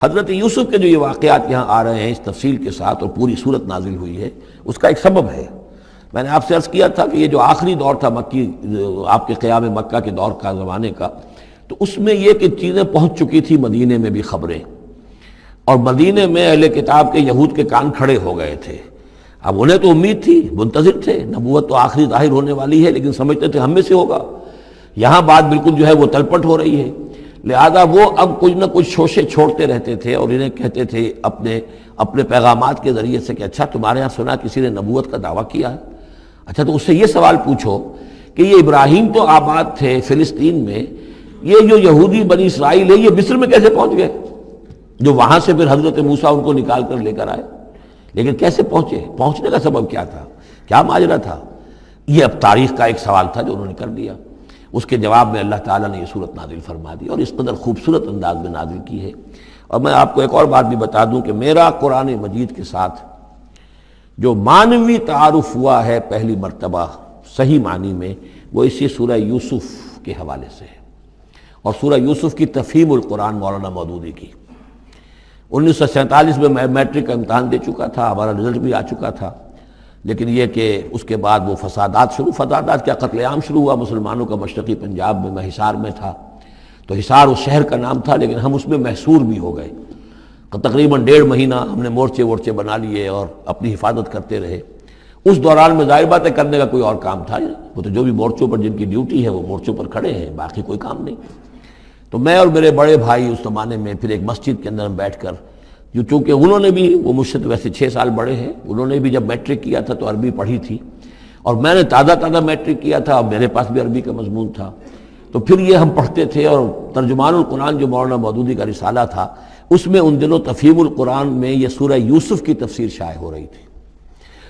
حضرت یوسف کے جو یہ واقعات یہاں آ رہے ہیں اس تفصیل کے ساتھ اور پوری صورت نازل ہوئی ہے، اس کا ایک سبب ہے۔ میں نے آپ سے عرض کیا تھا کہ یہ جو آخری دور تھا مکی، آپ کے قیام مکہ کے دور کا، زمانے کا، تو اس میں یہ کہ چیزیں پہنچ چکی تھی مدینے میں بھی خبریں، اور مدینے میں اہل کتاب کے یہود کے کان کھڑے ہو گئے تھے۔ اب انہیں تو امید تھی، منتظر تھے، نبوت تو آخری ظاہر ہونے والی ہے، لیکن سمجھتے تھے ہم میں سے ہوگا۔ یہاں بات بالکل جو ہے وہ تلپٹ ہو رہی ہے، لہذا وہ اب کچھ نہ کچھ شوشے چھوڑتے رہتے تھے اور انہیں کہتے تھے اپنے پیغامات کے ذریعے سے کہ اچھا تمہارے ہاں سنا کسی نے نبوت کا دعویٰ کیا ہے، اچھا تو اس سے یہ سوال پوچھو کہ یہ ابراہیم تو آباد تھے فلسطین میں، یہ جو یہودی بنی اسرائیل ہے یہ مصر میں کیسے پہنچ گئے، جو وہاں سے پھر حضرت موسیٰ ان کو نکال کر لے کر آئے، لیکن کیسے پہنچے، پہنچنے کا سبب کیا تھا، کیا ماجرا تھا؟ یہ اب تاریخ کا ایک سوال تھا جو انہوں نے کر دیا۔ اس کے جواب میں اللہ تعالیٰ نے یہ صورت نازل فرما دی اور اس قدر خوبصورت انداز میں نازل کی ہے۔ اور میں آپ کو ایک اور بات بھی بتا دوں کہ میرا قرآن مجید کے ساتھ جو معنوی تعارف ہوا ہے پہلی مرتبہ صحیح معنی میں، وہ اسی سورہ یوسف کے حوالے سے ہے، اور سورہ یوسف کی تفہیم القرآن مولانا مودودی کی۔ 1947 میں میں میٹرک کا امتحان دے چکا تھا، ہمارا رزلٹ بھی آ چکا تھا، لیکن یہ کہ اس کے بعد وہ فسادات کیا قتل عام شروع ہوا مسلمانوں کا مشرقی پنجاب میں۔ میں حصار میں تھا، تو حصار اس شہر کا نام تھا، لیکن ہم اس میں محصور بھی ہو گئے۔ تقریباً 1.5 مہینہ ہم نے مورچے بنا لیے اور اپنی حفاظت کرتے رہے۔ اس دوران میں ظاہر بات ہے کرنے کا کوئی اور کام تھا، وہ تو جو بھی مورچوں پر جن کی ڈیوٹی ہے وہ مورچوں پر کھڑے ہیں، باقی کوئی کام نہیں۔ تو میں اور میرے بڑے بھائی اس زمانے میں پھر ایک مسجد کے اندر ہم بیٹھ کر، جو چونکہ انہوں نے بھی، وہ مجھ سے تو ویسے 6 سال بڑے ہیں، انہوں نے بھی جب میٹرک کیا تھا تو عربی پڑھی تھی، اور میں نے تازہ میٹرک کیا تھا اور میرے پاس بھی عربی کا مضمون تھا، تو پھر یہ ہم پڑھتے تھے۔ اور ترجمان القرآن جو مولانا مودودی کا رسالہ تھا، اس میں ان دنوں تفہیم القرآن میں یہ سورہ یوسف کی تفسیر شائع ہو رہی تھی،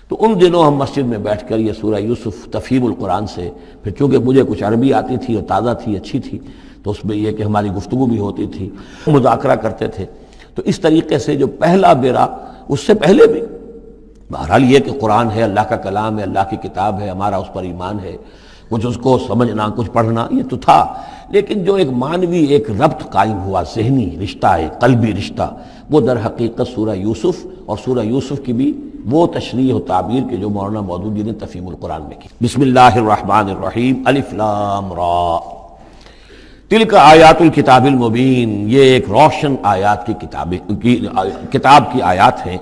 تو ان دنوں ہم مسجد میں بیٹھ کر یہ سورہ یوسف تفہیم القرآن سے، پھر چونکہ مجھے کچھ عربی آتی تھی اور تازہ تھی، اچھی تھی، تو اس میں یہ کہ ہماری گفتگو بھی ہوتی تھی، مذاکرہ کرتے تھے۔ تو اس طریقے سے جو پہلا بیرا، اس سے پہلے بھی بہرحال یہ کہ قرآن ہے، اللہ کا کلام ہے، اللہ کی کتاب ہے، ہمارا اس پر ایمان ہے، کچھ اس کو سمجھنا، کچھ پڑھنا، یہ تو تھا، لیکن جو ایک معنوی ایک ربط قائم ہوا، ذہنی رشتہ، ایک قلبی رشتہ، وہ در حقیقت سورہ یوسف اور سورہ یوسف کی بھی وہ تشریح و تعبیر کے جو مولانا مودودی نے تفہیم القرآن میں کی۔ بسم اللہ الرحمن الرحیم، الف لام را، تلک آیات الکتاب المبین، یہ ایک روشن آیات کی کتاب کی آیات ہیں۔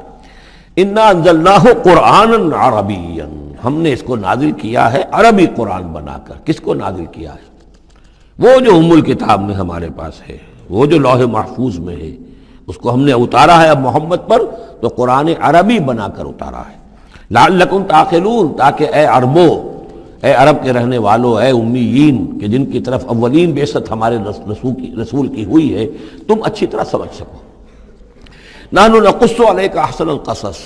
انا انزلناہ قرآنا عربیا، ہم نے اس کو نازل کیا ہے عربی قرآن بنا کر۔ کس کو نازل کیا ہے؟ وہ جو ام الکتاب میں ہمارے پاس ہے، وہ جو لوح محفوظ میں ہے، اس کو ہم نے اتارا ہے اب محمد پر، تو قرآن عربی بنا کر اتارا ہے۔ لعلکم تعقلون، تاکہ اے عربو، اے عرب کے رہنے والوں، اے امیین کہ جن کی طرف اولین بعثت ہمارے رسول کی ہوئی ہے، تم اچھی طرح سمجھ سکو۔ نحن نقص علیک احسن القصص،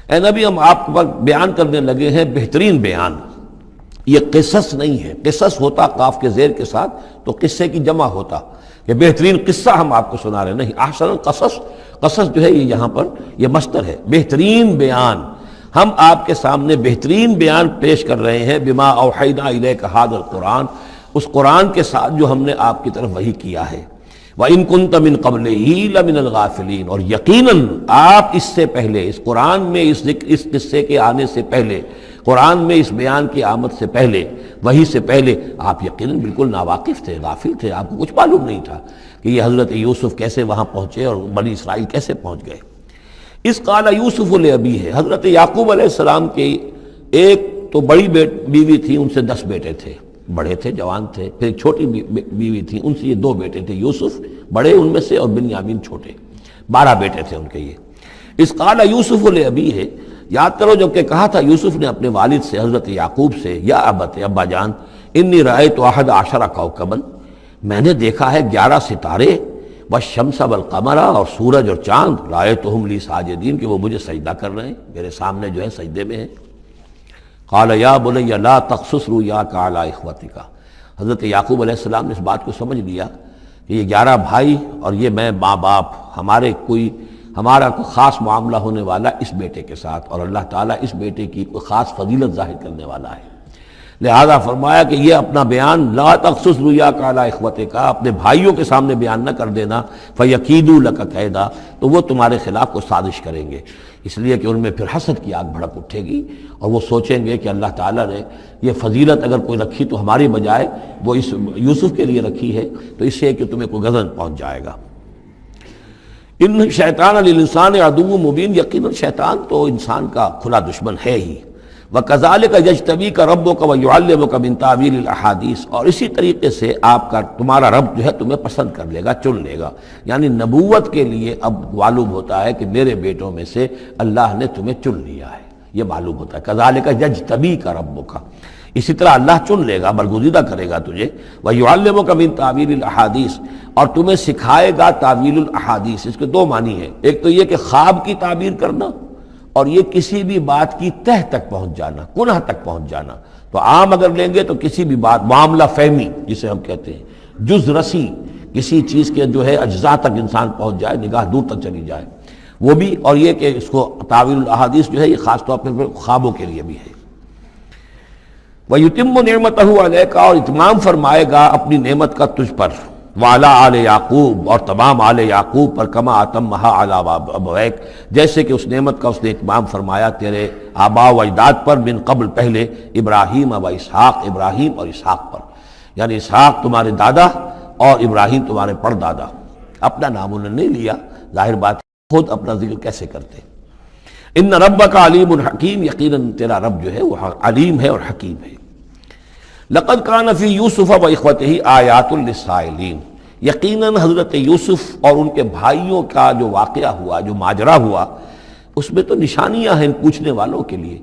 اے نبی ہم آپ پر بیان کرنے لگے ہیں بہترین بیان۔ یہ قصص نہیں ہے، قصص ہوتا قاف کے زیر کے ساتھ تو قصے کی جمع ہوتا، کہ بہترین قصہ ہم آپ کو سنا رہے، نہیں، احسن القصص، قصص جو ہے یہ یہاں پر یہ مصدر ہے، بہترین بیان، ہم آپ کے سامنے بہترین بیان پیش کر رہے ہیں، بما اوحینا الیک ھذا القرآن، اس قرآن کے ساتھ جو ہم نے آپ کی طرف وحی کیا ہے۔ وَإِن كُنتَ مِن قَبْلِهِ لَمِنَ الْغَافِلِينَ، اور یقیناً آپ اس سے پہلے، اس قرآن میں اس قصے کے آنے سے پہلے، قرآن میں اس بیان کی آمد سے پہلے، وحی سے پہلے آپ یقیناً بالکل ناواقف تھے، غافل تھے، آپ کو کچھ معلوم نہیں تھا کہ یہ حضرت یوسف کیسے وہاں پہنچے اور بنی اسرائیل کیسے پہنچ گئے۔ اس قال یوسف لابیہ، حضرت یعقوب علیہ السلام کی ایک تو بڑی بیوی تھی، ان سے 10 بیٹے تھے، بڑے تھے، جوان تھے، پھر ایک چھوٹی بیوی تھی، ان سے یہ 2 بیٹے تھے، یوسف بڑے ان میں سے اور بنیامین چھوٹے، 12 بیٹے تھے ان کے یہ۔ اس قال یوسف لابیہ، یاد کرو جب کہ کہا تھا یوسف نے اپنے والد سے، حضرت یعقوب سے، یا ابت، ابا جان، انی رأیت 11 کوکبا، میں نے دیکھا ہے 11 ستارے، والشمس والقمر، اور سورج اور چاند، رأیتہم لی ساجدین، کہ وہ مجھے سجدہ کر رہے ہیں، میرے سامنے جو ہے سجدے میں ہیں۔ قال یا بنی لا تقصص رؤیاک علی اخوتک، حضرت یعقوب علیہ السلام نے اس بات کو سمجھ لیا کہ یہ 11 بھائی اور یہ میں ماں باپ، ہمارا کوئی خاص معاملہ ہونے والا اس بیٹے کے ساتھ، اور اللہ تعالیٰ اس بیٹے کی کوئی خاص فضیلت ظاہر کرنے والا ہے۔ لہذا فرمایا کہ یہ اپنا بیان لا تخصص رؤیاک علی اخوتک، اپنے بھائیوں کے سامنے بیان نہ کر دینا، فیکیدوا لک کیدا، تو وہ تمہارے خلاف کوئی سازش کریں گے، اس لیے کہ ان میں پھر حسد کی آگ بھڑک اٹھے گی اور وہ سوچیں گے کہ اللہ تعالیٰ نے یہ فضیلت اگر کوئی رکھی تو ہماری بجائے وہ اس یوسف کے لیے رکھی ہے، تو اس سے کہ تمہیں کوئی غضب پہنچ جائے گا۔ ان شیطان للانسان عدو مبین، یقیناً شیطان تو انسان کا کھلا دشمن ہے ہی۔ وَكَذَلِكَ يَجْتَبِيكَ رَبُّكَ وَيُعَلِّمُكَ مِن تَأْوِيلِ الْأَحَادِيثِ، اور اسی طریقے سے تمہارا رب جو ہے تمہیں پسند کر لے گا، چن لے گا، یعنی نبوت کے لیے اب معلوم ہوتا ہے کہ میرے بیٹوں میں سے اللہ نے تمہیں چن لیا ہے، یہ معلوم ہوتا ہے۔ كَذَلِكَ يَجْتَبِيكَ رَبُّكَ، اسی طرح اللہ چن لے گا، برگزیدہ کرے گا تجھے۔ وَيُعَلِّمُكَ مِن تَأْوِيلِ الْأَحَادِيثِ، اور تمہیں سکھائے گا تعویل الاحادیث۔ اس کے دو معنی ہیں، ایک تو یہ کہ خواب کی تعبیر کرنا، اور یہ کسی بھی بات کی تہ تک پہنچ جانا، کنہ تک پہنچ جانا۔ تو عام اگر لیں گے تو کسی بھی بات، معاملہ فہمی جسے ہم کہتے ہیں، جز رسی، کسی چیز کے جو ہے اجزاء تک انسان پہنچ جائے، نگاہ دور تک چلی جائے، وہ بھی۔ اور یہ کہ اس کو تعویل الاحادیث جو ہے یہ خاص طور پر خوابوں کے لیے بھی ہے۔ وَيُتِمُّ نِعْمَتَهُ عَلَيْكَ، اور اتمام فرمائے گا اپنی نعمت کا تجھ پر، وعلی آل یعقوب، اور تمام آل یعقوب پر، کما اتمھا علی ابویک، جیسے کہ اس نعمت کا اس نے اتمام فرمایا تیرے آباء و اجداد پر، من قبل پہلے، ابراہیم و اسحاق، ابراہیم اور اسحاق پر، یعنی اسحاق تمہارے دادا اور ابراہیم تمہارے پردادا۔ اپنا نام انہوں نے نہیں لیا، ظاہر بات خود اپنا ذکر کیسے کرتے۔ ان ربک علیم حکیم، یقیناً تیرا رب جو ہے وہ علیم ہے اور حکیم ہے۔ لقد کان فی یوسف و اخوتہ آیات للسائلین، یقیناً حضرت یوسف اور ان کے بھائیوں کا جو واقعہ ہوا، جو ماجرا ہوا، اس میں تو نشانیاں ہیں پوچھنے والوں کے لیے،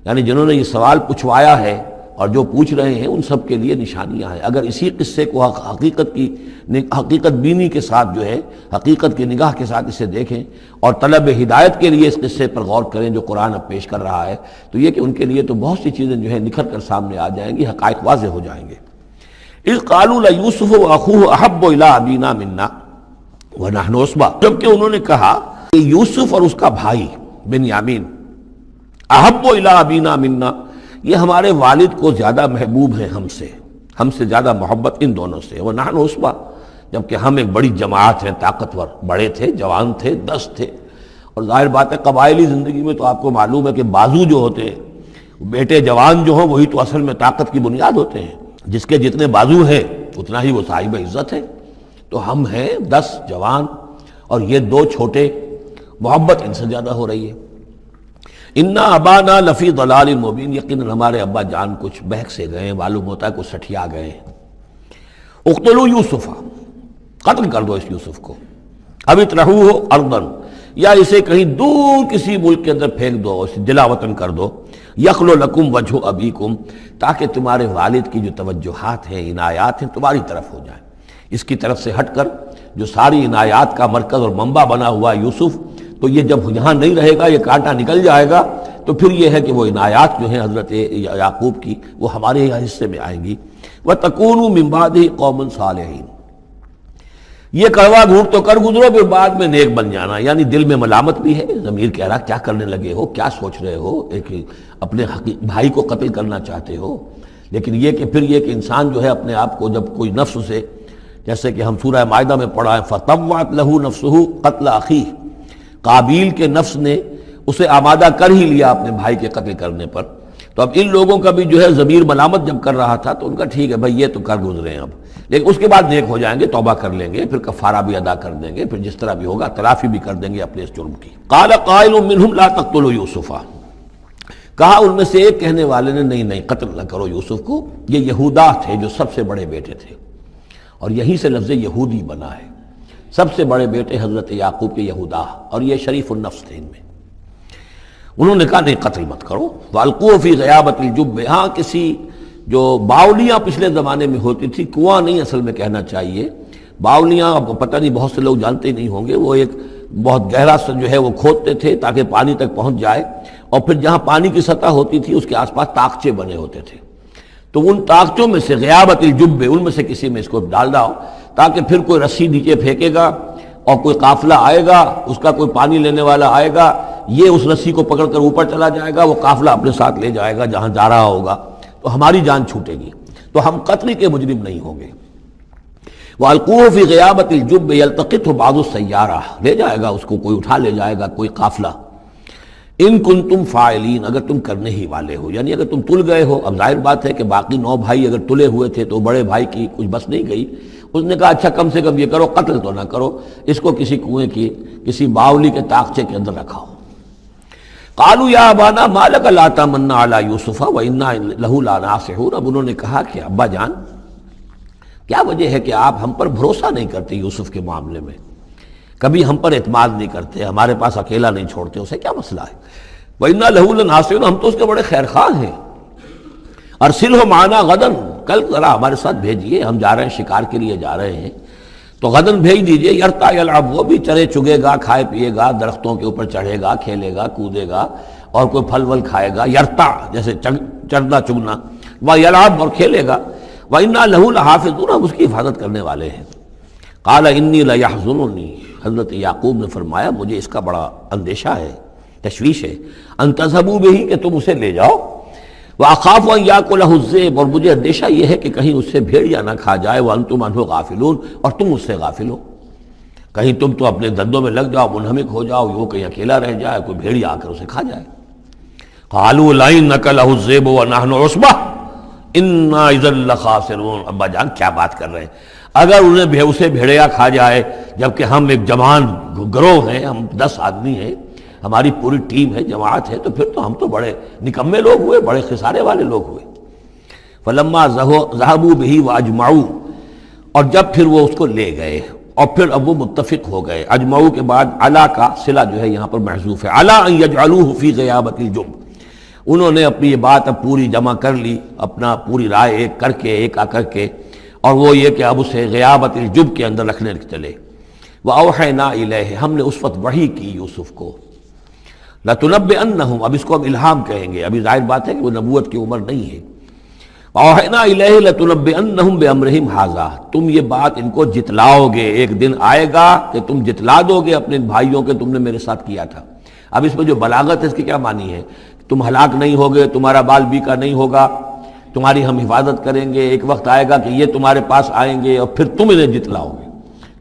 یعنی جنہوں نے یہ سوال پوچھوایا ہے اور جو پوچھ رہے ہیں ان سب کے لیے نشانیاں ہیں۔ اگر اسی قصے کو حقیقت بینی کے ساتھ جو ہے، حقیقت کی نگاہ کے ساتھ اسے دیکھیں اور طلب ہدایت کے لیے اس قصے پر غور کریں جو قرآن اب پیش کر رہا ہے، تو یہ کہ ان کے لیے تو بہت سی چیزیں جو ہے نکھر کر سامنے آ جائیں گی، حقائق واضح ہو جائیں گے۔ اذ قالوا لیوسف واخوہ احب الی ابینا منا ونحن عصبہ، جبکہ انہوں نے کہا کہ یوسف اور اس کا بھائی بنیامین احب الی ابینا منا، یہ ہمارے والد کو زیادہ محبوب ہیں ہم سے زیادہ محبت ان دونوں سے، ونحن عصبہ، جبکہ ہم ایک بڑی جماعت ہیں، طاقتور، بڑے تھے، جوان تھے، 10 تھے۔ اور ظاہر بات ہے قبائلی زندگی میں تو آپ کو معلوم ہے کہ بازو جو ہوتے ہیں، بیٹے جوان جو ہوں وہی تو اصل میں طاقت کی بنیاد ہوتے ہیں، جس کے جتنے بازو ہیں اتنا ہی وہ صاحب عزت ہے۔ تو ہم ہیں 10 جوان اور یہ 2 چھوٹے، محبت ان سے زیادہ ہو رہی ہے۔ انا ابانا لفی ضلال مبین، یقیناً ہمارے ابا جان کچھ بہک سے گئے، معلوم ہوتا ہے کچھ سٹھیا گئے۔ اقتلوا یوسف، قتل کر دو اس یوسف کو، اب اطرحوہ ارضا، یا اسے کہیں دور کسی ملک کے اندر پھینک دو، اسے جلا وطن کر دو، یخلو لکم وجہ ابیکم، تاکہ تمہارے والد کی جو توجہات ہیں، عنایات ہیں، تمہاری طرف ہو جائیں۔ اس کی طرف سے ہٹ کر جو ساری عنایات کا مرکز اور منبع بنا ہوا یوسف، تو یہ جب یہاں نہیں رہے گا، یہ کانٹا نکل جائے گا، تو پھر یہ ہے کہ وہ عنایات جو ہیں حضرت یعقوب کی وہ ہمارے حصے میں آئیں گی۔ وَتَكُونُوا مِن بَعْدِهِ قَوْمًا صَالِحِينَ، یہ کڑوا گھونٹ تو کر گزرو پھر بعد میں نیک بن جانا، یعنی دل میں ملامت بھی ہے، ضمیر کہہ رہا کیا کرنے لگے ہو، کیا سوچ رہے ہو، ایک اپنے بھائی کو قتل کرنا چاہتے ہو۔ لیکن یہ کہ پھر یہ کہ انسان جو ہے اپنے آپ کو جب کوئی نفس سے، جیسے کہ ہم سورہ مائدہ میں پڑھا ہے، فَطَوَّعَتْ لَهُ نَفْسُهُ قَتْلَ أَخِيهِ، قابیل کے نفس نے اسے آمادہ کر ہی لیا اپنے بھائی کے قتل کرنے پر۔ تو اب ان لوگوں کا بھی جو ہے ضمیر ملامت جب کر رہا تھا تو ان کا ٹھیک ہے بھائی یہ تو کر گزرے ہیں اب، لیکن اس کے بعد نیک ہو جائیں گے، توبہ کر لیں گے، پھر کفارہ بھی ادا کر دیں گے، پھر جس طرح بھی ہوگا تلافی بھی کر دیں گے اپنے اس جرم کی۔ قال قائل منهم لا تقتلوا یوسف، کہا ان میں سے ایک کہنے والے نے نہیں قتل نہ کرو یوسف کو، یہ یہودا تھے جو سب سے بڑے بیٹے تھے، اور یہیں سے لفظ یہودی بنا ہے، سب سے بڑے بیٹے حضرت یعقوب کے یہودا، اور یہ شریف النفس تھے ان میں۔ انہوں نے کہا نہیں قتل مت کرو، وَالْقُوهُ فِي غَيَابَةِ الْجُبِّ، ہاں کسی جو باولیاں پچھلے زمانے میں ہوتی تھی، کنواں نہیں اصل میں کہنا چاہیے، باولیاں اب پتہ نہیں بہت سے لوگ جانتے نہیں ہوں گے، وہ ایک بہت گہرا سا جو ہے وہ کھودتے تھے تاکہ پانی تک پہنچ جائے، اور پھر جہاں پانی کی سطح ہوتی تھی اس کے آس پاس طاقچے بنے ہوتے تھے، تو ان طاقچوں میں سے غیابت الجب، ان میں سے کسی میں اس کو ڈال داؤ تاکہ پھر کوئی رسی نیچے پھینکے گا اور کوئی قافلہ آئے گا، اس کا کوئی پانی لینے والا آئے گا، یہ اس رسی کو پکڑ کر اوپر چلا جائے گا، وہ قافلہ اپنے ساتھ لے جائے گا جہاں جا رہا ہوگا، تو ہماری جان چھوٹے گی، تو ہم قتل کے مجرم نہیں ہوں گے۔ وَأَلْقُوهُ فِي غِيَابَةِ الْجُبِّ يَلْتَقِطْهُ بَعْضُ السَّيَّارَةِ، لے جائے گا اس کو، کوئی اٹھا لے جائے گا، کوئی قافلہ۔ ان کنتم فاعلین، اگر تم کرنے ہی والے ہو، یعنی اگر تم تل گئے ہو۔ اب ظاہر بات ہے کہ باقی 9 بھائی اگر تلے ہوئے تھے تو بڑے بھائی کی کچھ بس نہیں گئی، اس نے کہا اچھا کم سے کم یہ کرو، قتل تو نہ کرو، اس کو کسی کنویں کی کسی باولی کے طاقچے کے اندر رکھاؤ۔ قالوا یا ابانا ما لک لا تمنا علی یوسف وانا لہ لناصحون، اب انہوں نے کہا کہ ابا جان کیا وجہ ہے کہ آپ ہم پر بھروسہ نہیں کرتے یوسف کے معاملے میں، کبھی ہم پر اعتماد نہیں کرتے، ہمارے پاس اکیلا نہیں چھوڑتے، اسے کیا مسئلہ ہے؟ وَإِنَّا لَهُ لَنَاصِحُونَ، ہم تو اس کے بڑے خیر خواہ ہیں۔ أَرْسِلْهُ مَعَنَا غَدًا، کل ذرا ہمارے ساتھ بھیجیے، ہم جا رہے ہیں، شکار کے لیے جا رہے ہیں، تو غدن بھیج دیجیے۔ یرتع یلعب، وہ بھی چرے چگے گا، کھائے پیے گا، درختوں کے اوپر چڑھے گا، کھیلے گا، کودے گا، اور کوئی پھل ول کھائے گا، یرتع جیسے چرنا چگنا، وَیلعب، اور کھیلے گا، وَإِنَّا لَهُ لَحَافِظُونَ، ہم اس کی حفاظت کرنے والے ہیں۔ قَالَ إِنِّي لَيَحْزُنُنِي، حضرت یعقوب نے فرمایا مجھے اس کا بڑا اندیشہ ہے، تشویش ہے، ان تذهبوا به، کہ تم اسے لے جاؤ، وَأَخَافُ أَن يَأْكُلَهُ الذِّئْبُ، اور مجھے اندیشہ یہ ہے کہ کہیں اس سے بھیڑیا نہ کھا جائے، وَأَنتُمْ عَنْهُ غَافِلُونَ، اور تم اس سے غافل ہو، کہیں تم تو اپنے دندوں میں لگ جاؤ، منہمک ہو جاؤ، وہ کہیں اکیلا رہ جائے، کوئی بھیڑیا آ کر اسے کھا جائے۔ قَالُوا لَئِن أَكَلَهُ الذِّئْبُ وَنَحْنُ عُصْبَةٌ إِنَّا إِذًا لَخَاسِرُونَ، ابا جان کیا بات کر رہے ہیں، اگر انہیں اسے بھیڑیا کھا جائے جبکہ ہم ایک جوان گروہ ہیں، ہم 10 آدمی ہیں، ہماری پوری ٹیم ہے، جماعت ہے، تو پھر تو ہم تو بڑے نکمے لوگ ہوئے، بڑے خسارے والے لوگ ہوئے۔ فلما ذهبوا به واجمعوا، اور جب پھر وہ اس کو لے گئے اور پھر اب وہ متفق ہو گئے، اجمعوا کے بعد علا کا صلہ جو ہے یہاں پر محذوف ہے، علا ان یجعلوه فی غیابۃ الجب، انہوں نے اپنی یہ بات اب پوری جمع کر لی، اپنا پوری رائے ایک کر کے، ایک آ کر کے، اور وہ یہ کہ اب اسے غیابۃ الجب کے اندر رکھنے چلے۔ وَأَوْحَيْنَا إِلَيْهِ، ہم نے اس وقت وحی کی یوسف کو، لَتُنَبِّئَنَّهُمْ، اب اس کو ہم الہام کہیں گے، ابھی ظاہر بات ہے کہ وہ نبوت کی عمر نہیں ہے۔ وَأَوْحَيْنَا إِلَيْهِ لَتُنَبِّئَنَّهُمْ بِأَمْرِهِمْ هَذَا، تم یہ بات ان کو جتلاؤ گے، ایک دن آئے گا کہ تم جتلا دو گے اپنے بھائیوں کے تم نے میرے ساتھ کیا تھا۔ اب اس میں جو بلاغت ہے اس کی کیا معنی ہے؟ تم ہلاک نہیں ہوگے، تمہارا بال بیکا نہیں ہوگا، تمہاری ہم حفاظت کریں گے، ایک وقت آئے گا کہ یہ تمہارے پاس آئیں گے اور پھر تم انہیں جتلاؤ گے۔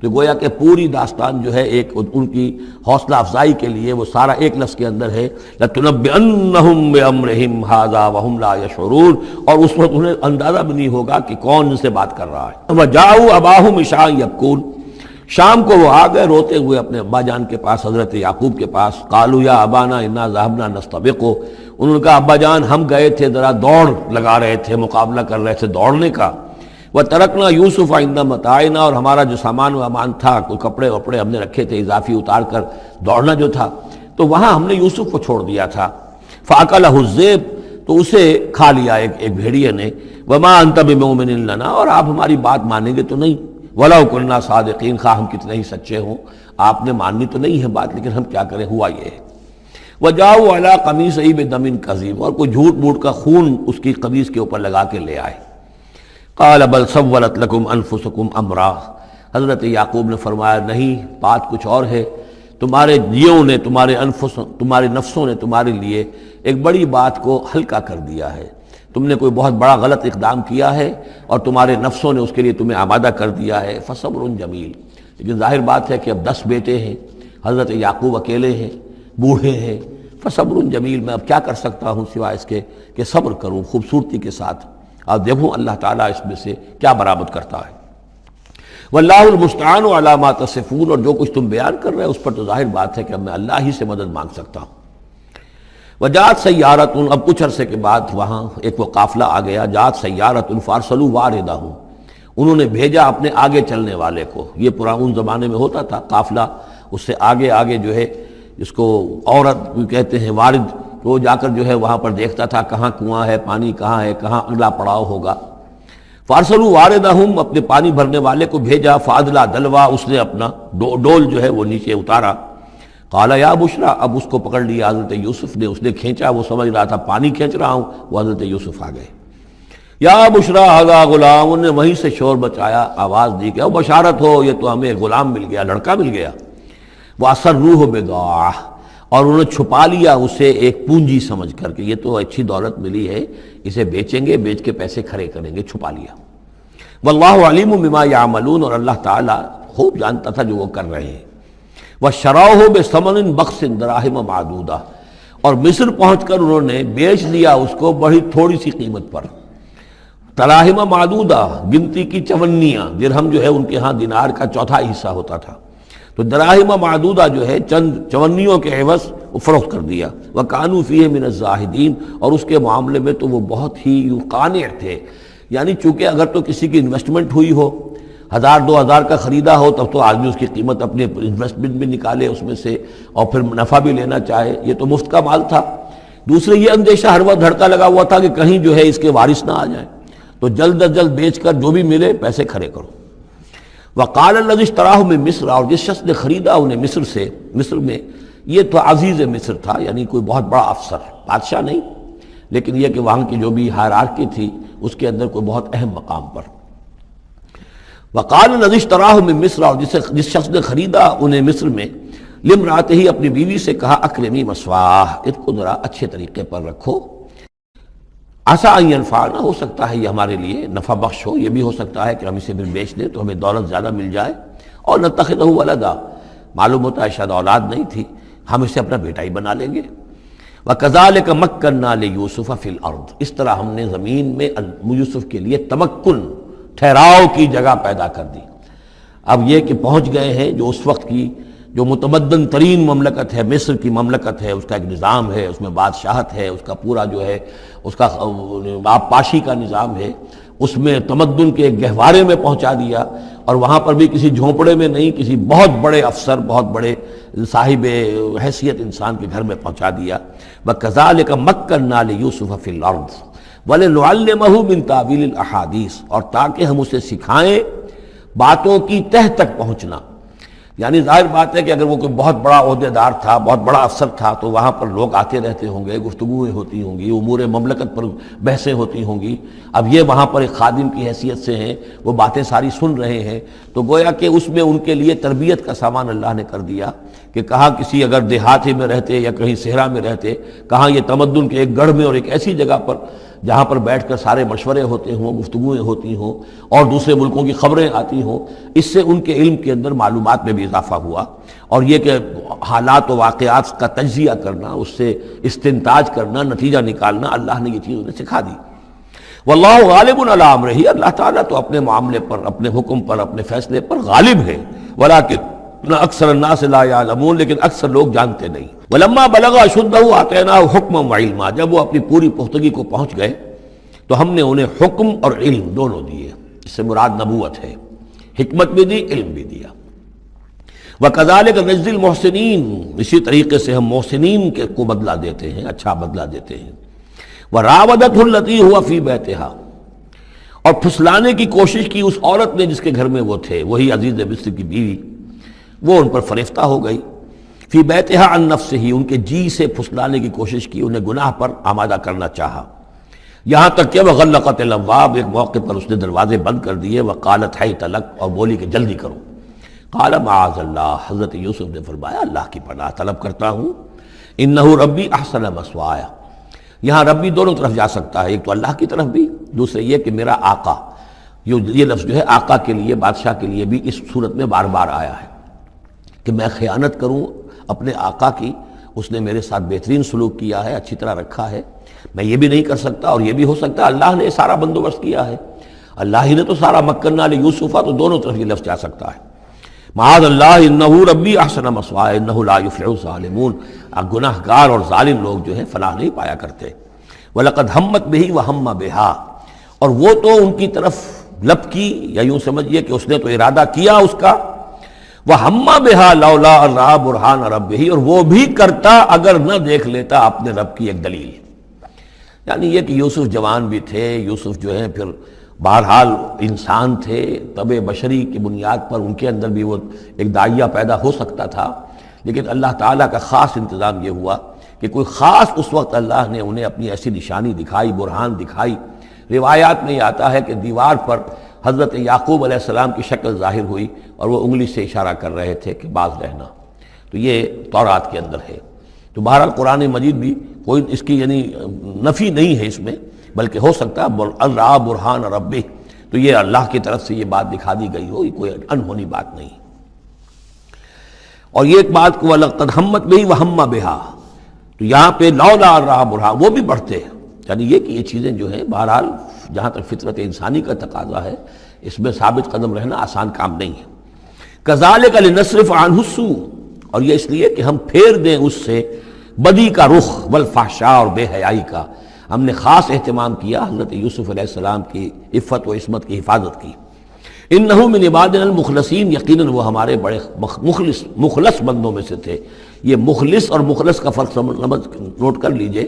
تو گویا کہ پوری داستان جو ہے ایک ان کی حوصلہ افزائی کے لیے وہ سارا ایک لفظ کے اندر ہے، لَتُنَبِّئَنَّهُمْ بِأَمْرِهِمْ هَذَا وَهُمْ لَا يَشْعُرُونَ، اور اس وقت انہیں اندازہ بھی نہیں ہوگا کہ کون ان سے بات کر رہا ہے۔ وَجَاءُوا أَبَاهُمْ عِشَاءً يَبْكُونَ، شام کو وہ آ گئے روتے ہوئے اپنے ابا جان کے پاس، حضرت یعقوب کے پاس۔ قالوا یا ابانا انا ذهبنا نستبق، انہوں نے کہا ابا جان ہم گئے تھے، ذرا دوڑ لگا رہے تھے، مقابلہ کر رہے تھے دوڑنے کا۔ وَتَرَكْنَا يُوسُفَ عِندَ مَتَاعِنَا، اور ہمارا جو سامان و امان تھا، کوئی کپڑے وپڑے ہم نے رکھے تھے اضافی اتار کر، دوڑنا جو تھا تو وہاں ہم نے یوسف کو چھوڑ دیا تھا۔ فَأَكَلَهُ الذِّئْبُ، تو اسے کھا لیا ایک بھیڑیے نے۔ وَمَا أَنْتَ بِمُؤْمِنٍ لَنَا، اور آپ ہماری بات مانیں گے تو نہیں۔ وَلَوْ كُنَّا صَادِقِينَ، خواہ ہم کتنے ہی سچے ہوں، آپ نے ماننی تو نہیں ہے بات، لیکن ہم کیا کریں، ہوا یہ ہے۔ وَجَاءُوا عَلَىٰ قَمِيصِهِ بِدَمٍ كَذِيبٍ، اور کوئی جھوٹ موٹ کا خون اس کی قمیص کے اوپر لگا کے لے آئے۔ قال بل سولت لکم انفسکم امرا، حضرت یعقوب نے فرمایا نہیں، بات کچھ اور ہے، تمہارے جیوں نے، تمہارے نفسوں نے تمہارے لیے ایک بڑی بات کو ہلکا کر دیا ہے، تم نے کوئی بہت بڑا غلط اقدام کیا ہے اور تمہارے نفسوں نے اس کے لیے تمہیں آمادہ کر دیا ہے۔ فصبر جمیل، لیکن ظاہر بات ہے کہ اب 10 بیٹے ہیں، حضرت یعقوب اکیلے ہیں، بوڑھے ہیں۔ فصبر جمیل، میں اب کیا کر سکتا ہوں سوائے اس کے کہ صبر کروں خوبصورتی کے ساتھ، اور دیکھوں اللہ تعالیٰ اس میں سے کیا برآمد کرتا ہے۔ واللہ المستعان علی ما تصفون، اور جو کچھ تم بیان کر رہے ہیں اس پر تو ظاہر بات ہے کہ اب میں اللہ ہی سے مدد مانگ سکتا ہوں۔ وجاءت سیارۃ، اب کچھ عرصے کے بعد وہاں ایک وہ قافلہ آ گیا، جاءت سیارۃ فارسلوا واردہم، انہوں نے بھیجا اپنے آگے چلنے والے کو۔ یہ پرانے زمانے میں ہوتا تھا قافلہ، اس سے آگے آگے جو ہے جس کو عورت کہتے ہیں وارد، وہ جا کر جو ہے وہاں پر دیکھتا تھا کہاں کنواں ہے، پانی کہاں ہے، کہاں اگلا پڑاؤ ہوگا۔ فارسلوا واردہم، اپنے پانی بھرنے والے کو بھیجا، فادلا دلوا، اس نے اپنا ڈول جو ہے وہ نیچے اتارا۔ قال یا بشرا، اب اس کو پکڑ لیا حضرت یوسف نے، اس نے کھینچا، وہ سمجھ رہا تھا پانی کھینچ رہا ہوں، وہ حضرت یوسف آ گئے۔ یا بشرا ھذا غلام، انہوں نے وہیں سے شور بچایا، آواز دی کہ او بشارت ہو، یہ تو ہمیں غلام مل گیا، لڑکا مل گیا۔ واسروہ بضاعہ، اور انہوں نے چھپا لیا اسے ایک پونجی سمجھ کر کہ یہ تو اچھی دولت ملی ہے، اسے بیچیں گے، بیچ کے پیسے کھڑے کریں گے، چھپا لیا۔ واللہ علیم بما یعملون، اور اللہ تعالیٰ خوب جانتا تھا جو وہ کر رہے ہیں۔ وَشَرَوْهُ بِثَمَنٍ بَخْسٍ دَرَاهِمَ مَعْدُودَةٍ، اور مصر پہنچ کر انہوں نے بیچ لیا اس کو بڑی تھوڑی سی قیمت پر، دراہم معدودہ، گنتی کی چونیاں، درہم جو ہے ان کے ہاں دینار کا چوتھائی حصہ ہوتا تھا، تو دراہم معدودہ جو ہے چند چونیوں کے عوض وہ فروخت کر دیا۔ وَكَانُوا فِيهِ مِنَ الزَّاهِدِينَ، اور اس کے معاملے میں تو وہ بہت ہی قانع تھے، یعنی چونکہ اگر تو کسی کی انویسٹمنٹ ہوئی ہو، 1000-2000 کا خریدا ہو، تب تو آدمی اس کی قیمت اپنے انویسٹمنٹ بھی نکالے اس میں سے اور پھر منافع بھی لینا چاہے، یہ تو مفت کا مال تھا۔ دوسرے یہ اندیشہ ہر وقت دھڑکا لگا ہوا تھا کہ کہیں جو ہے اس کے وارث نہ آ جائیں، تو جلد از جلد بیچ کر جو بھی ملے پیسے کھڑے کرو۔ وقال الذی اشتراہ من مصر، اور جس شخص نے خریدا انہیں مصر سے، مصر میں یہ تو عزیز مصر تھا، یعنی کوئی بہت بڑا افسر، بادشاہ نہیں، لیکن یہ کہ وہاں کی جو بھی ہائرارکی تھی اس کے اندر کوئی بہت اہم مقام پر۔ وقال الذی اشتراہ من مصر، اور جس شخص نے خریدا انہیں مصر میں، لامرأتہ، اپنی بیوی سے کہا اکرمی مثواہ، اس کو ذرا اچھے طریقے پر رکھو، عسیٰ ان ینفعنا، ہو سکتا ہے یہ ہمارے لیے نفع بخش ہو، یہ بھی ہو سکتا ہے کہ ہم اسے پھر بیچ دیں تو ہمیں دولت زیادہ مل جائے، اور نتخذہ ولدا، معلوم ہوتا ہے شاید اولاد نہیں تھی، ہم اسے اپنا بیٹا ہی بنا لیں گے۔ وَكَذَلِكَ مَكَّنَّا لِيُوسُفَ فِي الْأَرْضِ، اس طرح ہم نے زمین میں یوسف کے لیے تمکن، ٹھہراؤ کی جگہ پیدا کر دی۔ اب یہ کہ پہنچ گئے ہیں جو اس وقت کی جو متمدن ترین مملکت ہے، مصر کی مملکت ہے، اس کا ایک نظام ہے، اس میں بادشاہت ہے، اس کا پورا جو ہے اس کا آبپاشی کا نظام ہے، اس میں تمدن کے ایک گہوارے میں پہنچا دیا، اور وہاں پر بھی کسی جھونپڑے میں نہیں، کسی بہت بڑے افسر، بہت بڑے صاحب حیثیت انسان کے گھر میں پہنچا دیا۔ وَكَذَلِكَ مَكَّنَّا لِيُوسُفَ فِي الْأَرْضِ وَلِنُعَلِّمَهُ مِن تَأْوِيلِ الْأَحَادِيثِ، اور تاکہ ہم اسے سکھائیں باتوں کی تہ تک پہنچنا۔ یعنی ظاہر بات ہے کہ اگر وہ کوئی بہت بڑا عہدے دار تھا، بہت بڑا افسر تھا، تو وہاں پر لوگ آتے رہتے ہوں گے، گفتگویں ہوتی ہوں گی، امور مملکت پر بحثیں ہوتی ہوں گی۔ اب یہ وہاں پر ایک خادم کی حیثیت سے ہیں، وہ باتیں ساری سن رہے ہیں، تو گویا کہ اس میں ان کے لیے تربیت کا سامان اللہ نے کر دیا کہ کہاں کسی اگر دیہاتی میں رہتے یا کہیں صحرا میں رہتے، کہاں یہ تمدن کے ایک گڑھ میں اور ایک ایسی جگہ پر جہاں پر بیٹھ کر سارے مشورے ہوتے ہوں، گفتگویں ہوتی ہوں، اور دوسرے ملکوں کی خبریں آتی ہوں، اس سے ان کے علم کے اندر معلومات میں بھی اضافہ ہوا، اور یہ کہ حالات و واقعات کا تجزیہ کرنا، اس سے استنتاج کرنا، نتیجہ نکالنا، اللہ نے یہ چیز انہیں سکھا دی۔ واللہ غالب علی امرہ، اللہ تعالیٰ تو اپنے معاملے پر، اپنے حکم پر، اپنے فیصلے پر غالب ہے، ولکن اکثر الناس لا یعلمون، لیکن اکثر لوگ جانتے نہیں۔ ولما بلغ اشدہ آتیناہ حکما وعلما، جب وہ اپنی پوری پختگی کو پہنچ گئے تو ہم نے انہیں حکم اور علم دونوں دیے، اس سے مراد نبوت ہے، حکمت بھی دی، علم بھی دیا۔ وَكَذَلِكَ نَجْزِي الْمُحْسِنِينَ، اسی طریقے سے ہم محسنین کو بدلہ دیتے ہیں، اچھا بدلہ دیتے ہیں۔ وَرَاوَدَتْهُ الَّتِي هُوَ فِي بَيْتِهَا، اور پھسلانے کی کوشش کی اس عورت نے جس کے گھر میں وہ تھے، وہی عزیز مصر کی بیوی، وہ ان پر فریفتہ ہو گئی۔ فی بیتہا عن نفسہ، ان کے جی سے پھسلانے کی کوشش کی، انہیں گناہ پر آمادہ کرنا چاہا، یہاں تک کہ وغلقت الابواب، ایک موقع پر اس نے دروازے بند کر دیے، وقالت حیت لک، اور بولی کہ جلدی کرو۔ قال معاذ اللہ، حضرت یوسف نے فرمایا اللہ کی پناہ طلب کرتا ہوں، انہ ربی احسن مثوایا، یہاں ربی دونوں طرف جا سکتا ہے، ایک تو اللہ کی طرف بھی، دوسرے یہ کہ میرا آقا، یہ لفظ جو ہے آقا کے لیے، بادشاہ کے لیے بھی اس صورت میں بار بار آیا ہے کہ میں خیانت کروں اپنے آقا کی، اس نے میرے ساتھ بہترین سلوک کیا ہے، اچھی طرح رکھا ہے، میں یہ بھی نہیں کر سکتا، اور یہ بھی ہو سکتا ہے اللہ نے سارا بندوبست کیا ہے، اللہ ہی نے تو سارا مکننا لیوسف، تو دونوں طرف یہ لفظ جا سکتا ہے۔ معاذ اللہ انہ ربی احسن مثوایا انہ لا یفلح الظالمون، گناہ گار اور ظالم لوگ جو ہیں فلاح نہیں پایا کرتے۔ وَلَقَدْ ہمت بِهِ وَهَمَّ بِهَا، اور وہ تو ان کی طرف لب کی، یا یوں سمجھیے کہ اس نے تو ارادہ کیا اس کا، وَهَمَّ بِهَا لَوْلَا أَن رَأَىٰ بُرْهَانَ رَبِّهِ، اور وہ بھی کرتا اگر نہ دیکھ لیتا اپنے رب کی ایک دلیل، یعنی یہ کہ یوسف جوان بھی تھے، یوسف جو ہے پھر بہرحال انسان تھے، طبع بشری کی بنیاد پر ان کے اندر بھی وہ ایک داعیہ پیدا ہو سکتا تھا، لیکن اللہ تعالیٰ کا خاص انتظام یہ ہوا کہ کوئی خاص اس وقت اللہ نے انہیں اپنی ایسی نشانی دکھائی، برہان دکھائی۔ روایات میں یہ آتا ہے کہ دیوار پر حضرت یعقوب علیہ السلام کی شکل ظاہر ہوئی اور وہ انگلی سے اشارہ کر رہے تھے کہ باز رہنا، تو یہ تورات کے اندر ہے۔ تو بہرحال قرآن مجید بھی کوئی اس کی یعنی نفی نہیں ہے اس میں، بلکہ ہو سکتا ہے الرا برہان ربہ، تو یہ اللہ کی طرف سے یہ بات دکھا دی گئی ہو، یہ کوئی انہونی بات نہیں۔ اور یہ ایک بات کو لقد ہمت بہ وہم بہا، تو یہاں پہ لولا الرا برہان وہ بھی بڑھتے ہیں، یعنی یہ کہ یہ چیزیں جو ہیں بہرحال جہاں تک فطرت انسانی کا تقاضا ہے اس میں ثابت قدم رہنا آسان کام نہیں ہے۔ کذالک لنصرف عنہ السوء، اور یہ اس لیے کہ ہم پھیر دیں اس سے بدی کا رخ والفحشاء اور بے حیائی کا، ہم نے خاص اہتمام کیا حضرت یوسف علیہ السلام کی عفت و عصمت کی حفاظت کی۔ انہ من عبادنا المخلصین، یقیناً وہ ہمارے بڑے مخلص بندوں میں سے تھے۔ یہ مخلص اور مخلص کا فرق نوٹ کر لیجئے،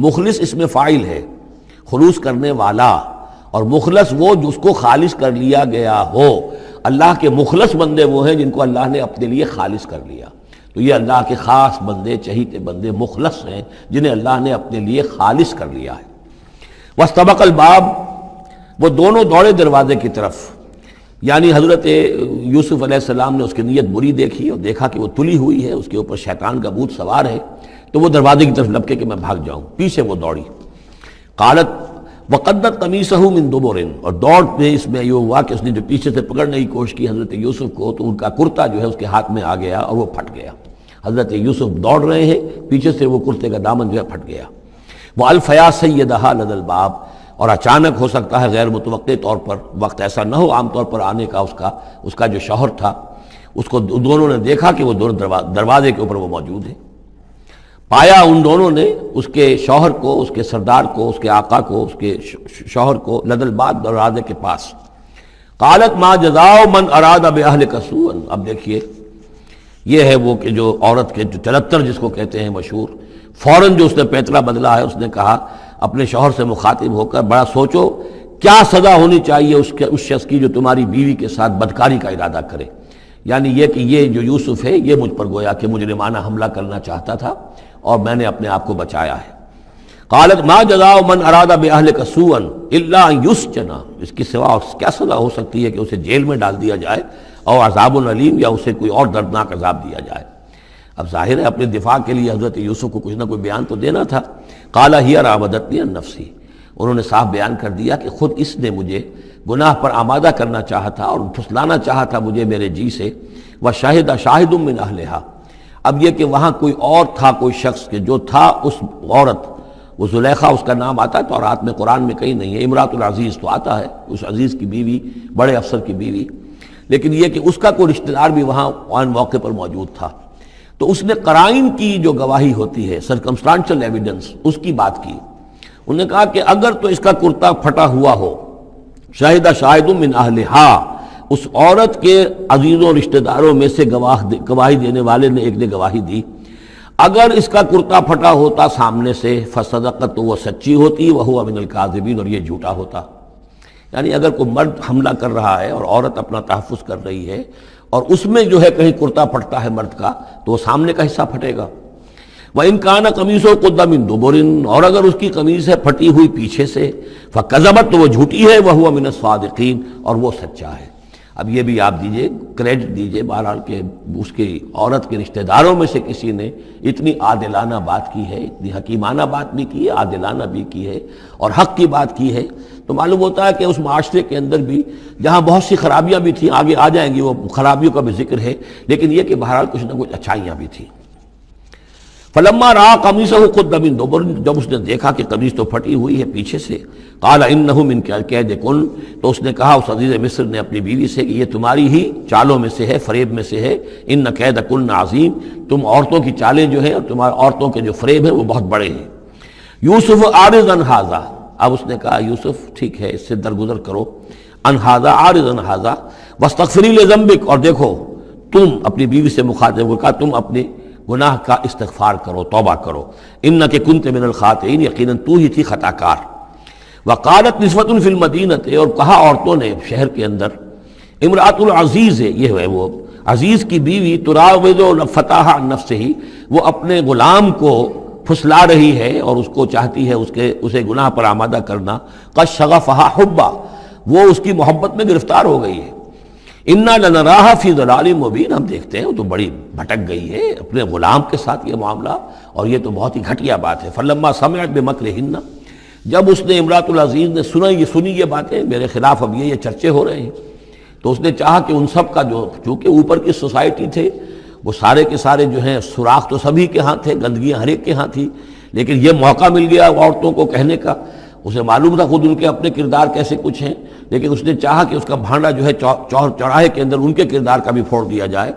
مخلص اس میں فاعل ہے، خلوص کرنے والا، اور مخلص وہ جس کو خالص کر لیا گیا ہو۔ اللہ کے مخلص بندے وہ ہیں جن کو اللہ نے اپنے لیے خالص کر لیا، تو یہ اللہ کے خاص بندے، چہیتے بندے مخلص ہیں جنہیں اللہ نے اپنے لیے خالص کر لیا ہے۔ واستبق الباب، وہ دونوں دوڑے دروازے کی طرف، یعنی حضرت یوسف علیہ السلام نے اس کی نیت بری دیکھی اور دیکھا کہ وہ تلی ہوئی ہے، اس کے اوپر شیطان کا بھوت سوار ہے، تو وہ دروازے کی طرف لپکے کہ میں بھاگ جاؤں، پیچھے وہ دوڑی۔ قالت وقدت قمیصہ من دبر، اور دوڑ میں اس میں یہ ہوا کہ اس نے جو پیچھے سے پکڑنے کی کوشش کی حضرت یوسف کو، تو ان کا کرتا جو ہے اس کے ہاتھ میں آ گیا اور وہ پھٹ گیا۔ حضرت یوسف دوڑ رہے ہیں، پیچھے سے وہ کرتے کا دامن جو ہے پھٹ گیا۔ وَأَلْفَيَا سَيِّدَهَا لَدَى الْبَابِ، اور اچانک ہو سکتا ہے غیر متوقع طور پر، وقت ایسا نہ ہو عام طور پر آنے کا اس کا جو شوہر تھا، اس کو دونوں نے دیکھا کہ وہ دونوں دروازے کے اوپر وہ موجود ہے۔ پایا ان دونوں نے اس کے شوہر کو، اس کے سردار کو، اس کے آقا کو، اس کے شوہر کو لدى الباب، دروازے کے پاس۔ قالت ما جزاء من اراد باهلك سوءا، اب دیکھیے یہ ہے وہ کہ جو عورت کے جو چلتر جس کو کہتے ہیں مشہور، فوراً جو اس نے پیتلا بدلا ہے، اس نے کہا اپنے شوہر سے مخاطب ہو کر، بڑا سوچو کیا سزا ہونی چاہیے اس شخص کی جو تمہاری بیوی کے ساتھ بدکاری کا ارادہ کرے، یعنی یہ کہ یہ جو یوسف ہے یہ مجھ پر گویا کہ مجرمانہ حملہ کرنا چاہتا تھا اور میں نے اپنے آپ کو بچایا ہے۔ قالت ما جزاء من اراد باهلك سوءا الا ان يسجن، اس کی سوا اور کیا سزا ہو سکتی ہے کہ اسے جیل میں ڈال دیا جائے، اور عذاب علیم، یا اسے کوئی اور دردناک عذاب دیا جائے۔ اب ظاہر ہے اپنے دفاع کے لیے حضرت یوسف کو کچھ نہ کوئی بیان تو دینا تھا۔ قال هي راودتني عن نفسي، انہوں نے صاف بیان کر دیا کہ خود اس نے مجھے گناہ پر آمادہ کرنا چاہا تھا اور پھسلانا چاہا تھا مجھے میرے جی سے۔ وشاہد شاہد من اہلہا، اب یہ کہ وہاں کوئی اور تھا، کوئی شخص کہ جو تھا اس عورت، وہ زلیخا اس کا نام آتا ہے تو رات میں قرآن میں کہیں نہیں ہے، امراۃ العزیز تو آتا ہے، اس عزیز کی بیوی، بڑے افسر کی بیوی، لیکن یہ کہ اس کا کوئی رشتہ دار بھی وہاں آن موقع پر موجود تھا، تو اس نے قرائن کی جو گواہی ہوتی ہے، سرکمسٹانشل ایویڈنس، اس کی بات کی۔ انہوں نے کہا کہ اگر تو اس کا کرتا پھٹا ہوا ہو، شاہد شاہد من اہلہا، اس عورت کے عزیزوں رشتہ داروں میں سے گواہی دینے والے نے ایک نے گواہی دی، اگر اس کا کرتا پھٹا ہوتا سامنے سے، فصدقت، تو وہ سچی ہوتی، وہو من الکاذبین، اور یہ جھوٹا ہوتا۔ یعنی اگر کوئی مرد حملہ کر رہا ہے اور عورت اپنا تحفظ کر رہی ہے اور اس میں جو ہے کہیں کرتا پھٹتا ہے مرد کا، تو وہ سامنے کا حصہ پھٹے گا۔ وَإِنْ كَانَ قَمِيصُهُ قُدَّ مِن دُبُرٍ، اور اگر اس کی قمیص ہے پھٹی ہوئی پیچھے سے، فَكَذَبَتْ، تو وہ جھوٹی ہے، وَهُوَ مِنَ الصَّادِقِينَ، اور وہ سچا ہے۔ اب یہ بھی آپ دیجئے، کریڈٹ دیجئے بہرحال کہ اس کی عورت کے رشتہ داروں میں سے کسی نے اتنی عادلانہ بات کی ہے، اتنی حکیمانہ بات بھی کی ہے، عادلانہ بھی کی ہے اور حق کی بات کی ہے، تو معلوم ہوتا ہے کہ اس معاشرے کے اندر بھی جہاں بہت سی خرابیاں بھی تھیں، آگے آ جائیں گی وہ خرابیوں کا بھی ذکر ہے، لیکن یہ کہ بہرحال کچھ نہ کچھ اچھائیاں بھی تھیں۔ فلما رأى قميصه قد من دبر، جب اس نے دیکھا کہ قمیص تو پھٹی ہوئی ہے پیچھے سے، قال انه من کیدکن، تو اس نے کہا اس عزیز مصر نے اپنی بیوی سے کہ یہ تمہاری ہی چالوں میں سے ہے، فریب میں سے ہے، ان کیدکن عظیم، تم عورتوں کی چالیں جو ہیں اور تمہارے عورتوں کے جو فریب ہیں وہ بہت بڑے ہیں۔ یوسف اعرض عن ھذا، اب اس نے کہا یوسف ٹھیک ہے اس سے درگزر کرو، عن ھذا، اعرض عن ھذا، واستغفری لذنبک، اور دیکھو تم اپنی بیوی سے مخاطب ہو کہا تم اپنے گناہ کا استغفار کرو، توبہ کرو، انک کنت من الخاطئین، یقیناً تو ہی تھی خطا کار۔ وقالت نسوۃ فی المدینہ، اور کہا عورتوں نے شہر کے اندر، امرأۃ العزیز ہے، یہ ہے وہ عزیز کی بیوی، تراود فتاہ عن نفسہ، وہ اپنے غلام کو پھسلا رہی ہے اور اس کو چاہتی ہے اسے گناہ پر آمادہ کرنا، قد شغفہا حبا، وہ اس کی محبت میں گرفتار ہو گئی ہے۔ انا لنراہا فی ضلال مبین، ہم دیکھتے ہیں وہ تو بڑی بھٹک گئی ہے اپنے غلام کے ساتھ یہ معاملہ، اور یہ تو بہت ہی گھٹیا بات ہے۔ فلما سمعت بمکرہن، جب اس نے امرأۃ العزیز نے سنی یہ باتیں میرے خلاف، اب یہ چرچے ہو رہے ہیں، تو اس نے چاہا کہ ان سب کا جو چونکہ اوپر کی سوسائٹی تھے وہ سارے کے سارے جو ہیں سوراخ تو سبھی کے ہاں تھے، گندگیاں ہر ایک کے ہاں تھی، لیکن یہ موقع مل گیا عورتوں کو کہنے کا۔ اسے معلوم تھا خود ان کے اپنے کردار کیسے کچھ ہیں، لیکن اس نے چاہا کہ اس کا بھانڈا جو ہے چوراہے کے اندر ان کے کردار کا بھی پھوڑ دیا جائے۔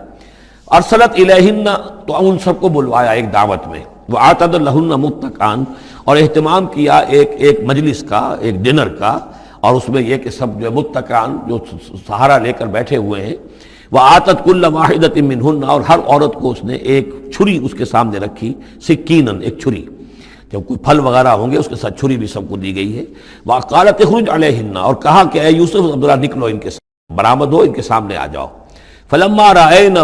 ارسلت الیہن، تو ان سب کو بلوایا ایک دعوت میں، وآتت لہن متکئان، اور اہتمام کیا ایک مجلس کا، ایک ڈنر کا، اور اس میں یہ کہ سب جو متکئان جو سہارا لے کر بیٹھے ہوئے ہیں، وآتت کل واحدۃ منہن، اور ہر عورت کو اس نے ایک چھری اس کے سامنے رکھی، سکینن، ایک چھری، جب کوئی پھل وغیرہ ہوں گے اس کے ساتھ چھری بھی سب کو دی گئی ہے۔ وقالت اخرج علیہن، اور کہا کہ اے یوسف ذرا نکلو ان کے سامنے، برآمد ہو، ان کے سامنے آ جاؤ۔ فلما رأینہ،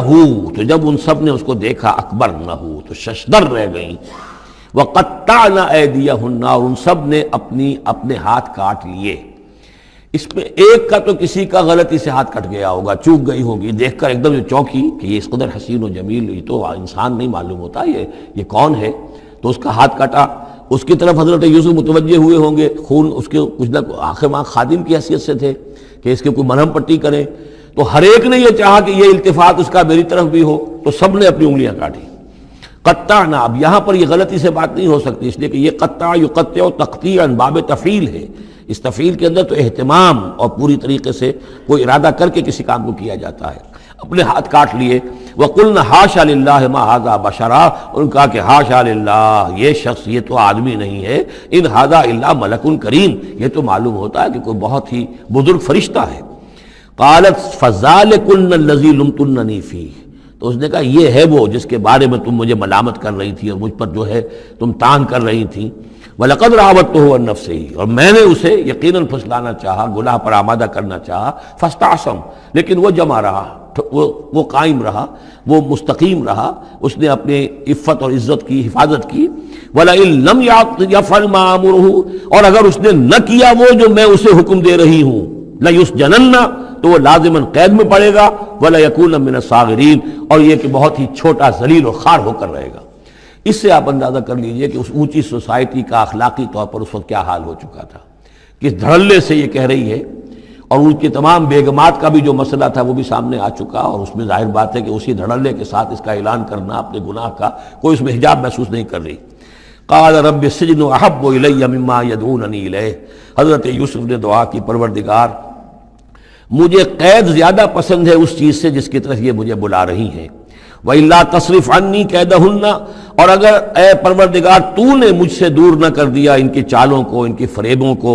تو جب ان سب نے اس کو دیکھا، اکبرنہ، تو ششدر رہ گئیں، وقطعن ایدیہن، اور ان سب نے اپنے ہاتھ کاٹ لیے۔ اس میں ایک کا تو کسی کا غلطی سے ہاتھ کٹ گیا ہوگا، چوک گئی ہوگی، دیکھ کر ایک دم جو چونکی کہ یہ اس قدر حسین و جمیل، یہ تو انسان نہیں معلوم ہوتا، یہ کون ہے، تو اس کا ہاتھ کٹا۔ اس کی طرف حضرت یوسف متوجہ ہوئے ہوں گے، خون اس کے کچھ نہ آخر ماں خادم کی حیثیت سے تھے کہ اس کے کوئی مرہم پٹی کریں، تو ہر ایک نے یہ چاہا کہ یہ التفات اس کا میری طرف بھی ہو، تو سب نے اپنی انگلیاں کاٹی۔ قطعنا، اب یہاں پر یہ غلطی سے بات نہیں ہو سکتی، اس لیے کہ یہ قطع یقطع تقطیعا باب تفعیل ہے، اس تفعیل کے اندر تو اہتمام اور پوری طریقے سے کوئی ارادہ کر کے کسی کام کو کیا جاتا ہے۔ اپنے ہاتھ کاٹ لیے۔ وَقُلْنَا حَاشَا لِلَّهِ مَا هَذَا بَشَرًا، ان کہا کہ حاشا للہ، یہ شخص، یہ تو آدمی نہیں ہے، ان هَذَا إِلَّا مَلَكٌ کریم، یہ تو معلوم ہوتا ہے کہ کوئی بہت ہی بزرگ فرشتہ ہے۔ قالت فَذَلِكُنَّ الَّذِي لُمْتُنَّنِي فِيهِ، تو اس نے کہا یہ ہے وہ جس کے بارے میں تم مجھے ملامت کر رہی تھی اور مجھ پر جو ہے تم تان کر رہی تھی۔ وَلَقَدْ رَاوَدتُّهُ عَن نَفْسِهِ، اور میں نے اسے یقیناً پھسلانا چاہا، گناہ پر آمادہ کرنا چاہا، فَاسْتَعْصَمَ، لیکن وہ جمع رہا، وہ قائم رہا، وہ مستقیم رہا، اس نے اپنے عفت اور عزت کی حفاظت کی۔ وَلَئِن لَمْ يَفْعَلْ مَا آمُرُهُ، اور اگر اس نے نہ کیا وہ جو میں اسے حکم دے رہی ہوں، لَيُسْجَنَنَّ، تو وہ لازماً قید میں پڑے گا، وَلَيَكُونَ مِنَ الصَّاغِرِينَ، اور یہ کہ بہت ہی چھوٹا ذلیل اور خوار ہو کر رہے گا۔ اس سے آپ اندازہ کر لیجئے کہ اس اونچی سوسائٹی کا اخلاقی طور پر اس وقت کیا حال ہو چکا تھا، کس دھڑلے سے یہ کہہ رہی ہے، اور ان کی تمام بیگمات کا بھی جو مسئلہ تھا وہ بھی سامنے آ چکا، اور اس میں ظاہر بات ہے کہ اسی دھڑلے کے ساتھ اس کا اعلان کرنا اپنے گناہ کا، کوئی اس میں حجاب محسوس نہیں کر رہی۔ قال رب السجن احب الی مما یدعوننی الیہ، حضرت یوسف نے دعا کی، پروردگار مجھے قید زیادہ پسند ہے اس چیز سے جس کی طرف یہ مجھے بلا رہی ہیں۔ وَإِلَّا تَصْرِفْ عَنِّي كَيْدَهُنَّ، اور اگر اے پروردگار تو نے مجھ سے دور نہ کر دیا ان کی چالوں کو، ان کی فریبوں کو،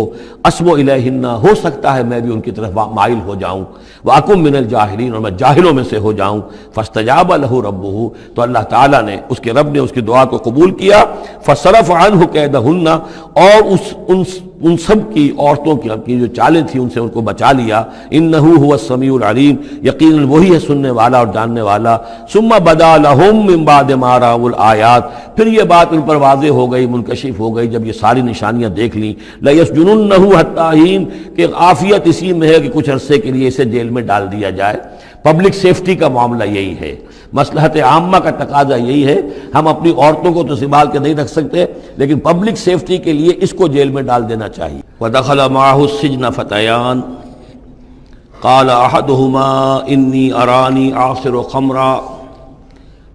أَصْبُ إِلَيْهِنَّ، ہو سکتا ہے میں بھی ان کی طرف مائل ہو جاؤں، وَأَكُن مِّنَ الْجَاهِلِينَ، اور میں جاہلوں میں سے ہو جاؤں۔ فَاسْتَجَابَ لَهُ رَبُّهُ، تو اللہ تعالیٰ نے، اس کے رب نے اس کی دعا کو قبول کیا۔ فَصَرَفَ عَنْهُ كَيْدَهُنَّ، اور ان سب کی عورتوں کی جو چالیں تھیں ان سے ان کو بچا لیا۔ انہ هو السمیع العلیم، یقیناً وہی ہے سننے والا اور جاننے والا۔ ثم بدا لهم من بعد ما رأوا الآیات، پھر یہ بات ان پر واضح ہو گئی، منکشف ہو گئی جب یہ ساری نشانیاں دیکھ لیں۔ لَيَسْجُنُنَّهُ حَتَّىٰ حِينٍ، کہ عافیت اسی میں ہے کہ کچھ عرصے کے لیے اسے جیل میں ڈال دیا جائے۔ پبلک سیفٹی کا معاملہ یہی ہے، مصلحت عامہ کا تقاضا یہی ہے۔ ہم اپنی عورتوں کو تو سنبھال کے نہیں رکھ سکتے، لیکن پبلک سیفٹی کے لیے اس کو جیل میں ڈال دینا چاہیے۔ وَدَخَلَ مَعَهُ السِّجْنَ فَتَيَانِ قَالَ أَحَدُهُمَا إِنِّي أَرَانِي أَعْصِرُ خَمْرًا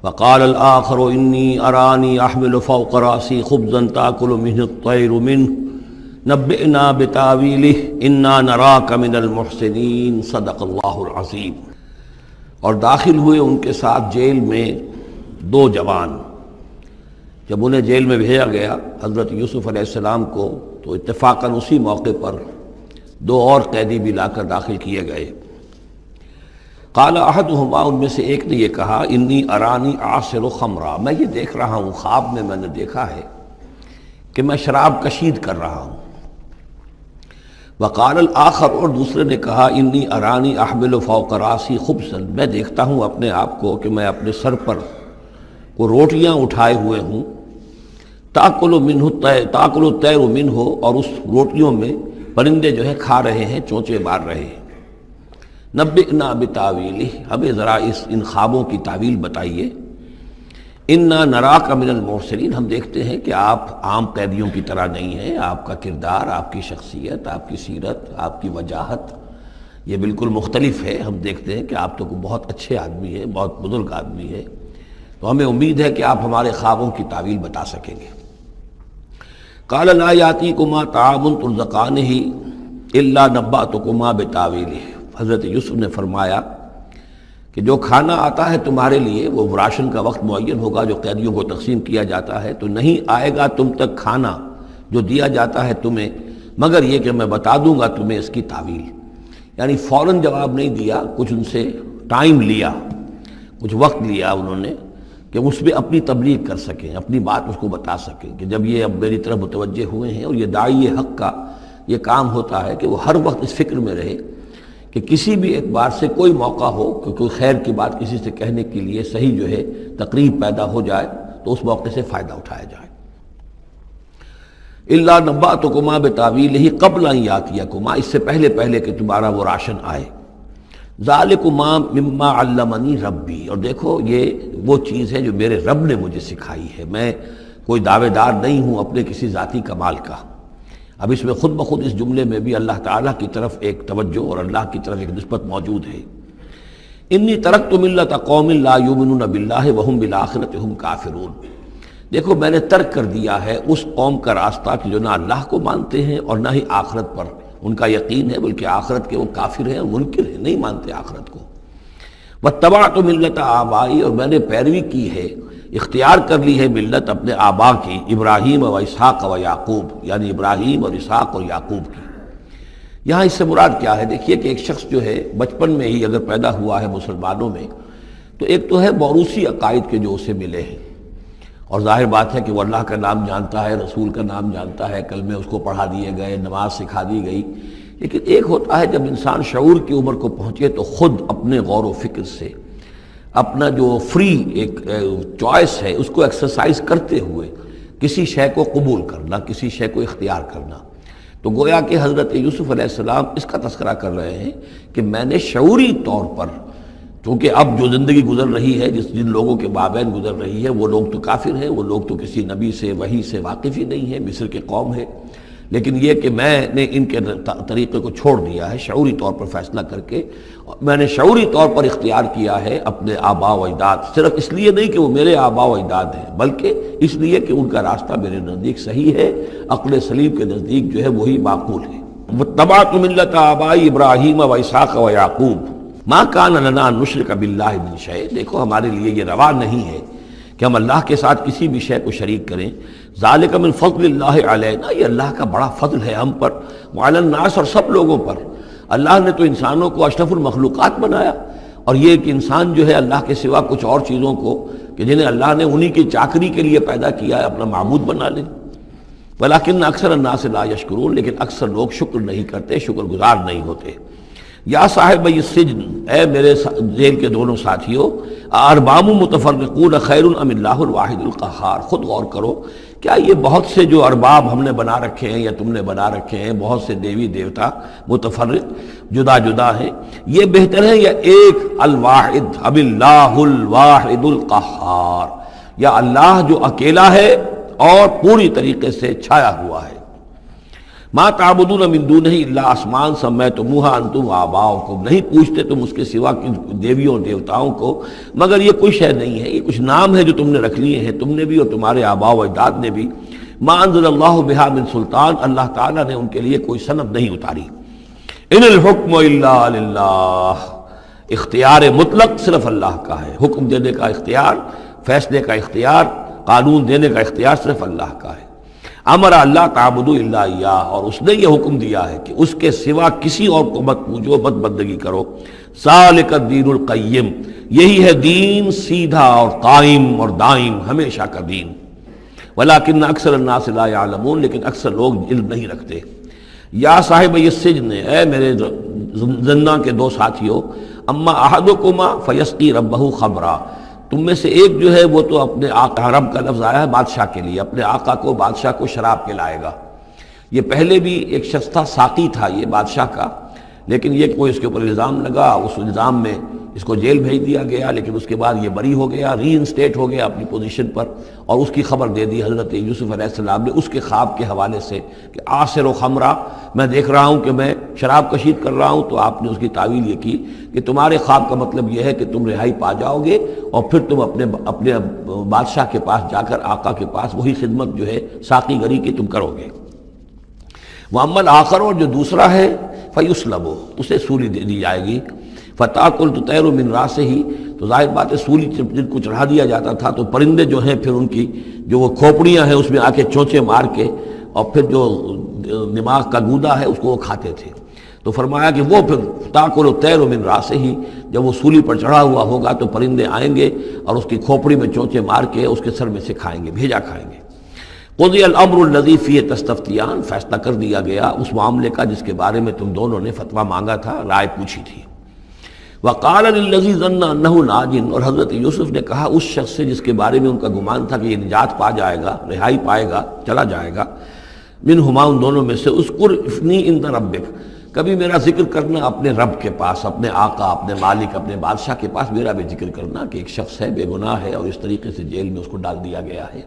وَقَالَ الْآخَرُ إِنِّي أَرَانِي أَحْمِلُ فَوْقَ رَأْسِي خُبْزًا تَأْكُلُ مِنْهُ الطَّيْرُ مِنْهُ نَبِّئْنَا بِتَأْوِيلِهِ إِنَّا نَرَاكَ مِنَ الْمُحْسِنِينَ صدق اللہ العظیم۔ اور داخل ہوئے ان کے ساتھ جیل میں دو جوان۔ جب انہیں جیل میں بھیجا گیا حضرت یوسف علیہ السلام کو، تو اتفاقاً اسی موقع پر دو اور قیدی بھی لا کر داخل کیے گئے۔ قال احدہما، ان میں سے ایک نے یہ کہا، انی ارانی اعصر خمرا، میں یہ دیکھ رہا ہوں، خواب میں نے دیکھا ہے کہ میں شراب کشید کر رہا ہوں۔ وقال الآخر، اور دوسرے نے کہا، انی ارانی احمل فوق راسی خبزا، میں دیکھتا ہوں اپنے آپ کو کہ میں اپنے سر پر وہ روٹیاں اٹھائے ہوئے ہوں، تاکل الطیر منہ، اور اس روٹیوں میں پرندے جو ہے کھا رہے ہیں، چونچے مار رہے ہیں۔ نبئنا بتاویلہ، ہمیں ذرا ان خوابوں کی تعویل بتائیے۔ انا نراک من المحسنین، ہم دیکھتے ہیں کہ آپ عام قیدیوں کی طرح نہیں ہیں، آپ کا کردار، آپ کی شخصیت، آپ کی سیرت، آپ کی وجاہت یہ بالکل مختلف ہے۔ ہم دیکھتے ہیں کہ آپ تو بہت اچھے آدمی ہیں، بہت بزرگ آدمی ہیں، تو ہمیں امید ہے کہ آپ ہمارے خوابوں کی تعویل بتا سکیں گے۔ قال لا یاتیکما طعام ترزقانہ الا نبأتکما بتاویلہ، حضرت یوسف نے فرمایا کہ جو کھانا آتا ہے تمہارے لیے، وہ راشن کا وقت معین ہوگا جو قیدیوں کو تقسیم کیا جاتا ہے، تو نہیں آئے گا تم تک کھانا جو دیا جاتا ہے تمہیں، مگر یہ کہ میں بتا دوں گا تمہیں اس کی تعویل۔ یعنی فوراً جواب نہیں دیا، کچھ ان سے ٹائم لیا، کچھ وقت لیا انہوں نے کہ اس میں اپنی تبلیغ کر سکیں، اپنی بات اس کو بتا سکیں کہ جب یہ اب میری طرف متوجہ ہوئے ہیں۔ اور یہ داعی حق کا یہ کام ہوتا ہے کہ وہ ہر وقت اس فکر میں رہے کہ کسی بھی اعتبار سے کوئی موقع ہو کہ کوئی خیر کی بات کسی سے کہنے کے لیے صحیح جو ہے تقریب پیدا ہو جائے تو اس موقع سے فائدہ اٹھایا جائے۔ الا نبأتکما بتاویلہ قبل ان یاتیکما، اس سے پہلے کہ تمہارا وہ راشن آئے۔ ذالکما مما علمنی ربی، اور دیکھو یہ وہ چیز ہے جو میرے رب نے مجھے سکھائی ہے، میں کوئی دعوے دار نہیں ہوں اپنے کسی ذاتی کمال کا۔ اب اس میں خود بخود اس جملے میں بھی اللہ تعالیٰ کی طرف ایک توجہ اور اللہ کی طرف ایک نسبت موجود ہے۔ انی ترکت ملت قوم لا یؤمنون باللہ وہم بالآخرۃ ہم کافرون، دیکھو میں نے ترک کر دیا ہے اس قوم کا راستہ کہ جو نہ اللہ کو مانتے ہیں اور نہ ہی آخرت پر ان کا یقین ہے، بلکہ آخرت کے وہ کافر ہیں، منکر ہیں، نہیں مانتے آخرت کو۔ واتبعت ملت آبائی، اور میں نے پیروی کی ہے، اختیار کر لی ہے ملت اپنے آبا کی، ابراہیم و اسحاق و یعقوب، یعنی ابراہیم اور اسحاق اور یعقوب کی۔ یہاں اس سے مراد کیا ہے؟ دیکھیے کہ ایک شخص جو ہے بچپن میں ہی اگر پیدا ہوا ہے مسلمانوں میں، تو ایک تو ہے موروثی عقائد کے جو اسے ملے ہیں، اور ظاہر بات ہے کہ وہ اللہ کا نام جانتا ہے، رسول کا نام جانتا ہے، کلمے اس کو پڑھا دیے گئے، نماز سکھا دی گئی۔ لیکن ایک ہوتا ہے جب انسان شعور کی عمر کو پہنچے تو خود اپنے غور و فکر سے اپنا جو فری ایک چوائس ہے اس کو ایکسرسائز کرتے ہوئے کسی شے کو قبول کرنا، کسی شے کو اختیار کرنا۔ تو گویا کہ حضرت یوسف علیہ السلام اس کا تذکرہ کر رہے ہیں کہ میں نے شعوری طور پر، چونکہ اب جو زندگی گزر رہی ہے، جن لوگوں کے مابین گزر رہی ہے، وہ لوگ تو کافر ہیں، وہ لوگ تو کسی نبی سے وحی سے واقف ہی نہیں ہیں، مصر کے قوم ہے، لیکن یہ کہ میں نے ان کے طریقے کو چھوڑ دیا ہے شعوری طور پر فیصلہ کر کے، میں نے شعوری طور پر اختیار کیا ہے اپنے آبا و اجداد، صرف اس لیے نہیں کہ وہ میرے آبا و اجداد ہیں، بلکہ اس لیے کہ ان کا راستہ میرے نزدیک صحیح ہے، عقل سلیم کے نزدیک جو ہے وہی معقول ہے۔ واتبعت ملت آبائی ابراہیم و اسحاق و یعقوب ما کان لنا ان نشرک باللہ من شیء، دیکھو ہمارے لیے یہ روا نہیں ہے کہ ہم اللہ کے ساتھ کسی بھی شے کو شریک کریں۔ ذالک من فضل اللہ علینا، یہ اللہ کا بڑا فضل ہے ہم پر، وعلی الناس، اور سب لوگوں پر۔ اللہ نے تو انسانوں کو اشرف المخلوقات بنایا، اور یہ کہ انسان جو ہے اللہ کے سوا کچھ اور چیزوں کو کہ جنہیں اللہ نے انہی کی چاکری کے لیے پیدا کیا ہے اپنا معبود بنا لے۔ ولکن اکثر الناس لا یشکرون، لیکن اکثر لوگ شکر نہیں کرتے، شکر گزار نہیں ہوتے۔ یا صاحب السجن، اے میرے جیل کے دونوں ساتھیوں، ارباب متفرقون خیر ام اللہ الواحد القہار، خود غور کرو، کیا یہ بہت سے جو ارباب ہم نے بنا رکھے ہیں یا تم نے بنا رکھے ہیں، بہت سے دیوی دیوتا متفرق جدا جدا ہیں، یہ بہتر ہے یا ایک الواحد اب اللہ الواحد القہار، یا اللہ جو اکیلا ہے اور پوری طریقے سے چھایا ہوا ہے۔ ما تعبدون من دونہ الا اسماء سمیتموها انتم وآباؤکم، نہیں پوچھتے تم اس کے سوا دیویوں اور دیوتاؤں کو مگر یہ کوئی شے نہیں ہے، یہ کچھ نام ہے جو تم نے رکھ لیے ہیں، تم نے بھی اور تمہارے آباء و اجداد نے بھی۔ ما انزل اللہ بہا من سلطان، اللہ تعالیٰ نے ان کے لیے کوئی سند نہیں اتاری۔ ان الحکم الا للہ، اختیار مطلق صرف اللہ کا ہے، حکم دینے کا اختیار، فیصلے کا اختیار، قانون دینے کا اختیار صرف اللہ کا ہے۔ امر اللہ تعبدوا الا ایاہ، اور اس نے یہ حکم دیا ہے کہ اس کے سوا کسی اور کو مت پوجو، مت بندگی کرو۔ ذالک الدین القیم، یہی ہے دین سیدھا اور قائم اور دائم، ہمیشہ کا دین۔ ولکن اکثر الناس لا یعلمون، لیکن اکثر لوگ علم نہیں رکھتے۔ یا صاحب السجن، اے میرے زندان کے دو ساتھیوں، اما احدکما فیسقی ربہ خمرا، تم میں سے ایک جو ہے وہ تو اپنے آقا، رب کا لفظ آیا ہے بادشاہ کے لیے، اپنے آقا کو، بادشاہ کو شراب پلائے گا۔ یہ پہلے بھی ایک شخص تھا، ساقی تھا یہ بادشاہ کا، لیکن یہ کوئی اس کے اوپر الزام لگا، اس الزام میں اس کو جیل بھیج دیا گیا، لیکن اس کے بعد یہ بری ہو گیا، ری انسٹیٹ ہو گیا اپنی پوزیشن پر، اور اس کی خبر دے دی حضرت یوسف علیہ السلام نے اس کے خواب کے حوالے سے کہ عاصر و خمرہ، میں دیکھ رہا ہوں کہ میں شراب کشید کر رہا ہوں۔ تو آپ نے اس کی تعویل یہ کی کہ تمہارے خواب کا مطلب یہ ہے کہ تم رہائی پا جاؤ گے، اور پھر تم اپنے بادشاہ کے پاس جا کر، آقا کے پاس وہی خدمت جو ہے ساقی گری کی تم کرو گے۔ وَأَمَّا الْآخَرُ، اور جو دوسرا ہے، فَيُسْلَبُ، اسے سولی دے دی جائے گی۔ فَتَأْكُلُ الطَّيْرُ مِنْ رَأْسِهِ، تو ظاہر بات ہے سولی جن کو چڑھا دیا جاتا تھا تو پرندے جو ہیں پھر ان کی جو وہ کھوپڑیاں ہیں اس میں آ کے چونچے مار کے، اور پھر جو دماغ کا گودا ہے اس کو وہ کھاتے تھے۔ تو فرمایا کہ وہ پھر تَأْكُلُ الطَّيْرُ مِنْ رَأْسِهِ، جب وہ سولی پر چڑھا ہوا ہوگا تو پرندے آئیں گے اور اس کی کھوپڑی میں چونچے مار کے اس کے سر میں سے کھائیں گے، بھیجا کھائیں گے۔ قضی الامر الذی فیہ تستفتیان، فیصلہ کر دیا گیا اس معاملے کا جس کے بارے میں تم دونوں نے فتویٰ مانگا تھا، رائے پوچھی تھی۔ وقال للذی ظن انہ ناج، اور حضرت یوسف نے کہا اس شخص سے جس کے بارے میں ان کا گمان تھا کہ یہ نجات پا جائے گا، رہائی پائے گا، چلا جائے گا، منہما، ان دونوں میں سے، اذکر افنی عند ربک، کبھی میرا ذکر کرنا اپنے رب کے پاس، اپنے آقا، اپنے مالک، اپنے بادشاہ کے پاس میرا بھی ذکر کرنا کہ ایک شخص ہے، بے گناہ ہے، اور اس طریقے سے جیل میں اس کو ڈال دیا گیا ہے۔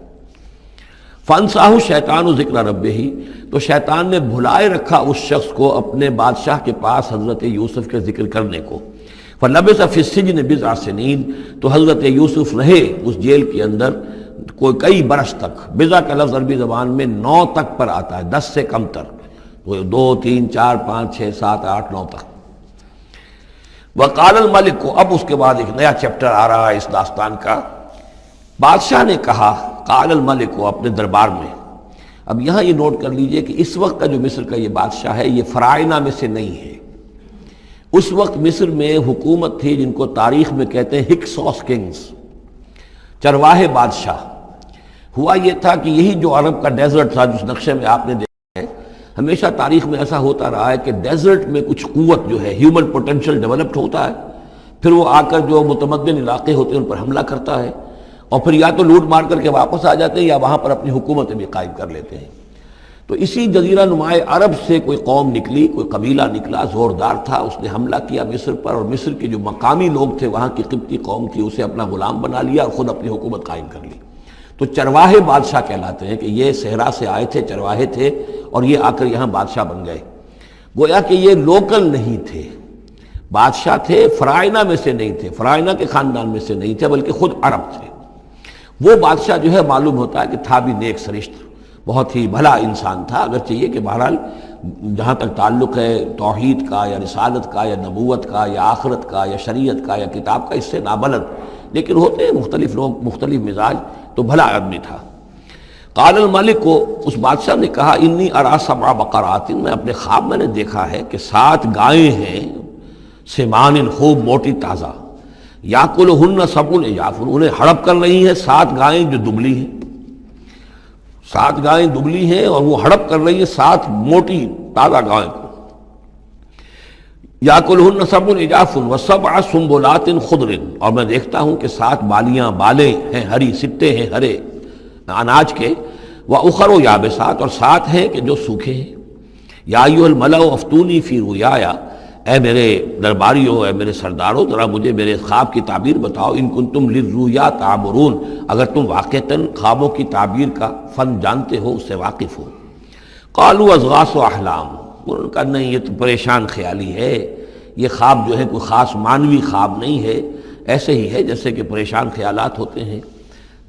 فانساہ شیطان ذکر ربہ، تو شیطان نے بھلائے رکھا اس شخص کو اپنے بادشاہ کے پاس حضرت یوسف کے ذکر کرنے کو۔ فلبث فی السجن بضع سنین، تو حضرت یوسف رہے اس جیل کے اندر کوئی کئی برس تک۔ بضع کا لفظ عربی زبان میں 9 تک پر آتا ہے، 10 سے کم تر، 2 3 4 5 6 7 8 9 تک۔ وقال الملک کو، اب اس کے بعد ایک نیا چیپٹر آ رہا ہے اس داستان کا۔ بادشاہ نے کہا، قال الملک کو، اپنے دربار میں۔ اب یہاں یہ نوٹ کر لیجئے کہ اس وقت کا جو مصر کا یہ بادشاہ ہے یہ فرائضہ میں سے نہیں ہے۔ اس وقت مصر میں حکومت تھی جن کو تاریخ میں کہتے ہیں ہکسوس کنگز، چرواہے بادشاہ۔ ہوا یہ تھا کہ یہی جو عرب کا ڈیزرٹ تھا جس نقشے میں آپ نے دیکھا ہے، ہمیشہ تاریخ میں ایسا ہوتا رہا ہے کہ ڈیزرٹ میں کچھ قوت جو ہے، ہیومن پوٹینشل ڈیولپڈ ہوتا ہے، پھر وہ آ کر جو متمدن علاقے ہوتے ہیں ان پر حملہ کرتا ہے، اور پھر یا تو لوٹ مار کر کے واپس آ جاتے ہیں یا وہاں پر اپنی حکومتیں بھی قائم کر لیتے ہیں۔ تو اسی جزیرہ نمائے عرب سے کوئی قوم نکلی، کوئی قبیلہ نکلا، زوردار تھا، اس نے حملہ کیا مصر پر، اور مصر کے جو مقامی لوگ تھے، وہاں کی قبطی قوم تھی، اسے اپنا غلام بنا لیا اور خود اپنی حکومت قائم کر لی۔ تو چرواہے بادشاہ کہلاتے ہیں کہ یہ صحرا سے آئے تھے، چرواہے تھے، اور یہ آ کر یہاں بادشاہ بن گئے۔ گویا کہ یہ لوکل نہیں تھے، بادشاہ تھے، فرائضہ میں سے نہیں تھے، فرائضہ کے خاندان میں سے نہیں تھے، بلکہ خود عرب تھے۔ وہ بادشاہ جو ہے معلوم ہوتا ہے کہ تھا بھی نیک سرشت، بہت ہی بھلا انسان تھا، اگرچہ یہ کہ بہرحال جہاں تک تعلق ہے توحید کا یا رسالت کا یا نبوت کا یا آخرت کا یا شریعت کا یا کتاب کا، اس سے نابلد، لیکن ہوتے ہیں مختلف لوگ، مختلف مزاج، تو بھلا آدمی تھا۔ قال الملک کو، اس بادشاہ نے کہا، انی ارا 7 بقرات، میں اپنے خواب میں نے دیکھا ہے کہ 7 گائیں ہیں، سمان، خوب موٹی تازہ، یاکلہن 7 عجاف، انہیں ہڑپ کر رہی ہیں 7 گائیں جو دبلی ہیں، 7 گائیں دبلی ہیں اور وہ ہڑپ کر رہی ہیں 7 موٹی تازہ گائیں کو۔ یاکلہن 7 عجاف و7 سنبلات خضر، اور میں دیکھتا ہوں کہ 7 بالیاں، بالیں ہیں ہری، سٹے ہیں ہرے اناج کے، وَأُخَرُ یابسات، اور 7 ہیں کہ جو سوکھے ہیں۔ یا ایھا الملأ افتونی فی رؤیایا، اے میرے درباریوں، اے میرے سرداروں، ذرا مجھے میرے خواب کی تعبیر بتاؤ، ان کنتم للرؤیا تعبرون، اگر تم واقعتاً خوابوں کی تعبیر کا فن جانتے ہو، اس سے واقف ہو۔ قالوا اضغاث احلام، انہوں نے کہا نہیں، یہ تو پریشان خیالی ہے، یہ خواب جو ہے کوئی خاص معنوی خواب نہیں ہے، ایسے ہی ہے جیسے کہ پریشان خیالات ہوتے ہیں۔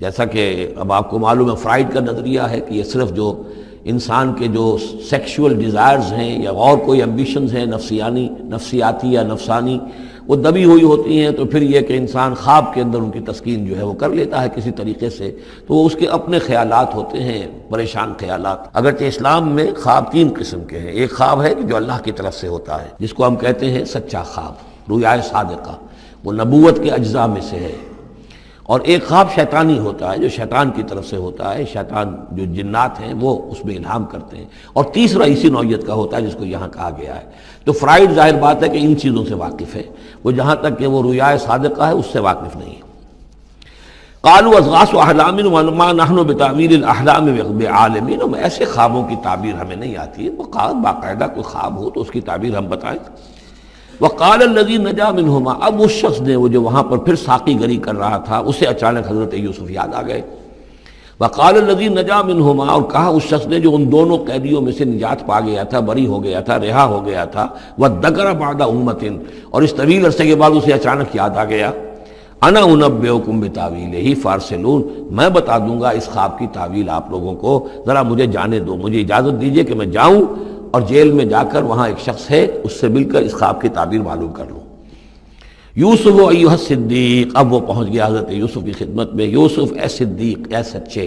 جیسا کہ اب آپ کو معلوم ہے فرائڈ کا نظریہ ہے کہ یہ صرف جو انسان کے جو سیکشول ڈیزائرز ہیں یا اور کوئی ایمبیشنز ہیں نفسیاتی یا نفسانی، وہ دبی ہوئی ہوتی ہیں، تو پھر یہ کہ انسان خواب کے اندر ان کی تسکین جو ہے وہ کر لیتا ہے کسی طریقے سے، تو وہ اس کے اپنے خیالات ہوتے ہیں، پریشان خیالات۔ اگرچہ اسلام میں خواب 3 قسم کے ہیں، ایک خواب ہے کہ جو اللہ کی طرف سے ہوتا ہے، جس کو ہم کہتے ہیں سچا خواب، رؤیا صادقہ، وہ نبوت کے اجزاء میں سے ہے، اور ایک خواب شیطانی ہوتا ہے جو شیطان کی طرف سے ہوتا ہے، شیطان جو جنات ہیں وہ اس میں الہام کرتے ہیں، اور تیسرا اسی نوعیت کا ہوتا ہے جس کو یہاں کہا گیا ہے۔ تو فرائڈ ظاہر بات ہے کہ ان چیزوں سے واقف ہے، وہ جہاں تک کہ وہ رؤیا صادقہ ہے اس سے واقف نہیں ہے۔ قالوا اضغاث احلام وما نحن بتاویل الاحلام بعالمین، ایسے خوابوں کی تعبیر ہمیں نہیں آتی ہے، وہ باقاعدہ کوئی خواب ہو تو اس کی تعبیر ہم بتائیں۔ وقال الذی نجا منہما، اب اس شخص نے وہ جو وہاں پر پھر ساقی گری کر رہا تھا اسے اچانک حضرت یوسف یاد آ گئے. وقال الذی نجا منہما، اور کہا اس شخص نے جو ان دونوں قیدیوں میں سے نجات پا گیا تھا، بری ہو گیا تھا، رہا ہو گیا تھا، وذکر بعد امۃ، اور اس طویل عرصے کے بعد اسے اچانک یاد آ گیا، انا انبئکم بتاویلہ فارسلون، میں بتا دوں گا اس خواب کی تعویل آپ لوگوں کو، ذرا مجھے جانے دو، مجھے اجازت دیجئے کہ میں جاؤں اور جیل میں جا کر وہاں ایک شخص ہے اس سے مل کر اس خواب کی تعبیر معلوم کر لوں. یوسف ایھا الصدیق، اب وہ پہنچ گیا حضرت یوسف کی خدمت میں. یوسف اے صدیق، اے سچے،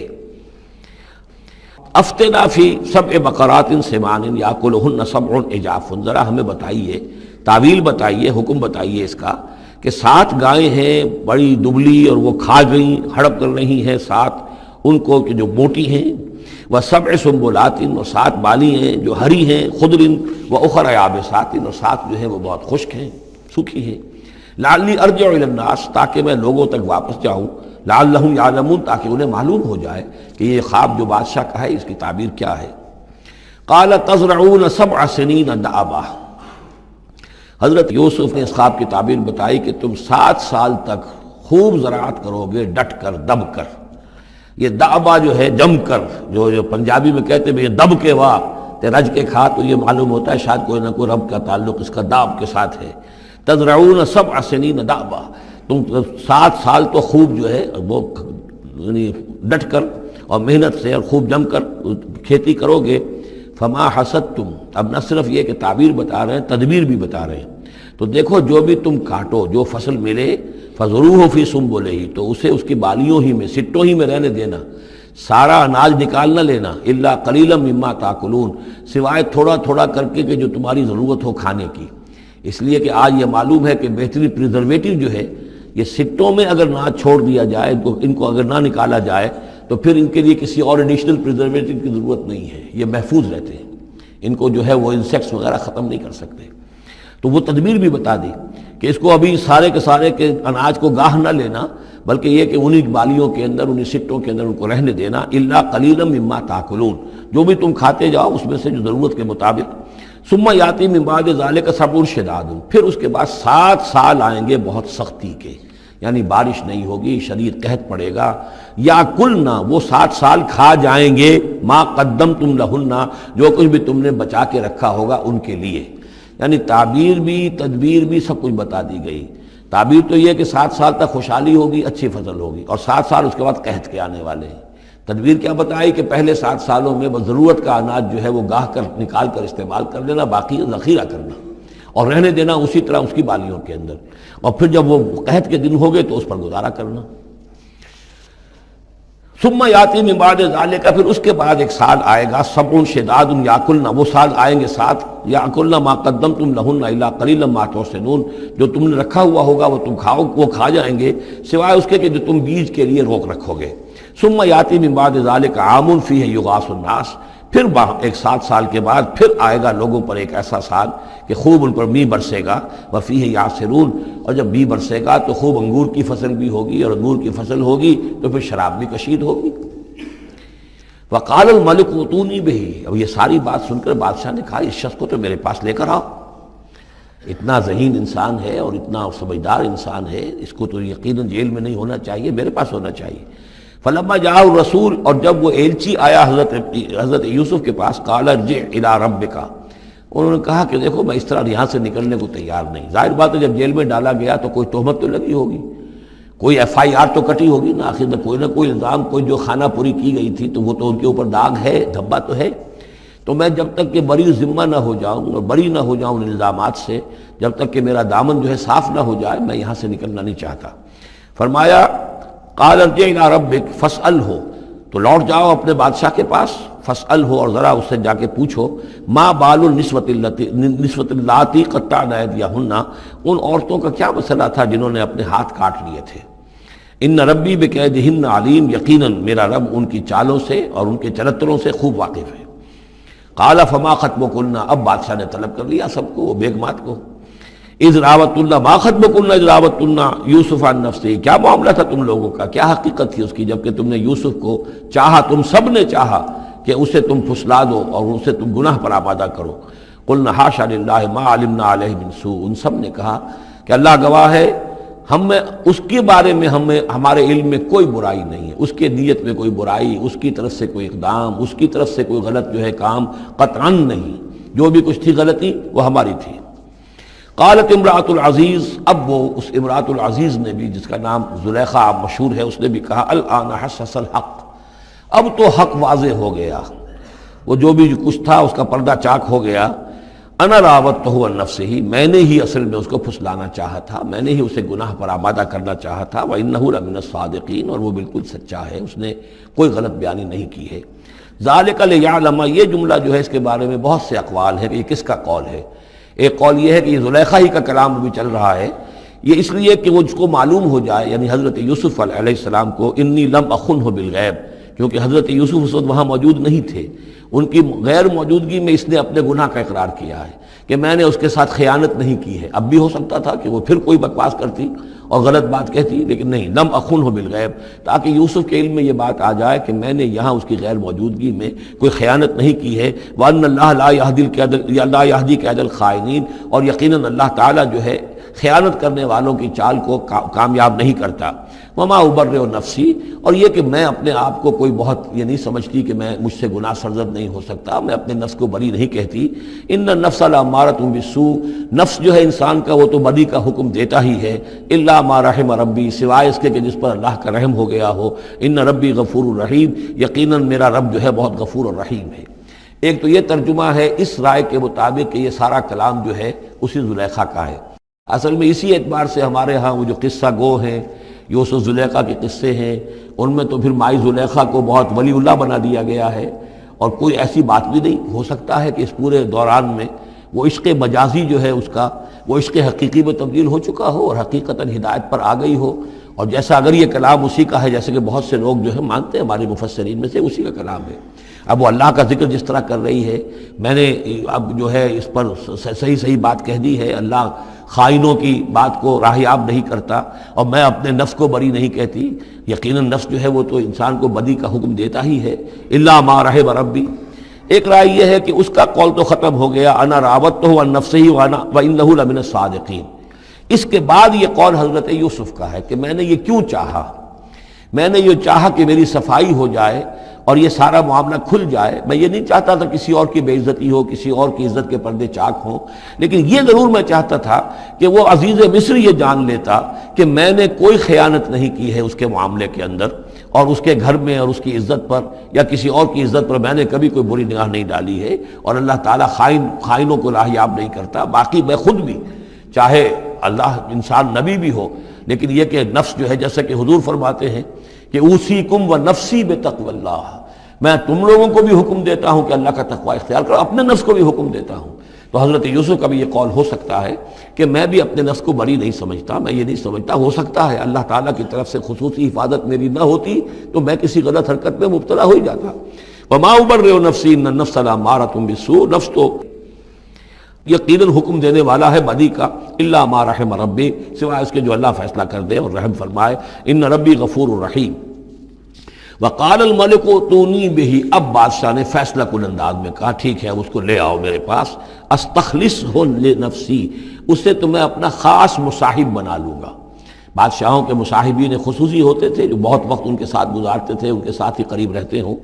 افتنا فی سبع بقرات سمان یاکلہن سبع عجاف، ذرا ہمیں بتائیے، تعویل بتائیے، حکم بتائیے اس کا کہ 7 گائیں ہیں بڑی دبلی اور وہ کھا گئیں، ہڑپ کر رہی ہیں 7 ان کو کہ جو موٹی ہیں، وسبع سنبلات، اور 7 بالی ہیں جو ہری ہیں، خضر واخر یابسات، اور 7 جو ہیں وہ بہت خشک ہیں، سوکھی ہیں. لعلی ارجع الی الناس، تاکہ میں لوگوں تک واپس جاؤں، لعلہم یعلمون، تاکہ انہیں معلوم ہو جائے کہ یہ خواب جو بادشاہ کا ہے اس کی تعبیر کیا ہے. قال تزرعون 7 سنین دأبا، حضرت یوسف نے اس خواب کی تعبیر بتائی کہ تم 7 سال تک خوب زراعت کرو گے، ڈٹ کر، دب کر. یہ دأبا جو ہے جم کر، جو پنجابی میں کہتے ہیں یہ دب کے واہ تے رج کے کھا، تو یہ معلوم ہوتا ہے شاید کوئی نہ کوئی رب کا تعلق اس کا داب کے ساتھ ہے. تزرعون 7 سنین دأبا، تم 7 سال تو خوب جو ہے وہ ڈٹ کر اور محنت سے اور خوب جم کر کھیتی کرو گے. فما حصدتم، اب نہ صرف یہ کہ تعبیر بتا رہے ہیں، تدبیر بھی بتا رہے ہیں. تو دیکھو جو بھی تم کاٹو، جو فصل ملے، فضروہ فی سنبلہ، تو اسے اس کی بالیوں ہی میں، سٹوں ہی میں رہنے دینا، سارا اناج نکال نہ لینا. الا قلیلا مما تاکلون، سوائے تھوڑا تھوڑا کر کے کہ جو تمہاری ضرورت ہو کھانے کی. اس لیے کہ آج یہ معلوم ہے کہ بہترین پریزرویٹو جو ہے یہ سٹوں میں اگر نہ چھوڑ دیا جائے، ان کو اگر نہ نکالا جائے تو پھر ان کے لیے کسی اور ایڈیشنل پریزرویٹو کی ضرورت نہیں ہے، یہ محفوظ رہتے ہیں، ان کو جو ہے وہ انسیکٹس وغیرہ ختم نہیں کر سکتے. تو وہ تدبیر بھی بتا دی کہ اس کو ابھی سارے کے سارے کے اناج کو گاہ نہ لینا، بلکہ یہ کہ انہی بالیوں کے اندر، انہی سٹوں کے اندر ان کو رہنے دینا. الا قلیلا مما تاکلون، جو بھی تم کھاتے جاؤ اس میں سے جو ضرورت کے مطابق. ثم یاتی من بعد ذلک صبر شداد، پھر اس کے بعد 7 سال آئیں گے بہت سختی کے، یعنی بارش نہیں ہوگی، شدید قحط پڑے گا. یا کلنا، وہ 7 سال کھا جائیں گے، ما قدمتم لہن، جو کچھ بھی تم نے بچا کے رکھا ہوگا ان کے لیے. یعنی تعبیر بھی، تدبیر بھی، سب کچھ بتا دی گئی. تعبیر تو یہ کہ 7 سال تک خوشحالی ہوگی، اچھی فصل ہوگی، اور 7 سال اس کے بعد قحط کے آنے والے ہیں. تدبیر کیا بتائی کہ پہلے 7 سالوں میں بس ضرورت کا اناج جو ہے وہ گاہ کر نکال کر استعمال کر لینا، باقی ذخیرہ کرنا اور رہنے دینا اسی طرح اس کی بالیوں کے اندر، اور پھر جب وہ قحط کے دن ہو گئے تو اس پر گزارا کرنا. ثم یاتی من بعد ذالک، پھر اس کے بعد ایک سال آئے گا، سبع شداد یاکلن، وہ سال آئیں گے 7، یاکلن ما قدمتم لہن الا قلیلا ما تحسنون، جو تم نے رکھا ہوا ہوگا وہ تم کھاؤ، وہ کھا جائیں گے، سوائے اس کے کہ جو تم بیج کے لیے روک رکھو گے. ثم یاتی من بعد ذالک عام فیہ یغاث الناس، پھر ایک 7 سال کے بعد پھر آئے گا لوگوں پر ایک ایسا سال کہ خوب ان پر می برسے گا. وفیہ یعصرون، اور جب می برسے گا تو خوب انگور کی فصل بھی ہوگی، اور انگور کی فصل ہوگی تو پھر شراب بھی کشید ہوگی. وقال الملک ائتونی بہ، اب یہ ساری بات سن کر بادشاہ نے کہا اس شخص کو تو میرے پاس لے کر آؤ، اتنا ذہین انسان ہے اور اتنا سمجھدار انسان ہے، اس کو تو یقیناً جیل میں نہیں ہونا چاہیے، میرے پاس ہونا چاہیے. فلما جاء الرسول، اور جب وہ ایلچی آیا حضرت یوسف کے پاس، قال ارجع الی ربک، انہوں نے کہا کہ دیکھو میں اس طرح یہاں سے نکلنے کو تیار نہیں. ظاہر بات ہے جب جیل میں ڈالا گیا تو کوئی تہمت تو لگی ہوگی، کوئی FIR تو کٹی ہوگی نا، آخر میں کوئی نہ کوئی الزام، کوئی جو خانہ پوری کی گئی تھی تو وہ تو ان کے اوپر داغ ہے، دھبا تو ہے. تو میں جب تک کہ بری ذمہ نہ ہو جاؤں اور بری نہ ہو جاؤں ان الزامات سے، جب تک کہ میرا دامن جو ہے صاف نہ ہو جائے، میں یہاں سے نکلنا نہیں چاہتا. فرمایا قال ارجع الی ربک فاسألہ، تو لوٹ جاؤ اپنے بادشاہ کے پاس، فاسألہ، اور ذرا اس سے جا کے پوچھو، ما بال النسوۃ اللاتی قطعن ایدیہن، ان عورتوں کا کیا مسئلہ تھا جنہوں نے اپنے ہاتھ کاٹ لیے تھے. ان ربی بکیدہن علیم، یقیناً میرا رب ان کی چالوں سے اور ان کے چرتروں سے خوب واقف ہے. قال فما خطبکن، اب بادشاہ نے طلب کر لیا سب کو، وہ بیگمات کو. اذ راوتن، ما خطبکن اذ راوتن یوسف عن نفسہ، کیا معاملہ تھا تم لوگوں کا، کیا حقیقت تھی اس کی جب کہ تم نے یوسف کو چاہا، تم سب نے چاہا کہ اسے تم پھسلا دو اور اسے تم گناہ پر آمادہ کرو. قلنا حاشا للہ ما علمنا علیہ من سوء، ان سب نے کہا کہ اللہ گواہ ہے ہمیں اس کے بارے میں ہمارے علم میں کوئی برائی نہیں ہے، اس کے نیت میں کوئی برائی، اس کی طرف سے کوئی اقدام، اس کی طرف سے کوئی غلط جو ہے کام قطعاً نہیں، جو بھی کچھ تھی غلطی وہ ہماری تھی۔ قالت امرأۃ العزیز، اب وہ اس امرأۃ العزیز نے بھی، جس کا نام زلیخا مشہور ہے، اس نے بھی کہا الآن حسس الحق، اب تو حق واضح ہو گیا، وہ جو بھی کچھ تھا اس کا پردہ چاک ہو گیا۔ انا راودتہ عن نفسہ، میں نے ہی اصل میں اس کو پھسلانا چاہا تھا، میں نے ہی اسے گناہ پر آمادہ کرنا چاہا تھا، وانہ لمن الصادقین، اور وہ بالکل سچا ہے، اس نے کوئی غلط بیانی نہیں کی ہے۔ ذالک لیعلم، یہ جملہ جو ہے اس کے بارے میں بہت سے اقوال ہیں کہ یہ کس کا قول ہے۔ ایک قول یہ ہے کہ یہ زلیخا ہی کا کلام بھی چل رہا ہے، یہ اس لیے کہ وہ جس کو معلوم ہو جائے، یعنی حضرت یوسف علیہ السلام کو، انی لم اخنہ بالغیب، کیونکہ حضرت یوسف اس وقت وہاں موجود نہیں تھے، ان کی غیر موجودگی میں اس نے اپنے گناہ کا اقرار کیا ہے کہ میں نے اس کے ساتھ خیانت نہیں کی ہے۔ اب بھی ہو سکتا تھا کہ وہ پھر کوئی بکواس کرتی اور غلط بات کہتی، لیکن نہیں، لم اخنہ بالغیب، تاکہ یوسف کے علم میں یہ بات آ جائے کہ میں نے یہاں اس کی غیر موجودگی میں کوئی خیانت نہیں کی ہے۔ وَأَنَّ اللَّهَ لَا يَهْدِي كَيْدَ الْخَائِنِينَ، اور یقیناً اللہ تعالیٰ جو ہے خیانت کرنے والوں کی چال کو کامیاب نہیں کرتا۔ وما ابرئ نفسی، اور یہ کہ میں اپنے آپ کو کوئی بہت یہ نہیں سمجھتی کہ میں مجھ سے گناہ سرزد نہیں ہو سکتا، میں اپنے نفس کو بری نہیں کہتی۔ ان النفس لامارۃ بالسوء، نفس جو ہے انسان کا وہ تو بدی کا حکم دیتا ہی ہے، الا ما رحم ربی، سوائے اس کے کہ جس پر اللہ کا رحم ہو گیا ہو۔ ان ربی غفور الرحیم، یقیناً میرا رب جو ہے بہت غفور اور رحیم ہے۔ ایک تو یہ ترجمہ ہے اس رائے کے مطابق کہ یہ سارا کلام جو ہے اسی زلیخا کا ہے۔ اصل میں اسی اعتبار سے ہمارے ہاں وہ جو قصہ گو ہیں، یوسف زلیخا کے قصے ہیں، ان میں تو پھر مائی زلیخا کو بہت ولی اللہ بنا دیا گیا ہے، اور کوئی ایسی بات بھی نہیں ہو سکتا ہے کہ اس پورے دوران میں وہ عشق مجازی جو ہے اس کا وہ عشق حقیقی میں تبدیل ہو چکا ہو اور حقیقتاً ہدایت پر آ گئی ہو، اور جیسا اگر یہ کلام اسی کا ہے، جیسے کہ بہت سے لوگ جو ہے مانتے ہیں ہمارے مفسرین میں سے، اسی کا کلام ہے۔ اب وہ اللہ کا ذکر جس طرح کر رہی ہے، میں نے اب جو ہے اس پر صحیح بات کہہ دی ہے، اللہ خائنوں کی بات کو راہیاب نہیں کرتا، اور میں اپنے نفس کو بری نہیں کہتی، یقیناً نفس جو ہے وہ تو انسان کو بدی کا حکم دیتا ہی ہے، الا ما رحم ربی۔ ایک رائے یہ ہے کہ اس کا قول تو ختم ہو گیا، انا راودتہ عن نفسہ وانہ لمن الصادقین۔ اس کے بعد یہ قول حضرت یوسف کا ہے کہ میں نے یہ کیوں چاہا، میں نے یہ چاہا کہ میری صفائی ہو جائے اور یہ سارا معاملہ کھل جائے۔ میں یہ نہیں چاہتا تھا کسی اور کی بے عزتی ہو، کسی اور کی عزت کے پردے چاک ہوں، لیکن یہ ضرور میں چاہتا تھا کہ وہ عزیز مصر یہ جان لیتا کہ میں نے کوئی خیانت نہیں کی ہے اس کے معاملے کے اندر، اور اس کے گھر میں اور اس کی عزت پر یا کسی اور کی عزت پر میں نے کبھی کوئی بری نگاہ نہیں ڈالی ہے، اور اللہ تعالیٰ خائنوں کو راہیاب نہیں کرتا۔ باقی میں خود بھی، چاہے اللہ انسان نبی بھی ہو، لیکن یہ کہ نفس جو ہے، جیسا کہ حضور فرماتے ہیں کہ اوصیکم و نفسی بتقوی اللہ، میں تم لوگوں کو بھی حکم دیتا ہوں کہ اللہ کا تقوی اختیار کرو، اپنے نفس کو بھی حکم دیتا ہوں۔ تو حضرت یوسف کا بھی یہ قول ہو سکتا ہے کہ میں بھی اپنے نفس کو بری نہیں سمجھتا، میں یہ نہیں سمجھتا، ہو سکتا ہے اللہ تعالیٰ کی طرف سے خصوصی حفاظت میری نہ ہوتی تو میں کسی غلط حرکت میں مبتلا ہو ہی جاتا۔ وما ابرئ نفسی ان النفس لامارۃ بالسوء، نفس تو یقیناً حکم دینے والا ہے بدی کا، الا ما رحم ربی، سوائے اس کے جو اللہ فیصلہ کر دے اور رحم فرمائے۔ ان ربی غفور الرحیم۔ وقال الملک اتونی بہ، اب بادشاہ نے فیصلہ کن انداز میں کہا ٹھیک ہے، اس کو لے آؤ میرے پاس، استخلصہ لنفسی، اسے تو میں اپنا خاص مصاحب بنا لوں گا۔ بادشاہوں کے مصاحبین خصوصی ہوتے تھے جو بہت وقت ان کے ساتھ گزارتے تھے، ان کے ساتھ ہی قریب رہتے ہوں۔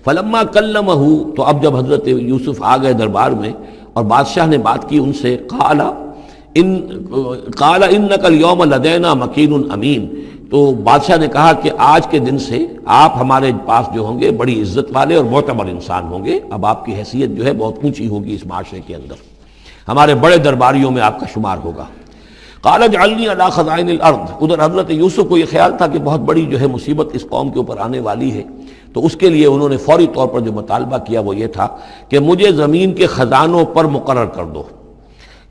فلما کلمہ، تو اب جب حضرت یوسف آ گئے دربار میں اور بادشاہ نے بات کی ان سے، قال انک اليوم لدینا مکین امین، تو بادشاہ نے کہا کہ آج کے دن سے آپ ہمارے پاس جو ہوں گے بڑی عزت والے اور معتبر انسان ہوں گے، اب آپ کی حیثیت جو ہے بہت اونچی ہوگی اس معاشرے کے اندر، ہمارے بڑے درباریوں میں آپ کا شمار ہوگا۔ قال اجعلنی علی خزائن الارض، ادھر حضرت یوسف کو یہ خیال تھا کہ بہت بڑی جو ہے مصیبت اس قوم کے اوپر آنے والی ہے، تو اس کے لیے انہوں نے فوری طور پر جو مطالبہ کیا وہ یہ تھا کہ مجھے زمین کے خزانوں پر مقرر کر دو،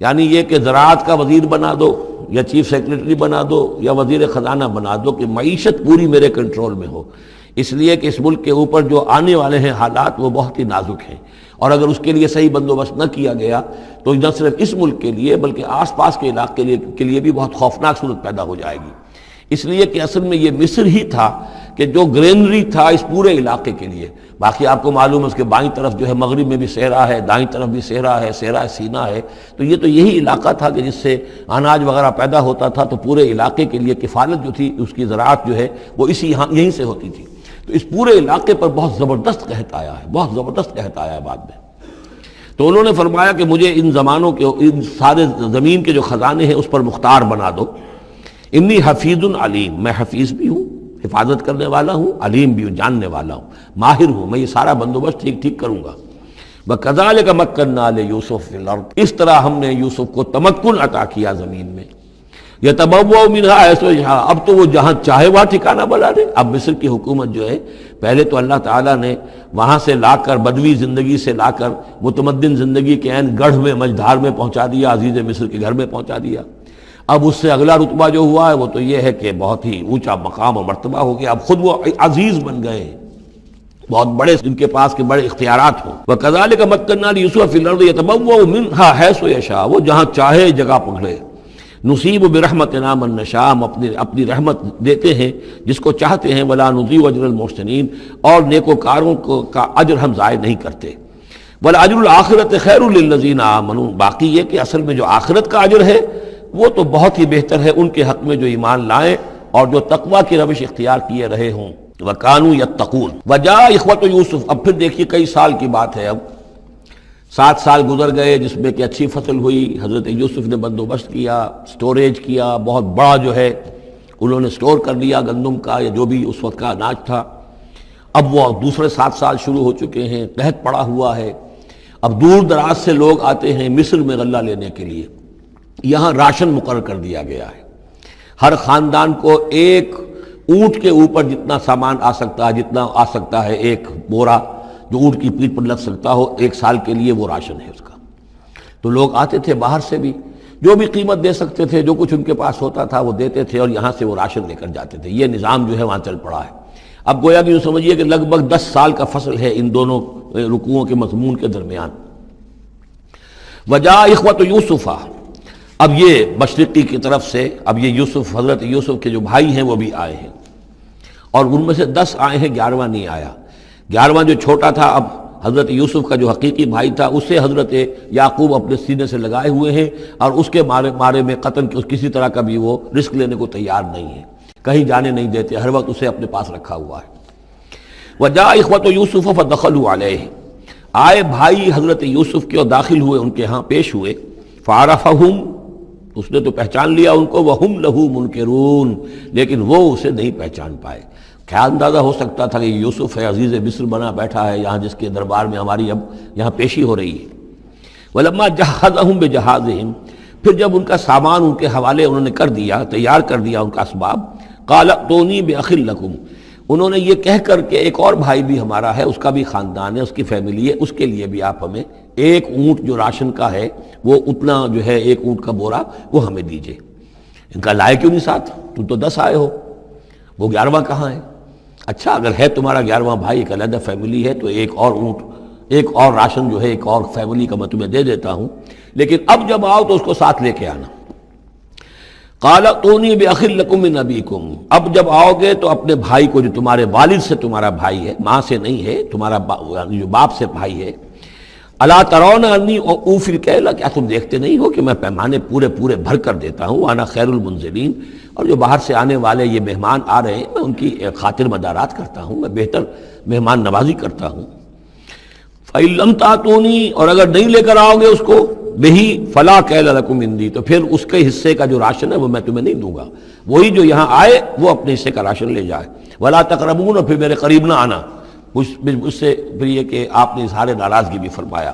یعنی یہ کہ زراعت کا وزیر بنا دو یا چیف سیکریٹری بنا دو یا وزیر خزانہ بنا دو، کہ معیشت پوری میرے کنٹرول میں ہو، اس لیے کہ اس ملک کے اوپر جو آنے والے ہیں حالات وہ بہت ہی نازک ہیں، اور اگر اس کے لیے صحیح بندوبست نہ کیا گیا تو نہ صرف اس ملک کے لیے بلکہ آس پاس کے علاقے کے لیے بھی بہت خوفناک صورت پیدا ہو جائے گی۔ اس لیے کہ اصل میں یہ مصر ہی تھا کہ جو گرینری تھا اس پورے علاقے کے لیے. باقی آپ کو معلوم ہے اس کے بائیں طرف جو ہے مغرب میں بھی صحرا ہے، دائیں طرف بھی صحرا ہے، صحرا سینا ہے. تو یہ تو یہی علاقہ تھا کہ جس سے اناج وغیرہ پیدا ہوتا تھا، تو پورے علاقے کے لیے کفالت جو تھی اس کی زراعت جو ہے وہ یہیں سے ہوتی تھی. تو اس پورے علاقے پر بہت زبردست قحط آیا ہے، بہت زبردست قحط آیا ہے بعد میں. تو انہوں نے فرمایا کہ مجھے ان زمانوں کے، ان سارے زمین کے جو خزانے ہیں اس پر مختار بنا دو. انی حفیظ علیم، میں حفیظ بھی ہوں، حفاظت کرنے والا ہوں، علیم بھی ہوں، جاننے والا ہوں، ماہر ہوں، میں یہ سارا بندوبست ٹھیک کروں گا. وَكَذَلِكَ مَكَّنَّا لِيُوسُفَ فِي الْأَرْضِ، اس طرح ہم نے یوسف کو تمکن عطا کیا زمین میں. يَتَبَوَّأُ مِنْهَا حَيْثُ يَشَاءُ، اب تو وہ جہاں چاہے وہاں ٹھکانہ بنا دے. اب مصر کی حکومت جو ہے، پہلے تو اللہ تعالیٰ نے وہاں سے لا کر بدوی زندگی سے لا کر متمدن زندگی کے عین گڑھ میں، مجدھار میں پہنچا دیا، عزیز مصر کے گھر میں پہنچا دیا. اب اس سے اگلا رتبہ جو ہوا ہے وہ تو یہ ہے کہ بہت ہی اونچا مقام و مرتبہ ہو گیا. اب خود وہ عزیز بن گئے ہیں، بہت بڑے ان کے پاس کے بڑے اختیارات ہوں. وَكَذَلِكَ مَكَّنَّا لِيُوسُفَ فِي الْأَرْضِ يَتَبَوَّأُ مِنْهَا حَيْثُ يَشَاءُ، وہ جہاں چاہے جگہ پکڑے. نصیب برحمتنا من نشاء، ہم اپنی رحمت دیتے ہیں جس کو چاہتے ہیں. ولا نضيع اجر المحسنین، اور نیکوکاروں کا اجر ہم ضائع نہیں کرتے. والاجر الآخرۃ خیر للذین آمنوا، باقی یہ کہ اصل میں جو آخرت کا اجر ہے وہ تو بہت ہی بہتر ہے ان کے حق میں جو ایمان لائیں اور جو تقوی کی روش اختیار کیے رہے ہوں. وَكَانُوا يَتَّقُونَ. وَجَاءَ إِخْوَةُ يُوسُف، اب پھر دیکھیے کئی سال کی بات ہے، اب 7 سال گزر گئے جس میں کہ اچھی فصل ہوئی. حضرت یوسف نے بندوبست کیا، سٹوریج کیا، بہت بڑا جو ہے انہوں نے سٹور کر لیا گندم کا یا جو بھی اس وقت کا اناج تھا. اب وہ دوسرے 7 سال شروع ہو چکے ہیں، قحط پڑا ہوا ہے. اب دور دراز سے لوگ آتے ہیں مصر میں غلہ لینے کے لیے. یہاں راشن مقرر کر دیا گیا ہے، ہر خاندان کو ایک اونٹ کے اوپر جتنا سامان آ سکتا ہے، جتنا آ سکتا ہے ایک بورا جو اونٹ کی پیٹھ پر لگ سکتا ہو، 1 سال کے لیے وہ راشن ہے اس کا. تو لوگ آتے تھے باہر سے بھی، جو بھی قیمت دے سکتے تھے، جو کچھ ان کے پاس ہوتا تھا وہ دیتے تھے اور یہاں سے وہ راشن لے کر جاتے تھے. یہ نظام جو ہے وہاں چل پڑا ہے. اب گویا کہ یوں سمجھیے کہ لگ بھگ 10 سال کا فصل ہے ان دونوں رکوعوں کے مضمون کے درمیان. وجاء اخوۃ یوسف، اب یہ مشرقی کی طرف سے اب یہ یوسف، حضرت یوسف کے جو بھائی ہیں وہ بھی آئے ہیں، اور ان میں سے 10 آئے ہیں، 11واں نہیں آیا. 11واں جو چھوٹا تھا، اب حضرت یوسف کا جو حقیقی بھائی تھا اسے حضرت یعقوب اپنے سینے سے لگائے ہوئے ہیں، اور اس کے مارے میں قطن کسی طرح کا بھی وہ رسک لینے کو تیار نہیں ہے، کہیں جانے نہیں دیتے، ہر وقت اسے اپنے پاس رکھا ہوا ہے. وجاء اخوۃ یوسف فدخلوا علیہ، آئے بھائی حضرت یوسف کے اور داخل ہوئے ان کے ہاں، پیش ہوئے. فعرفہم، اس نے تو پہچان لیا ان کو. وہم لہ منکرون، لیکن وہ اسے نہیں پہچان پائے. کیا اندازہ ہو سکتا تھا کہ یوسف ہے، عزیز مصر بنا بیٹھا ہے یہاں، جس کے دربار میں ہماری اب یہاں پیشی ہو رہی ہے. ولما جہزہم بجہازہم، پھر جب ان کا سامان ان کے حوالے انہوں نے کر دیا، تیار کر دیا ان کا اسباب. قال ائتونی بأخ لکم، انہوں نے یہ کہہ کر کہ ایک اور بھائی بھی ہمارا ہے، اس کا بھی خاندان ہے، اس کی فیملی ہے، اس کے لیے بھی آپ ہمیں ایک اونٹ جو راشن کا ہے وہ اتنا جو ہے، ایک اونٹ کا بورا وہ ہمیں دیجئے. ان کا لائے کیوں نہیں ساتھ؟ تم تو 10 آئے ہو، وہ 11واں کہاں ہے؟ اچھا اگر ہے تمہارا 11واں بھائی، ایک علیحدہ فیملی ہے، تو ایک اور اونٹ، ایک اور راشن جو ہے ایک اور فیملی کا میں تمہیں دے دیتا ہوں، لیکن اب جب آؤ تو اس کو ساتھ لے کے آنا. قال ائتونی بأخ لکم من ابیکم، اب جب آؤ گے تو اپنے بھائی کو جو تمہارے والد سے تمہارا بھائی ہے، ماں سے نہیں ہے، تمہارا جو باپ سے بھائی ہے. الا ترون انی اوفی الکیل، کیا تم دیکھتے نہیں ہو کہ میں پیمانے پورے بھر کر دیتا ہوں. وانا خیر المنزلین، اور جو باہر سے آنے والے یہ مہمان آ رہے ہیں میں ان کی خاطر مدارات کرتا ہوں، میں بہتر مہمان نوازی کرتا ہوں. فإن لم تأتونی، اور اگر نہیں لے کر آؤ گے اس کو، بہی فلا کیل لکم عندی، تو پھر اس کے حصے کا جو راشن ہے وہ میں تمہیں نہیں دوں گا. وہی جو یہاں آئے وہ اپنے حصے کا راشن لے جائے. ولا تقربون، اور پھر میرے قریب نہ آنا. اس سے پھر یہ کہ آپ نے اظہار ناراضگی بھی فرمایا.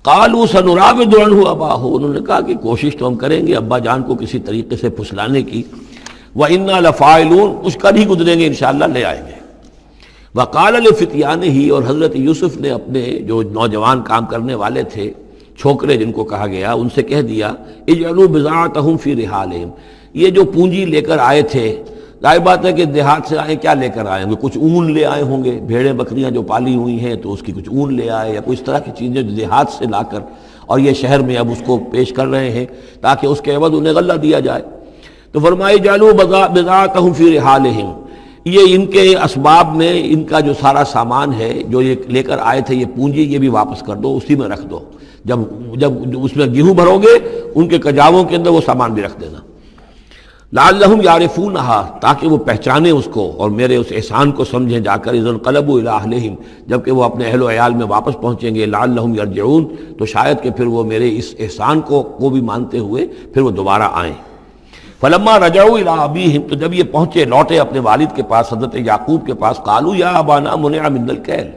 قالوا سنراود عنہ اباہ، انہوں نے کہا کہ کوشش تو ہم کریں گے ابا جان کو کسی طریقے سے پھسلانے کی. وإنا لفاعلون، کچھ کر ہی گزریں گے انشاءاللہ، لے آئیں گے. وقال لفتیانہ، اور حضرت یوسف نے اپنے جو نوجوان کام کرنے والے تھے، چھوکرے جن کو کہا گیا، ان سے کہہ دیا اجعلوا بضاعتہم فی رحالہم، یہ جو پونجی لے کر آئے تھے، ظاہر بات ہے کہ دیہات سے آئے، کیا لے کر آئے ہوں گے؟ کچھ اون لے آئے ہوں گے، بھیڑیں بکریاں جو پالی ہوئی ہیں تو اس کی کچھ اون لے آئے، یا کوئی اس طرح کی چیزیں جو دیہات سے لا کر، اور یہ شہر میں اب اس کو پیش کر رہے ہیں تاکہ اس کے عوض انہیں غلہ دیا جائے. تو فرمائی جعلوا بضاعتهم فی رحالہم، یہ ان کے اسباب میں ان کا جو سارا سامان ہے جو یہ لے کر آئے تھے، یہ پونجی، یہ بھی واپس کر دو، اسی میں رکھ دو، جب اس میں گیہوں بھرو گے ان کے کجاووں کے اندر وہ سامان بھی رکھ دینا، لعلہم یعرفونہا، تاکہ وہ پہچانیں اس کو اور میرے اس احسان کو سمجھیں جا کر، اذا انقلبوا الی اہلہم، جبکہ وہ اپنے اہل و عیال میں واپس پہنچیں گے، لعلہم یرجعون، تو شاید کہ پھر وہ میرے اس احسان کو بھی مانتے ہوئے پھر وہ دوبارہ آئیں۔ فلما رجعوا الی ابیہم، تو جب یہ پہنچے لوٹے اپنے والد کے پاس، حضرت یعقوب کے پاس، قالوا یا ابانا منع منا الکیل،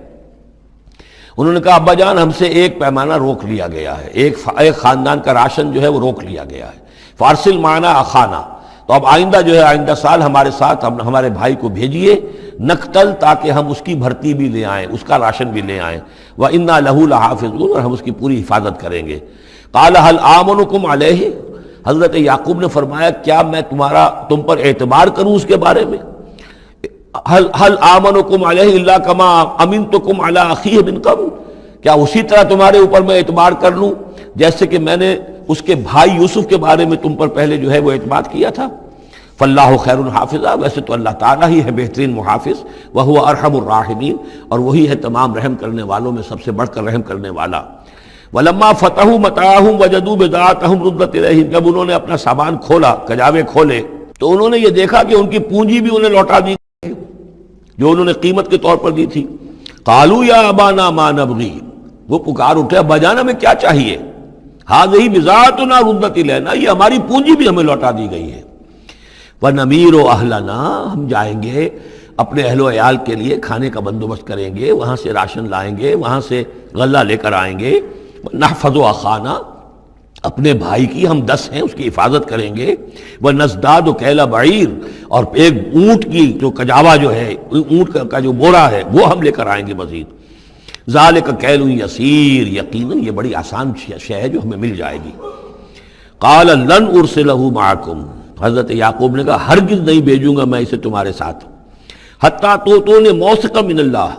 انہوں نے کہا ابا جان ہم سے ایک پیمانہ روک لیا گیا ہے، ایک خاندان کا راشن جو ہے وہ روک لیا گیا ہے، فارسل معنا اخانا، تو اب آئندہ جو ہے آئندہ سال ہمارے ساتھ ہمارے بھائی کو بھیجیے، نقتل، تاکہ ہم اس کی بھرتی بھی لے آئیں، اس کا راشن بھی لے آئیں، وَإِنَّا لَهُ لَحَافِظُونَ، اور ہم اس کی پوری حفاظت کریں گے۔ قَالَ هَلْ آمَنُكُمْ عَلَيْهِ، حضرت یعقوب نے فرمایا کیا میں تم پر اعتبار کروں اس کے بارے میں؟ هَلْ آمَنُكُمْ عَلَيْهِ إِلَّا كَمَا أَمِنْتُكُمْ عَلَىٰ أَخِيهِ مِنْ قَبْلُ، کیا اسی طرح تمہارے اوپر میں اعتبار کر لوں جیسے کہ میں نے اس کے بھائی یوسف کے بارے میں تم پر پہلے جو ہے وہ اعتماد کیا تھا؟ فاللہ خیر حافظہ، ویسے تو اللہ تعالیٰ ہی ہے بہترین محافظ، وہو ارحم الراحمین، اور وہی ہے تمام رحم کرنے والوں میں سب سے بڑھ کر رحم کرنے والا۔ ولما فتحوا متاعهم وجدوا بضاعتهم ردت الیہم، جب انہوں نے اپنا سامان کھولا، کجاوے کھولے، تو انہوں نے یہ دیکھا کہ ان کی پونجی بھی انہیں لوٹا دی گئی جو انہوں نے قیمت کے طور پر دی تھی۔ قالوا یا ابانا ما نبغی، وہ پکار اٹھے ابا جان ہمیں کیا چاہیے؟ ہذہ بضاعتنا ردت الینا، یہ ہماری پونجی بھی ہمیں لوٹا دی گئی ہے۔ وَنَمِيرُ أَهْلَنَا، ہم جائیں گے اپنے اہل و عیال کے لیے کھانے کا بندوبست کریں گے، وہاں سے راشن لائیں گے، وہاں سے غلہ لے کر آئیں گے، نحفظ أَخَانَا، اپنے بھائی کی ہم 10 ہیں اس کی حفاظت کریں گے، وَنَزْدَادُ كَيْلَ بَعِيرٍ، اور ایک اونٹ کی جو کجاوا جو ہے، اونٹ کا جو بورا ہے وہ ہم لے کر آئیں گے مزید۔ ذَلِكَ كَيْلٌ يَسِيرٌ، یقیناً یہ بڑی آسان شے ہے جو ہمیں مل جائے گی۔ قَالَ لَنْ أُرْسِلَهُ مَعَكُمْ، حضرت یعقوب نے کہا ہرگز نہیں بھیجوں گا میں اسے تمہارے ساتھ، حتیٰ تو نے موثقا من اللہ،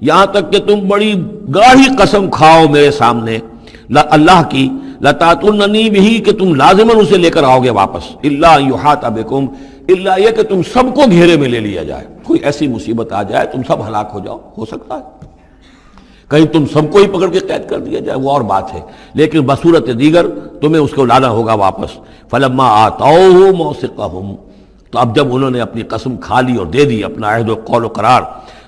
یہاں تک کہ تم بڑی گاڑی قسم کھاؤ میرے سامنے اللہ کی، لتاتوننی بہ، کہ تم لازماً اسے لے کر آؤ گے واپس، الا ان یحاط بکم، الا یہ کہ تم سب کو گھیرے میں لے لیا جائے، کوئی ایسی مصیبت آ جائے تم سب ہلاک ہو جاؤ، ہو سکتا ہے کہیں تم سب کو ہی پکڑ کے قید کر دیا جائے، وہ اور بات ہے، لیکن بصورت دیگر تمہیں اس کو لانا ہوگا واپس۔ فلما آتوہ موثقہم، تو اب جب انہوں نے اپنی قسم کھا لی اور دے دی اپنا عہد و قول و قرار،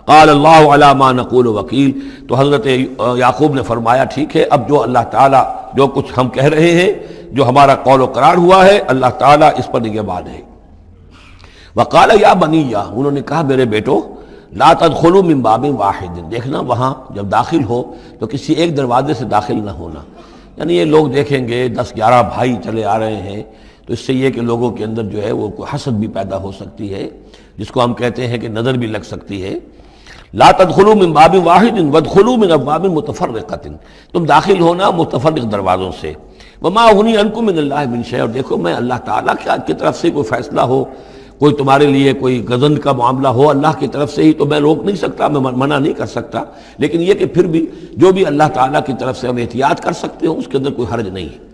قال اللہ علی ما نقول وکیل، تو حضرت یعقوب نے فرمایا ٹھیک ہے، اب جو اللہ تعالیٰ جو کچھ ہم کہہ رہے ہیں، جو ہمارا قول و قرار ہوا ہے، اللہ تعالیٰ اس پر نگہبان ہے۔ وقال یا بنیہ، انہوں نے کہا میرے بیٹو، لا تدخلوا من باب واحد، دیکھنا وہاں جب داخل ہو تو کسی ایک دروازے سے داخل نہ ہونا، یعنی یہ لوگ دیکھیں گے 10-11 بھائی چلے آ رہے ہیں تو اس سے یہ کہ لوگوں کے اندر جو ہے وہ حسد بھی پیدا ہو سکتی ہے، جس کو ہم کہتے ہیں کہ نظر بھی لگ سکتی ہے۔ لا تدخلوا من باب واحد وادخلوا من ابواب متفرقۃ، تم داخل ہونا متفرق دروازوں سے۔ وما اغنی عنکم من اللہ من شیء، اور دیکھو میں اللہ تعالیٰ کی طرف سے کوئی فیصلہ ہو، کوئی تمہارے لیے کوئی غضب کا معاملہ ہو اللہ کی طرف سے ہی، تو میں روک نہیں سکتا، میں منع نہیں کر سکتا، لیکن یہ کہ پھر بھی جو بھی اللہ تعالیٰ کی طرف سے ہم احتیاط کر سکتے ہوں اس کے اندر کوئی حرج نہیں ہے۔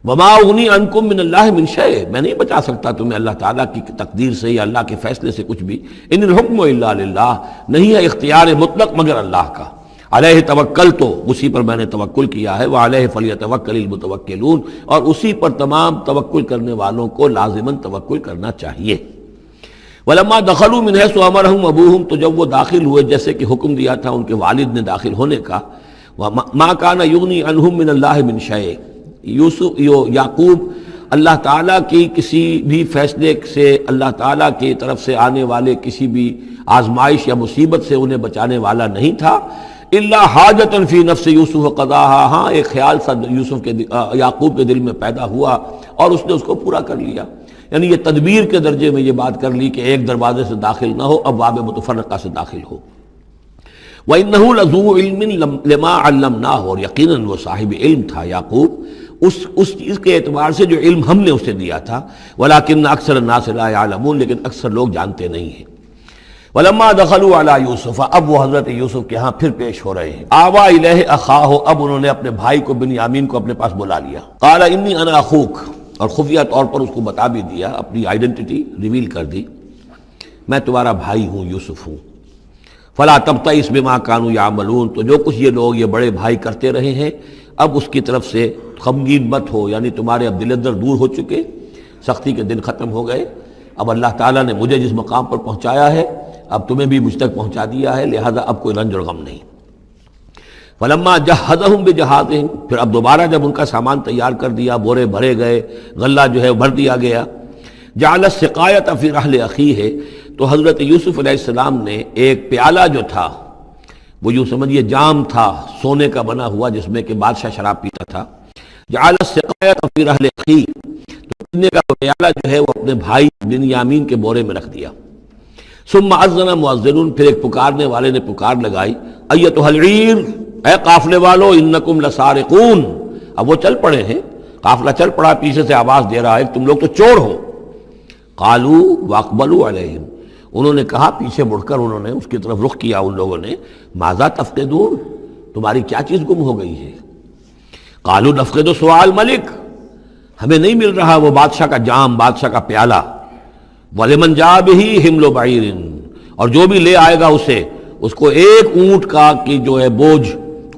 وما اغنی عنکم من اللہ من شیء، میں نہیں بچا سکتا تمہیں اللہ تعالیٰ کی تقدیر سے یا اللہ کے فیصلے سے کچھ بھی۔ ان الحکم الا للہ، نہیں ہے اختیار مطلق مگر اللہ کا۔ علیہ توکل، تو اسی پر میں نے توکل کیا ہے، وعلیہ فلیتوکل المتوکلون، اور اسی پر تمام توکل کرنے والوں کو لازماً توکل کرنا چاہیے۔ ولما دخلوا من حیث امرهم ابوہم، تو جب وہ داخل ہوئے جیسے کہ حکم دیا تھا ان کے والد نے داخل ہونے کا، ما کان یغنی عنہم من اللہ من شیء، یعقوب اللہ تعالیٰ کی کسی بھی فیصلے سے، اللہ تعالیٰ کی طرف سے آنے والے کسی بھی آزمائش یا مصیبت سے انہیں بچانے والا نہیں تھا، الا حاجۃ فی نفس یوسف قضاها، ہاں ایک خیال سا یوسف کے یعقوب کے دل میں پیدا ہوا اور اس نے اس کو پورا کر لیا، یعنی یہ تدبیر کے درجے میں یہ بات کر لی کہ ایک دروازے سے داخل نہ ہو، اب باب متفرقہ سے داخل ہو۔ وَإِنَّهُ لَذُو عِلْمٍ لِمَا عَلَّمْنَاهُ، اور یقیناً وہ صاحب علم تھا یعقوب اس چیز کے اعتبار سے جو علم ہم نے اسے دیا تھا، وَلَٰكِنَّ أَكْثَرَ النَّاسِ لَا يَعْلَمُونَ، لیکن اکثر لوگ جانتے نہیں ہیں۔ وَلَمَّا دَخَلُوا عَلَىٰ يُوسُفَ، اب وہ حضرت یوسف کے ہاں پھر پیش ہو رہے ہیں۔ آوَىٰ إِلَيْهِ أَخَاهُ، اب انہوں نے اپنے بھائی کو بنیامین کو اپنے پاس بلا لیا۔ قَالَ إِنِّي أَنَا أَخُوكَ، اور خفیہ طور پر اس کو بتا بھی دیا، اپنی آئیڈینٹی ریویل کر دی، میں تمہارا بھائی ہوں، یوسف ہوں۔ فلا تبتئس بما كانوا يعملون، تو جو کچھ یہ لوگ یہ بڑے بھائی کرتے رہے ہیں اب اس کی طرف سے غمگین مت ہو، یعنی تمہارے اب دل اندر دور ہو چکے، سختی کے دن ختم ہو گئے، اب اللہ تعالیٰ نے مجھے جس مقام پر پہنچایا ہے اب تمہیں بھی مجھ تک پہنچا دیا ہے، لہذا اب کوئی رنج اور غم نہیں۔ فلما جہزہم بجہازہم، پھر اب دوبارہ جب ان کا سامان تیار کر دیا، بورے بھرے گئے، غلہ جو ہے بھر دیا گیا، جعل السقایۃ فی رحل اخیہ، تو حضرت یوسف علیہ السلام نے ایک پیالہ جو تھا، وہ یوں سمجھیے جام تھا سونے کا بنا ہوا جس میں کہ بادشاہ شراب پیتا تھا، جعل السقایۃ فی رحل اخیہ، تو پینے کا پیالہ جو ہے وہ اپنے بھائی بنیامین کے بورے میں رکھ دیا۔ ثم اذن مؤذن، پھر ایک پکارنے والے نے پکار لگائی، ایتھا العیر، اے قافلے والو، انکم لسارقون، اب وہ چل پڑے ہیں، قافلہ چل پڑا، پیچھے سے آواز دے رہا ہے تم لوگ تو چور ہو۔ قالوا واقبلوا علیہم، انہوں نے کہا، پیچھے مڑ کر انہوں نے اس کی طرف رخ کیا ان لوگوں نے، ماذا تفقدون، تمہاری کیا چیز گم ہو گئی ہے؟ قالوا نفقد سؤال ملک، ہمیں نہیں مل رہا وہ بادشاہ کا جام، بادشاہ کا پیالہ، وَلِمَنْ جَاءَ بِهِ حِمْلُ بَعِيرٍ، اور جو بھی لے آئے گا اسے، اس کو ایک اونٹ کا کی جو ہے بوجھ،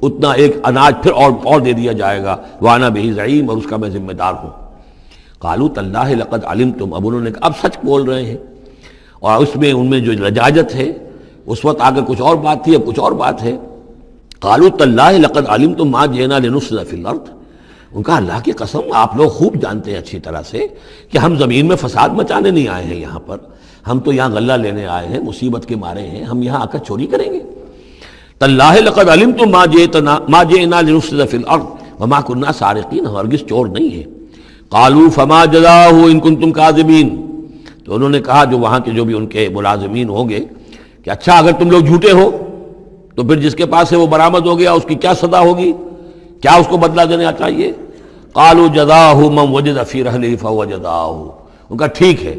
اتنا ایک اناج پھر اور دے دیا جائے گا، وَأَنَا بِهِ زَعِيمٌ، اور اس کا میں ذمہ دار ہوں۔ قَالُوا تَاللَّهِ لَقَدْ عَلِمْتُمْ، اب انہوں نے کہا اب سچ بول رہے ہیں، اور اس میں ان میں جو لجاجت ہے، اس وقت آگے کچھ اور بات تھی اب کچھ اور بات ہے۔ قَالُوا تَاللَّهِ لَقَدْ عَلِمْتُمْ مَا جِئْنَا لِنُفْسِدَ فِي الْأَرْضِ، ان کا اللہ کی قسم آپ لوگ خوب جانتے ہیں اچھی طرح سے کہ ہم زمین میں فساد مچانے نہیں آئے ہیں، یہاں پر ہم تو یہاں غلہ لینے آئے ہیں، مصیبت کے مارے ہیں، ہم یہاں آ کر چوری کریں گے؟ تاللہ لقد علمتم ما جئنا لنفسد فی الارض وما كنا سارقین، ہرگز چور نہیں ہے۔ قالوا فما جزاؤہ ان کنتم کاذبین، تو انہوں نے کہا جو وہاں کے جو بھی ان کے ملازمین ہوں گے کہ اچھا اگر تم لوگ جھوٹے ہو تو پھر جس کے پاس سے وہ برآمد ہو گیا اس کی کیا سزا ہوگی، کیا اس کو بدلہ دینا چاہیے؟ قالوا جزاؤہ من وجد فی رحلہ فہو جزاؤہ، ان کا ٹھیک ہے